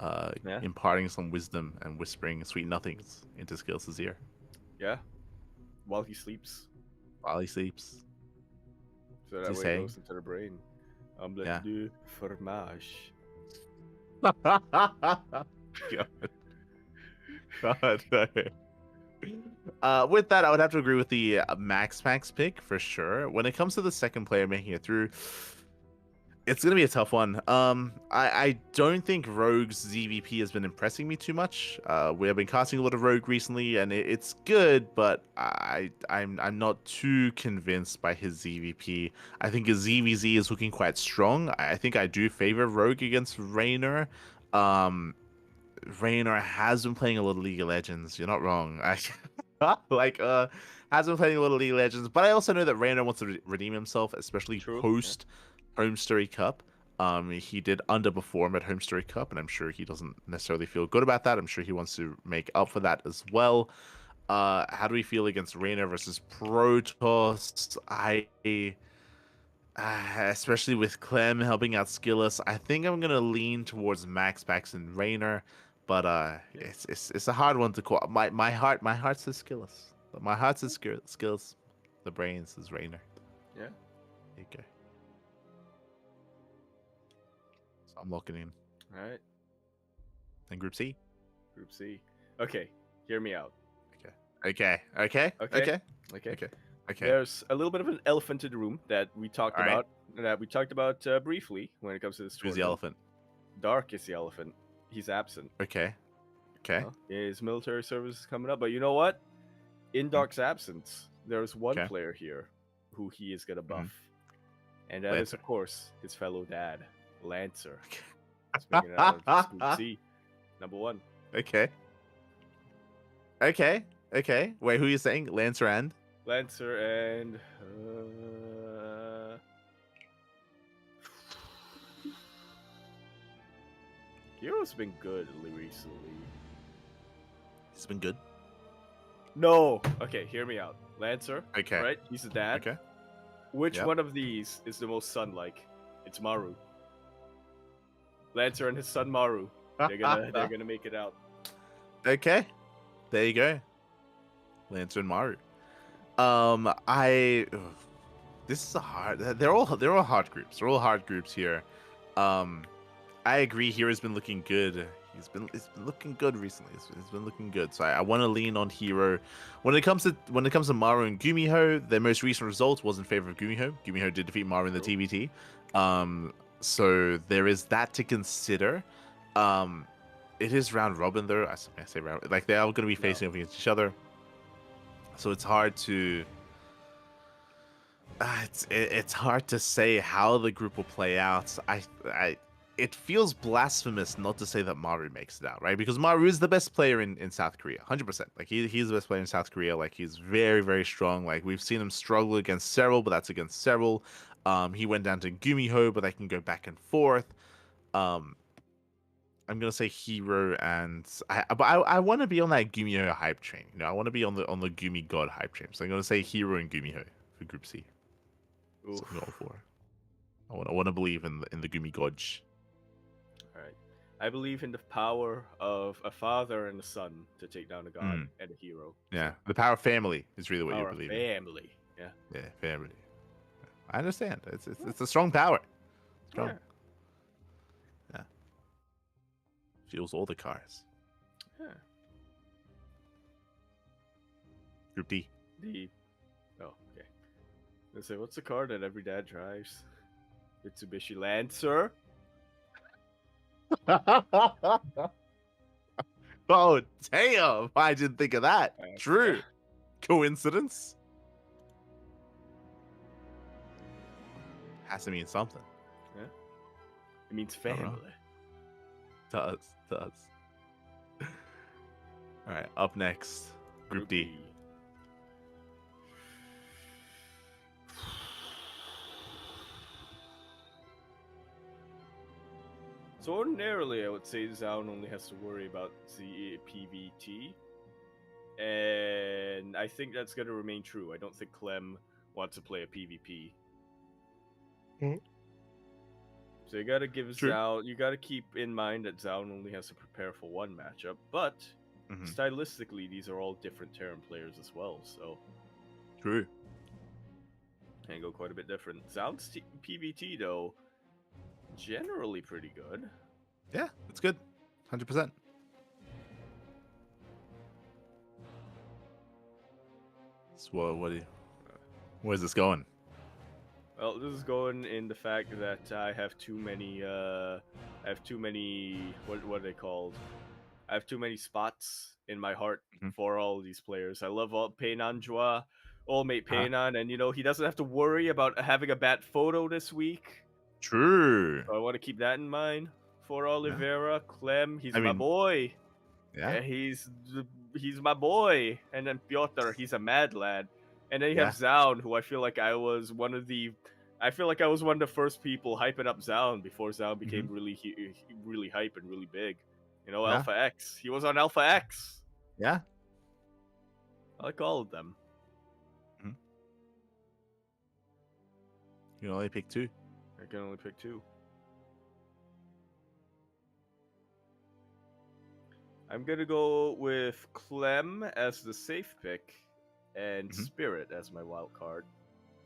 Yeah. Imparting some wisdom and whispering sweet nothings into Skillus' ear Yeah. While he sleeps. while he sleeps. So that Just way it saying. goes into the brain. Omelette Yeah. de fromage. God, no. With that, I would have to agree with the Max pick for sure. When it comes to the second player making it through, it's gonna be a tough one. I don't think Rogue's ZVP has been impressing me too much. We have been casting a lot of Rogue recently, and it's good, but I'm not too convinced by his ZVP. I think his ZVZ is looking quite strong. I think I do favor Rogue against Raynor. Raynor has been playing a lot of League of Legends. You're not wrong. Has been playing a lot of League of Legends, but I also know that Raynor wants to redeem himself, especially True, post Home Story Cup. He did underperform at Home Story Cup, and I'm sure he doesn't necessarily feel good about that. I'm sure he wants to make up for that as well. How do we feel against Raynor versus Protoss? Especially with Clem helping out Skillus, I think I'm gonna lean towards Max Pax and Raynor, but it's a hard one to call. My heart says Skillus. My heart says Skillus. The brain says Raynor. Yeah. Okay. So I'm locking in. Alright. And Group C. Group C. Okay. Hear me out. Okay. There's a little bit of an elephant in the room that we talked Alright. about briefly when it comes to this Who's the tournament. elephant? Dark is the elephant. He's absent. Okay. His military service is coming up, but you know what? In Dark's absence, there's one Okay. player here who he is gonna buff, and that is Lancer. of course his fellow dad, Lancer. Speaking of this Group C, #1. Okay. Wait, who are you saying? Lancer and? Lancer and Hero's been good recently. He's been good. No. Okay, hear me out. Lancer. Okay. Right? He's a dad. Okay. Which Yep. one of these is the most son-like? It's Maru. Lancer and his son Maru. They're gonna make it out. Okay. There you go. Lancer and Maru. This is a hard. They're all hard groups. They're all hard groups here. I agree. Hero's been looking good. It's been looking good recently. It's been looking good. So I want to lean on Hero. When it comes to Maru and Gumiho, their most recent result was in favor of Gumiho. Gumiho did defeat Maru in the TBT. So there is that to consider. It is round robin though. I say round, like they are going to be facing up against each other. So it's hard to. It's hard to say how the group will play out. It feels blasphemous not to say that Maru makes it out, right? Because Maru is the best player in South Korea, 100%. Like he's the best player in South Korea. Like he's very, very strong. Like we've seen him struggle against Serral, but that's against Serral. He went down to Gumiho, but they can go back and forth. I'm gonna say Hero, but I want to be on that Gumiho hype train. You know, I want to be on the Gumi God hype train. So I'm gonna say Hero and Gumiho for Group C. That's what I'm going for. I want to believe in the Gumi Godge. All right, I believe in the power of a father and a son to take down a god and a hero. Yeah, the power of family is really what you Power of believe. family. Yeah. Yeah, family. I understand. It's a strong power. Strong. Yeah. Fuels all the cars. Yeah. Group D. Oh, okay. Let's say, what's the car that every dad drives? Mitsubishi Lancer. Oh, damn! I didn't think of that. True. Coincidence? Has to mean something. Yeah. It means family. Does. All right, up next, Group D. So ordinarily, I would say Zaun only has to worry about the PVT, and I think that's going to remain true. I don't think Clem wants to play a PvP. So you got to give Zaun. You got to keep in mind that Zaun only has to prepare for one matchup, but stylistically, these are all different Terran players as well. So true. And go quite a bit different. Zaun's PVT though. Generally pretty good. Yeah, it's good. 100%. So where's this going? Well, this is going in the fact that I have too many what are they called? I have too many spots in my heart for all of these players. I love all Peinanjua, old mate Peinan, and he doesn't have to worry about having a bad photo this week. True. So I want to keep that in mind. For Oliveira, Clem, he's my boy. Yeah. He's my boy. And then Piotr, he's a mad lad. And then you have Zaun, who I feel like I was one of the first people hyping up Zaun before Zaun became really hype and really big. Alpha X. He was on Alpha X. Yeah. I like all of them. You can only pick two. I can only pick two. I'm gonna go with Clem as the safe pick and Spirit as my wild card.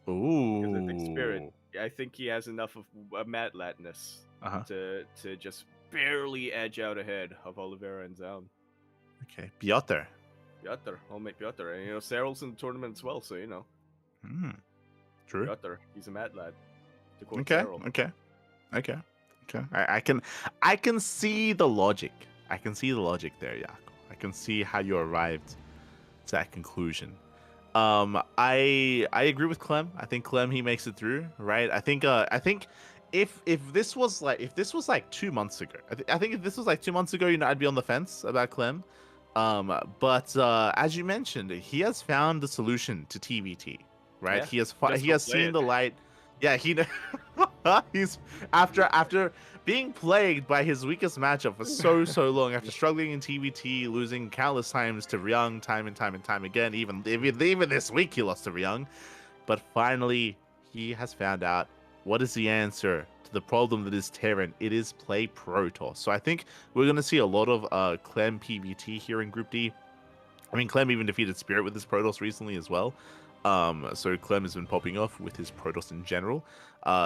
Ooh. Because I think Spirit, I think he has enough of a mad latness to just barely edge out ahead of Oliveira and Zaun. Okay, Piotr, homemade Piotr, and Serral's in the tournament as well, so True. Piotr, he's a mad lad. Okay. I can see the logic. I can see the logic there, Jaco. I can see how you arrived to that conclusion. I agree with Clem. I think Clem, he makes it through, right? I think if this was like 2 months ago, I think if this was like 2 months ago, I'd be on the fence about Clem. But as you mentioned, he has found the solution to TVT, right? Yeah, He has seen the light. Yeah, he's after being plagued by his weakest matchup for so long, after struggling in TBT, losing countless times to Ryung time and time again. Even this week he lost to Ryung, but finally he has found out what is the answer to the problem that is Terran. It is play Protoss. So I think we're gonna see a lot of Clem PBT here in Group D. I mean, Clem even defeated Spirit with his Protoss recently as well. So Clem has been popping off with his Protoss in general.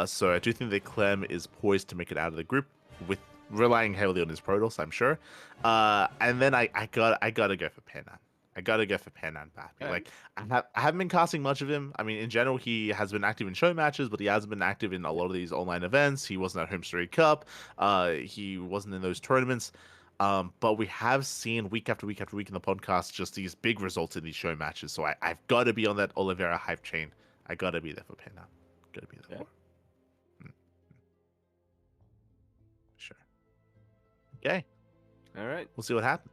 So I do think that Clem is poised to make it out of the group with relying heavily on his Protoss, I'm sure. And then I gotta go for Penan. I gotta go for Penan Bappy. Okay. Like I haven't been casting much of him. I mean, in general, he has been active in show matches, but he hasn't been active in a lot of these online events. He wasn't at Home Story Cup. He wasn't in those tournaments. But we have seen week after week in the podcast just these big results in these show matches. So I've got to be on that Oliveira hype train. I got to be there for Penan. Got to be there for. Sure. Okay. All right. We'll see what happens.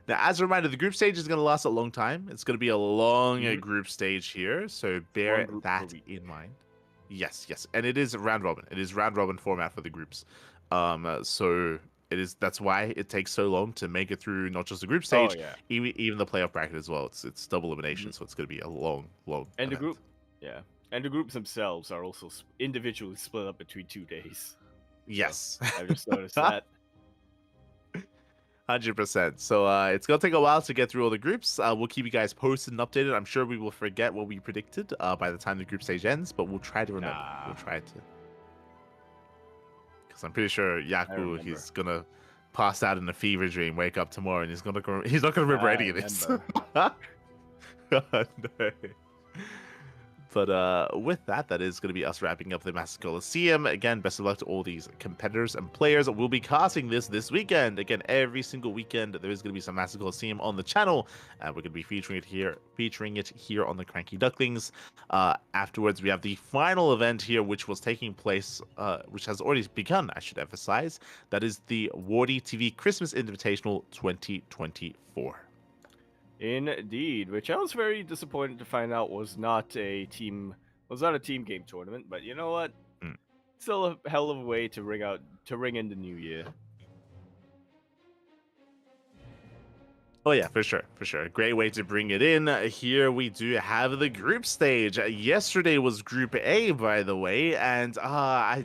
Now, as a reminder, the group stage is going to last a long time. It's going to be a long group stage here. So bear that in mind. Yes. And it is round robin. It is round robin format for the groups. So it is. That's why it takes so long to make it through not just the group stage, even the playoff bracket as well. It's double elimination, so it's going to be a long. And event. And the groups themselves are also individually split up between 2 days. Yes, so I just noticed that. 100%. So it's gonna take a while to get through all the groups. We'll keep you guys posted and updated. I'm sure we will forget what we predicted by the time the group stage ends, but we'll try to remember. We'll try to. I'm pretty sure Yaku, he's gonna pass out in a fever dream, wake up tomorrow, and he's not gonna remember any of this. No. But with that is going to be us wrapping up the Master Coliseum. Again, best of luck to all these competitors and players. We'll be casting this weekend. Again, every single weekend there is going to be some Master Coliseum on the channel, and we're going to be featuring it here on the CranKy Ducklings. Afterwards, we have the final event here, which was taking place, which has already begun, I should emphasize. That is the Wardy TV Christmas Invitational 2024. Indeed, which I was very disappointed to find out was not a team game tournament, but you know what? Still a hell of a way to ring in the new year. Oh yeah, for sure. A great way to bring it in. Here we do have the group stage. Yesterday was Group A, by the way, and I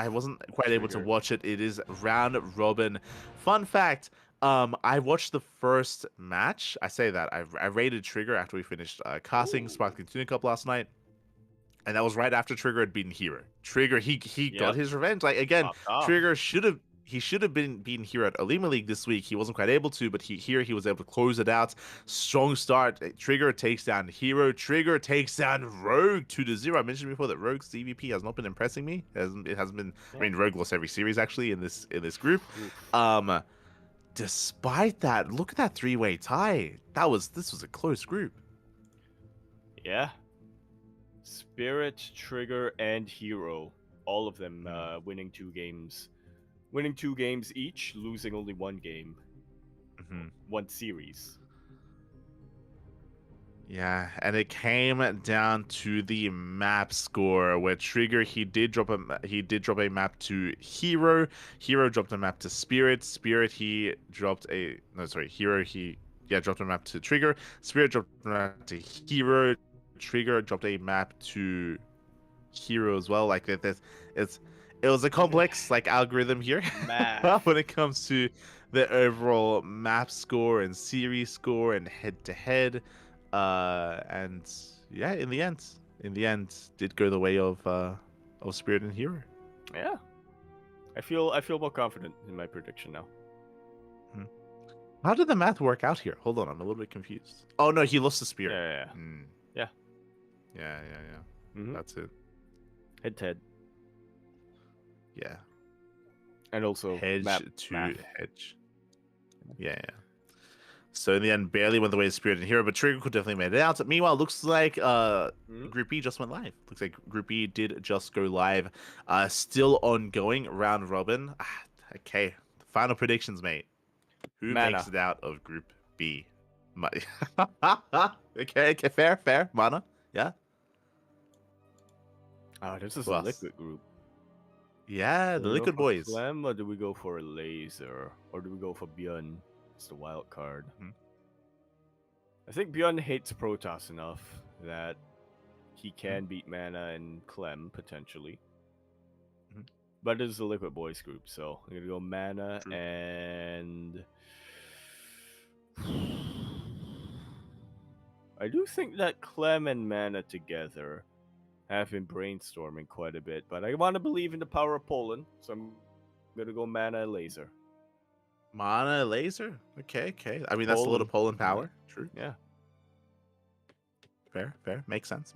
wasn't quite able to watch it. It is round robin. Fun fact. I watched the first match. I say that I rated Trigger after we finished casting Sparkling Tuna Cup last night, and that was right after Trigger had beaten Hero. Trigger, he got his revenge. Like again, Trigger should have been beaten Hero at Olima League this week. He wasn't quite able to, but he was able to close it out. Strong start. Trigger takes down Hero. Trigger takes down Rogue 2-0. I mentioned before that Rogue's CVP has not been impressing me. It hasn't been. I mean, Rogue lost every series actually in this group. Despite that, look at that three-way tie. This was a close group. Yeah. Spirit, Trigger, and Hero, all of them winning 2 games. Winning 2 games each, losing only 1 game. 1 series. Yeah, and it came down to the map score where Trigger he did drop a map to Hero. Hero dropped a map to Spirit. Hero dropped a map to Trigger. Spirit dropped a map to Hero. Trigger dropped a map to Hero as well. Like it was a complex algorithm here when it comes to the overall map score and series score and head to head. And yeah, in the end, did go the way of Spirit and Hero. Yeah, I feel more confident in my prediction now. How did the math work out here? Hold on, I'm a little bit confused. Oh no, he lost to Spirit. Yeah. That's it. Head to head. Yeah. And also hedge to hedge. Yeah. So in the end, barely went the way of Spirit and Hero, but Trigger could definitely made it out. Meanwhile, looks like Group B just went live. Looks like Group B did just go live. Still ongoing, round robin. Okay, final predictions, mate. Who makes it out of Group B? Okay, fair. Mana, Yeah. Oh, this is Who a else? liquid group. Yeah, Do the we go Liquid for Boys. Clem or do we go for a Laser? Or do we go for Björn? It's the wild card. Mhm. I think Björn hates Protoss enough that he Mm-hmm. can beat Mana and Clem potentially. Mhm. But it is the Liquid Boys group, so I'm gonna go Mana True. and I do think that Clem and Mana together have been brainstorming quite a bit, but I want to believe in the power of Poland, so I'm gonna go Mana Laser. Mana Laser. Okay. I mean, that's a lot of Poland. Poland power. True. Yeah. Fair. Makes sense.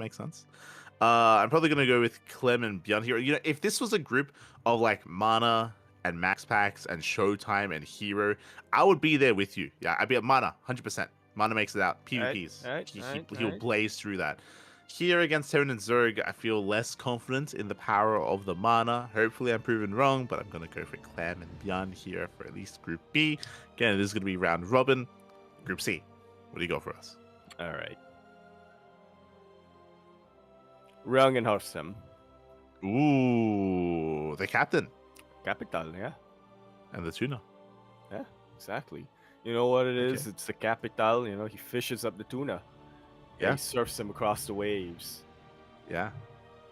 I'm probably gonna go with Clem and Beyond Hero. You know, if this was a group of like Mana and Max Packs and Showtime and Hero, I would be there with you. Yeah, I'd be at Mana, 100%. Mana makes it out. PvPs. He'll Alright. blaze through that. Here against Terran and Zerg, I feel less confident in the power of the Mana. Hopefully, I'm proven wrong, but I'm gonna go for Clem and Beyond here for at least Group B. Again, this is gonna be round robin. Group C. What do you go for us? Alright. Rung and Horsem. Ooh, the captain Capital, yeah. and the tuna. Yeah, exactly. You know what it is? Okay. It's the capital. You know, he fishes up the tuna. Yeah. He surfs him across the waves. Yeah,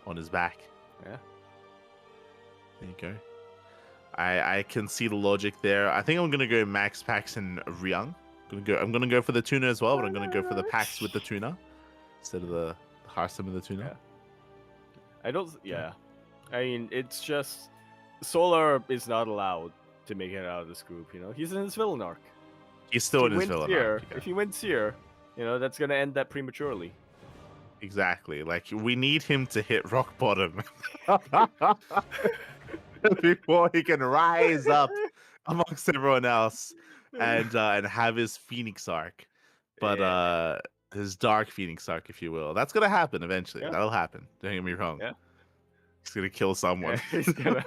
on his back. Yeah. There you go. I can see the logic there. I think I'm gonna go Max Pax and Ryung. I'm gonna go for the tuna as well, but I'm gonna go for the Pax with the tuna instead of the Harsum and the tuna. Yeah. I don't. Yeah. I mean, it's just Solar is not allowed to make it out of this group. You know, he's in his villain arc. He's still in If he his wins villain here, arc, yeah. if he wins here, you know that's gonna end that prematurely. Exactly. Like we need him to hit rock bottom before he can rise up amongst everyone else and have his Phoenix arc. But Yeah. his dark Phoenix arc, if you will. That's gonna happen eventually. Yeah. That'll happen. Don't get me wrong. Yeah. He's gonna kill someone. He's gonna.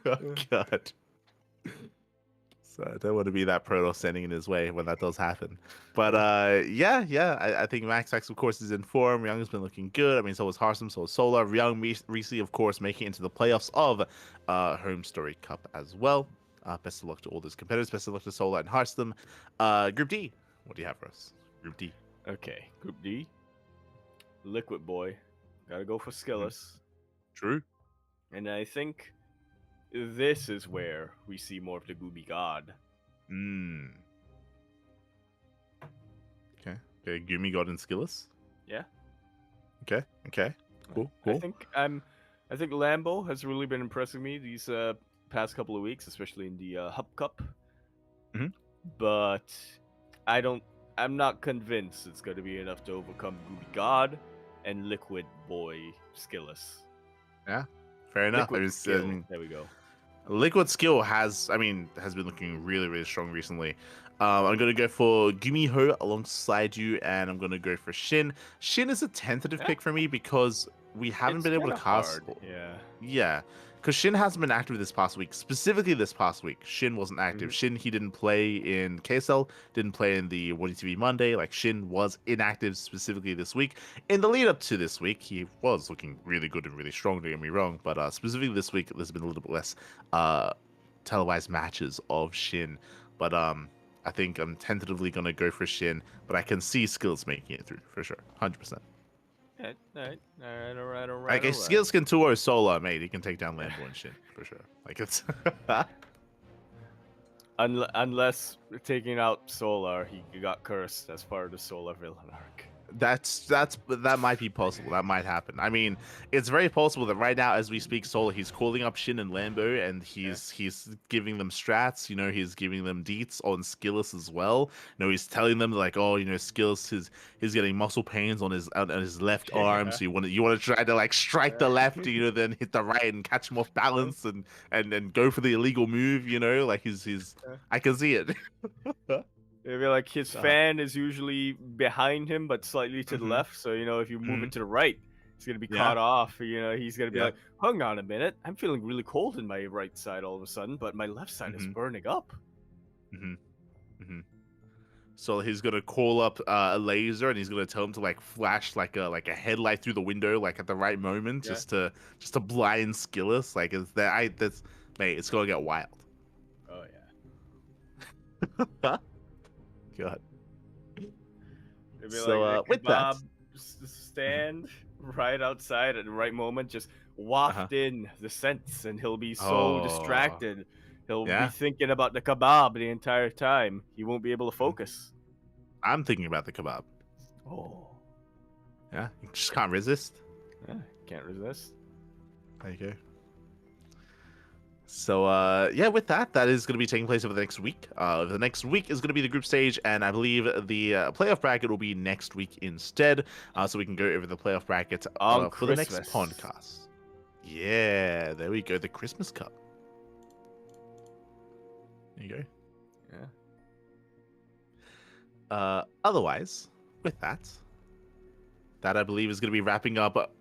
Oh god. So I don't want to be that Protoss standing in his way when that does happen. But I think Max X, of course, is in form. Ryung has been looking good. I mean, so was Harsum, so was Solar. Ryung recently, of course, making it into the playoffs of Home Story Cup as well. Best of luck to all those competitors. Best of luck to Solar and Harsum. Group D, what do you have for us? Group D. Okay, Group D. Liquid Boy. Gotta go for Skillus. True. And I think this is where we see more of the Gooby God. Okay. Gumi God and Skillus. Yeah. Okay. Cool. I think Lambo has really been impressing me these past couple of weeks, especially in the Hub Cup. Mhm. But I'm not convinced it's going to be enough to overcome Gooby God and Liquid Boy Skillus. Yeah. Fair enough. There we go. Liquid Skill has been looking really, really strong recently. I'm going to go for Gumiho alongside you, and I'm going to go for Shin. Shin is a tentative pick for me because we haven't been able to cast. Hard. Yeah. Because Shin hasn't been active this past week. Specifically this past week, Shin wasn't active. Shin, he didn't play in KSL, didn't play in the One TV Monday. Like, Shin was inactive specifically this week. In the lead up to this week, he was looking really good and really strong, don't get me wrong. But specifically this week, there's been a little bit less televised matches of Shin. But I think I'm tentatively going to go for Shin. But I can see Skills making it through, for sure. 100%. All right. Like, if Skills can 2-0 Solar, mate, he can take down Lambo and shit, for sure. Like, it's... Unless taking out Solar, he got cursed as part of the Solar villain arc. That might be possible. That might happen. I mean, it's very possible that right now, as we speak, Solar, he's calling up Shin and Lambo, and he's giving them strats. You know, he's giving them deets on Skillus as well. You know, he's telling them like, oh, you know, Skillus he's getting muscle pains on his left arm, so you want to try to like strike the left, you know, then hit the right and catch him off balance and go for the illegal move. You know, like he's I can see it. Maybe like his fan is usually behind him, but slightly to the left. So you know, if you move it to the right, it's gonna be caught off. You know, he's gonna be like, "Hang on a minute, I'm feeling really cold in my right side all of a sudden, but my left side is burning up." So he's gonna call up a laser, and he's gonna tell him to like flash like a headlight through the window, like at the right moment, Yeah. just to blind Skillus. Like is that that's mate, it's gonna get wild. Oh God. It'd be So like the with that, kebab stand right outside at the right moment, just uh-huh. waft in the scents, and he'll be so Oh, distracted. He'll be yeah. thinking about the kebab the entire time. He won't be able to Mhm. focus. I'm thinking about the kebab. Oh, Yeah, you just can't resist. yeah, can't resist. There you go. So yeah, with that, that is going to be taking place over the next week. The next week is going to be the group stage, and I believe the playoff bracket will be next week instead. So we can go over the playoff bracket On for the next Christmas. podcast. Yeah, there we go. The Christmas Cup. There you go. Yeah. Otherwise, with that, that I believe is going to be wrapping up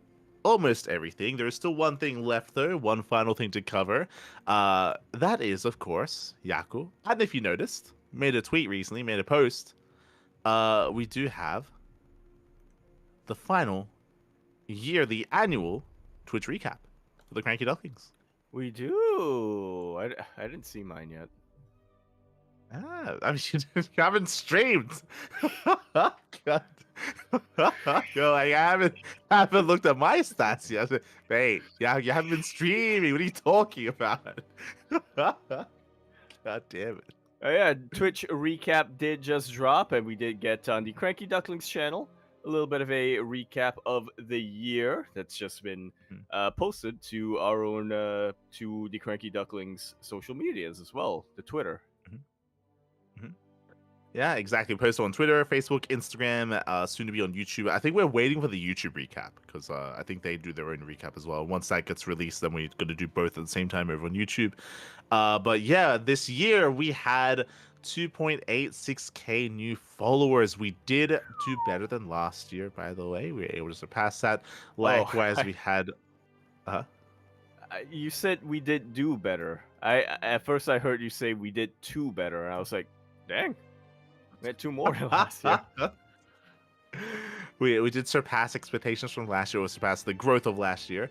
almost everything. There is still one thing left, though. One final thing to cover. That is, of course, Yaku. And if you noticed, made a tweet recently, made a post. We do have the final year, the annual Twitch recap for the CranKy Ducklings. We do. I didn't see mine yet. I mean, you haven't streamed. God. Yo, like, I haven't looked at my stats yet. Hey, yeah, you haven't been streaming. What are you talking about? God damn it. Oh yeah, Twitch recap did just drop, and we did get on the CranKy Ducklings channel a little bit of a recap of the year that's just been posted to our own to the CranKy Ducklings social medias as well, the Twitter. Yeah, exactly. Post on Twitter, Facebook, Instagram, soon to be on YouTube. I think we're waiting for the YouTube recap because I think they do their own recap as well. Once that gets released, then we're going to do both at the same time over on YouTube. But yeah, this year we had 2.86k new followers. We did do better than last year, by the way. We were able to surpass that. Likewise, we had. You said we did do better. At first I heard you say we did two better, and I was like, dang. We had two more than last year. We did surpass expectations from last year. We surpassed the growth of last year.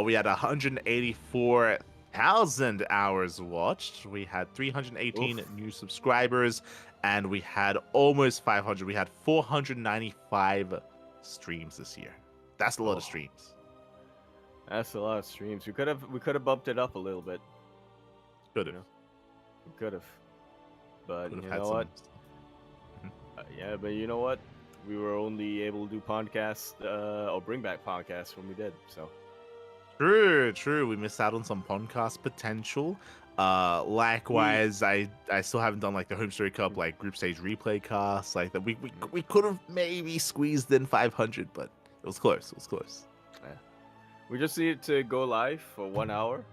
We had 184,000 hours watched. We had 318 new subscribers, and we had almost 500. We had 495 streams this year. That's a lot of streams. That's a lot of streams. We could have bumped it up a little bit. Could have. We could have. But Could've you had know some... what? Yeah, but you know what? We were only able to do podcast or bring back podcasts when we did. So true. We missed out on some podcast potential. Likewise, I still haven't done like the Home Story Cup like group stage replay casts like that. We could have maybe squeezed in 500, but it was close. It was close. Yeah. We just needed to go live for 1 hour,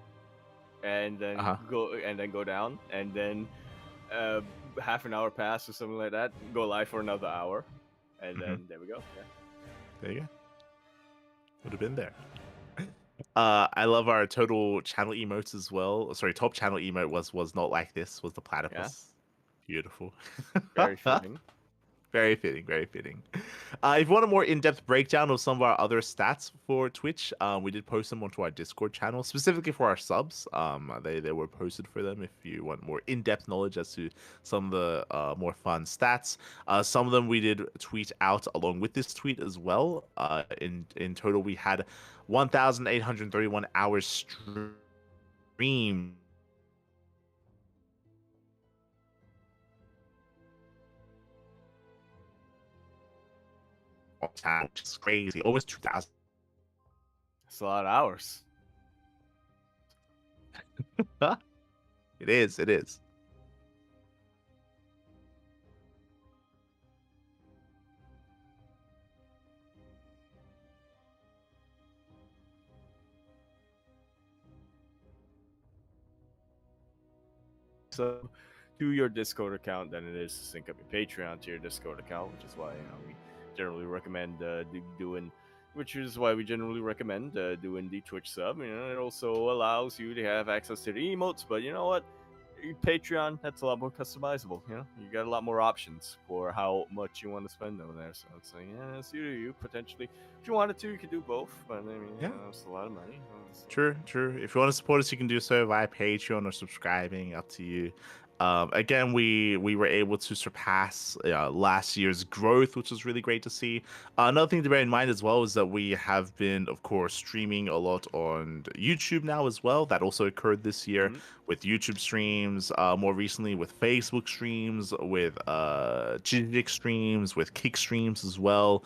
and then go down, and then half an hour pass or something like that. Go live for another hour, and then there we go. Yeah. There you go. Would have been there. I love our total channel emotes as well. Sorry, top channel emote was not like this. Was the platypus? Yeah. Beautiful. Very fitting. Very fitting, very fitting. If you want a more in-depth breakdown of some of our other stats for Twitch, we did post them onto our Discord channel, specifically for our subs. They were posted for them if you want more in-depth knowledge as to some of the more fun stats. Some of them we did tweet out along with this tweet as well. In total, we had 1,831 hours streamed. Which is crazy. Almost 2,000. That's a lot of hours. It is. So, to your Discord account than it is to sync up your Patreon to your Discord account, which is why we generally recommend doing the Twitch sub. It also allows you to have access to the emotes, but you know what? Patreon, that's a lot more customizable. You know, you got a lot more options for how much you want to spend over there. So it's like, yeah, it's you potentially. If you wanted to, you could do both. But I mean, Yeah. it's a lot of money. True. If you want to support us, you can do so via Patreon or subscribing. Up to you. Again, we were able to surpass last year's growth, which was really great to see. Another thing to bear in mind as well is that we have been, of course, streaming a lot on YouTube now as well. That also occurred this year with YouTube streams, more recently with Facebook streams, with Jijik streams, with Kick streams as well.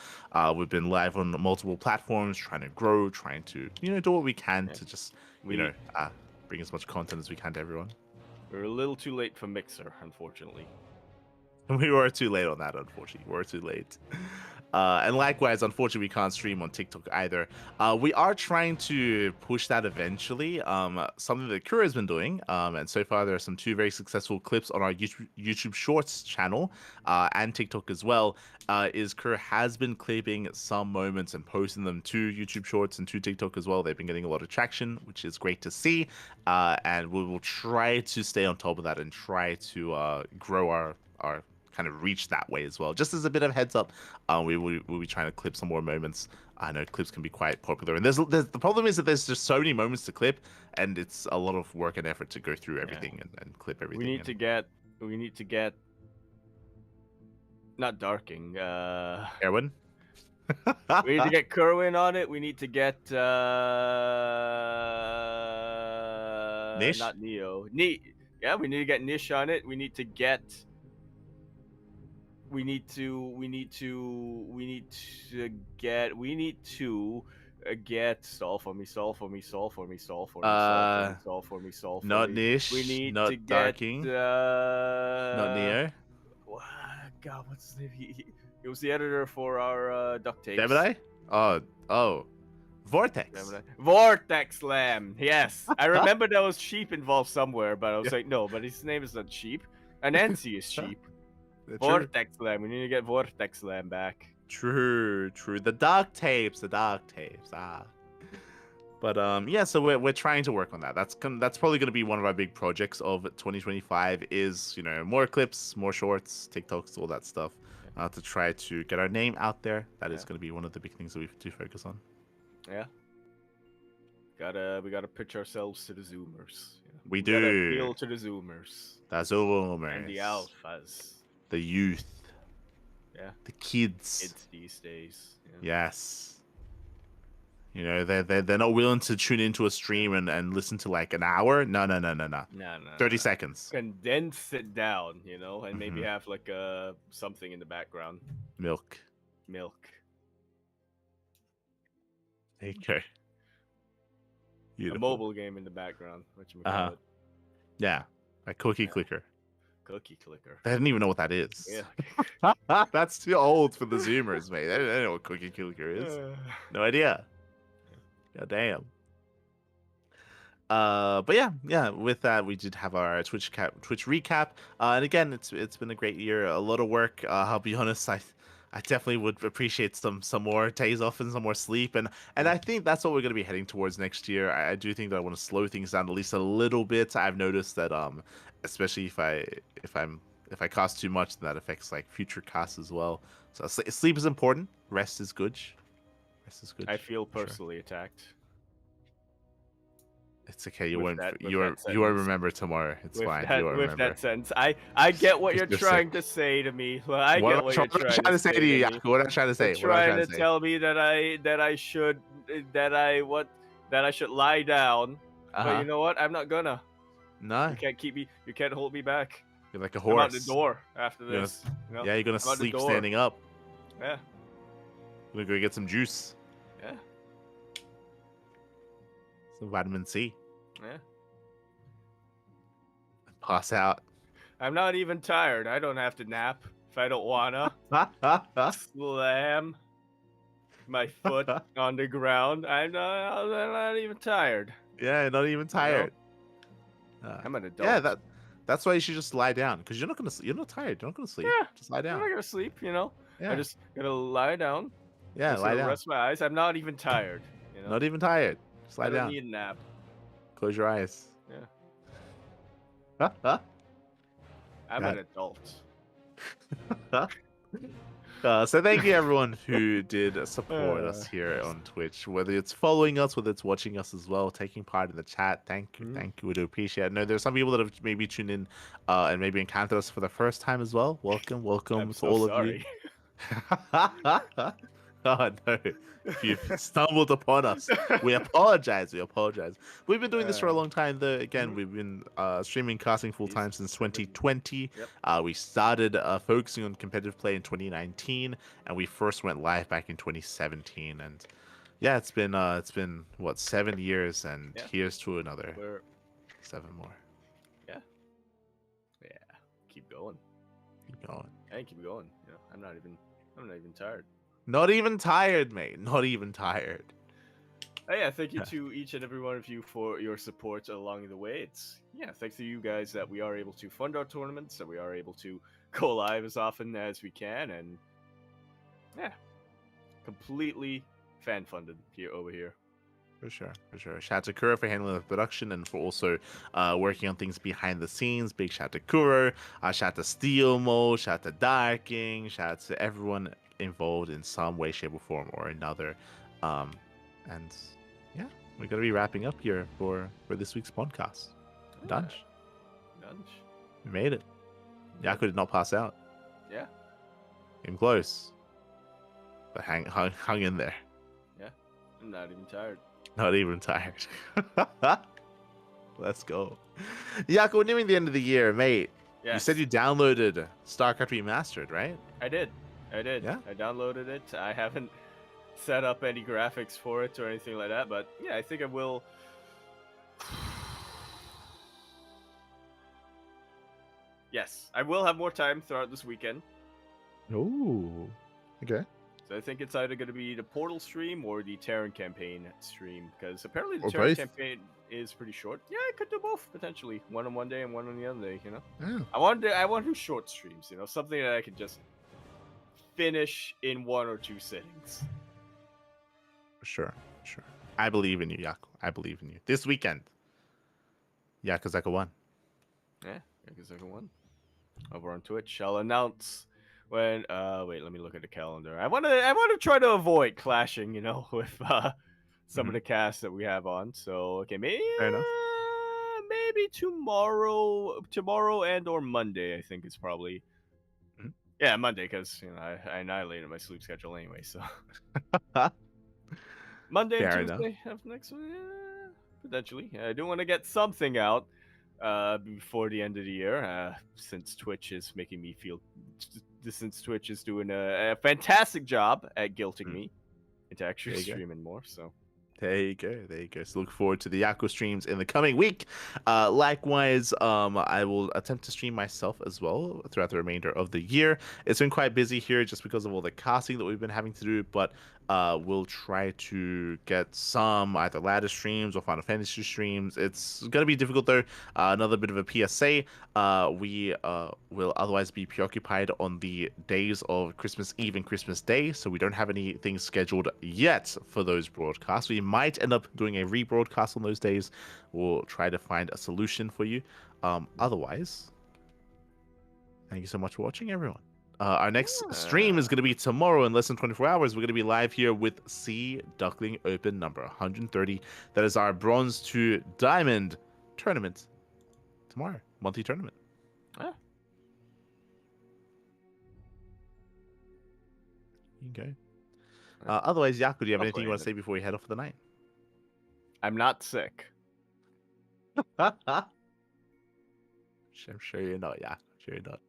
We've been live on multiple platforms, trying to grow, trying to do what we can to just bring as much content as we can to everyone. We're a little too late for Mixer, unfortunately. We were too late on that, unfortunately. We're too late. And likewise, unfortunately, we can't stream on TikTok either. We are trying to push that eventually. Something that Kura has been doing, and so far there are two very successful clips on our YouTube Shorts channel and TikTok as well. Is Kura has been clipping some moments and posting them to YouTube Shorts and to TikTok as well. They've been getting a lot of traction, which is great to see. And we will try to stay on top of that and try to grow our kind of reach that way as well. Just as a bit of heads up, we'll be trying to clip some more moments. I know clips can be quite popular, and there's the problem is that there's just so many moments to clip, and it's a lot of work and effort to go through everything and clip everything. We need to get not Darking. Erwin. We need to get Kerwin on it. We need to get Nish? Not Neo. Yeah, we need to get Nish on it. We need to get stall for me. Not Nish. We need not to get Darking. Not Neo. God, what's his name? He was the editor for our duct tapes. Gemini? Oh. Vortex. Vortex Lamb. Yes, I remember there was sheep involved somewhere, but I was like, no, but his name is not sheep. Anansi is sheep. Vortex Lamb. We need to get Vortex Lamb back. True. The duct tapes. But yeah, so we're trying to work on that. That's probably going to be one of our big projects of 2025. Is more clips, more shorts, TikToks, all that stuff, to try to get our name out there. That is going to be one of the big things that we do focus on. Yeah. We gotta pitch ourselves to the Zoomers. We do. Gotta appeal to the Zoomers. The Zoomers. And the alphas. The youth. Yeah. The kids. Kids these days. Yeah. Yes. They're not willing to tune into a stream and listen to like an hour. No. 30 seconds. Condense it down, and maybe have like something in the background. Milk. Okay. Beautiful. A mobile game in the background. Whatchamacallit. Yeah. A cookie clicker. Cookie clicker. They didn't even know what that is. Yeah. That's too old for the Zoomers, mate. They don't know what cookie clicker is. No idea. God damn. But yeah. With that, we did have our Twitch recap, and again, it's been a great year. A lot of work. I'll be honest. I definitely would appreciate some more days off and some more sleep, and I think that's what we're going to be heading towards next year. I do think that I want to slow things down at least a little bit. I've noticed that especially if I cast too much, then that affects like future casts as well. So sleep is important. Rest is good. I feel personally attacked. It's okay. You won't remember tomorrow. It's fine. You won't remember. With that sense, I get what you're trying to say to me. Well, I get what you're trying to say to you. What I'm trying to say. You're trying to tell me that I should lie down. But you know what? I'm not gonna. No. You can't keep me. You can't hold me back. You're like a horse. I'm out the door after this. Yeah, you're gonna sleep standing up. Yeah. We're gonna go get some juice. Yeah. Some vitamin C. Yeah. Pass out. I'm not even tired. I don't have to nap if I don't wanna. Slam my foot on the ground. I'm not even tired. Yeah, not even tired. I'm an adult. Yeah, that's why you should just lie down, because you're not tired. You're not gonna sleep. Yeah, just lie down. I'm not gonna sleep. Yeah. I just gotta lie down. Yeah, lie down. Rest my eyes. I'm not even tired. Not even tired. Just lie down. I don't need a nap. Close your eyes. Yeah. I'm an adult. So thank you everyone who did support us here Yes. on Twitch, whether it's following us, whether it's watching us as well, taking part in the chat. Thank you, thank you. We do appreciate it. I know there's some people that have maybe tuned in and maybe encountered us for the first time as well. Welcome I'm to so all sorry. of you. Oh no, if you've stumbled upon us, we apologize. We apologize. We've been doing this for a long time, though. Again, we've been streaming, casting full time since 2020. Yep. We started focusing on competitive play in 2019, and we first went live back in 2017. And yeah, it's been what, 7 years, and here's to another 7 more. Yeah. Keep going. Keep going. Hey, keep going. I'm not even tired. Not even tired, mate. Not even tired. Oh, yeah, thank you to each and every one of you for your support along the way. Thanks to you guys that we are able to fund our tournaments, that we are able to go live as often as we can, and completely fan funded over here. For sure. Shout out to Kuro for handling the production and for also working on things behind the scenes. Big shout out to Kuro. Shout out to Steel Mo. Shout out to Darking. Shout out to everyone involved in some way, shape, or form or another. And yeah, we're gonna be wrapping up here for this week's podcast. Dunge. We made it. Yaku did not pass out. Yeah. Came close. But hung in there. Yeah. I'm not even tired. Not even tired. Let's go. Yaku, we're nearing the end of the year, mate. Yes. You said you downloaded StarCraft Remastered, right? I did. Yeah? I downloaded it. I haven't set up any graphics for it or anything like that, but yeah, I think I will. Yes, I will have more time throughout this weekend. Ooh. Okay. So I think it's either going to be the Portal stream or the Terran campaign stream, because apparently the Terran campaign is pretty short. Yeah, I could do both potentially, one on one day and one on the other day. Yeah. I want to do short streams. Something that I could just finish in 1 or 2 sittings. Sure. I believe in you, Yaku. I believe in you. This weekend, Yakuza 1. Yeah, Yakuza 1. Over on Twitch, I'll announce when. Wait, let me look at the calendar. I want to try to avoid clashing, with some of the casts that we have on. So okay, maybe Fair enough. Maybe tomorrow and or Monday. I think it's probably. Yeah, Monday, because I annihilated my sleep schedule anyway. So Monday and Tuesday of next week, potentially. I do want to get something out before the end of the year, since Twitch is making me feel. Since Twitch is doing a fantastic job at guilting me into actually streaming more. So. There you go. So look forward to the Yaku streams in the coming week. Likewise, I will attempt to stream myself as well throughout the remainder of the year. It's been quite busy here just because of all the casting that we've been having to do, but we'll try to get some either ladder streams or Final Fantasy streams. It's going to be difficult though. Another bit of a PSA. We will otherwise be preoccupied on the days of Christmas Eve and Christmas Day, so we don't have anything scheduled yet for those broadcasts. We might end up doing a rebroadcast on those days. We'll try to find a solution for you. Otherwise, thank you so much for watching, everyone. Our next stream is going to be tomorrow in less than 24 hours. We're going to be live here with C Duckling Open number 130. That is our Bronze to Diamond tournament tomorrow. Monthly tournament. Okay. Otherwise, Yaku, do you have anything you want to say before we head off for the night? I'm not sick. I'm sure you're not, Yaku. Sure you're not.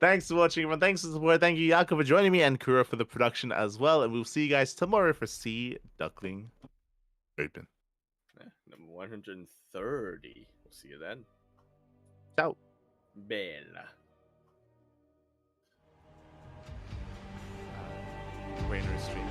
Thanks for watching, everyone. Thanks for the support. Thank you, Yaku, for joining me, and Kuro for the production as well. And we'll see you guys tomorrow for C Duckling Open. Number 130. We'll see you then. Ciao. Bella. Rainer Street.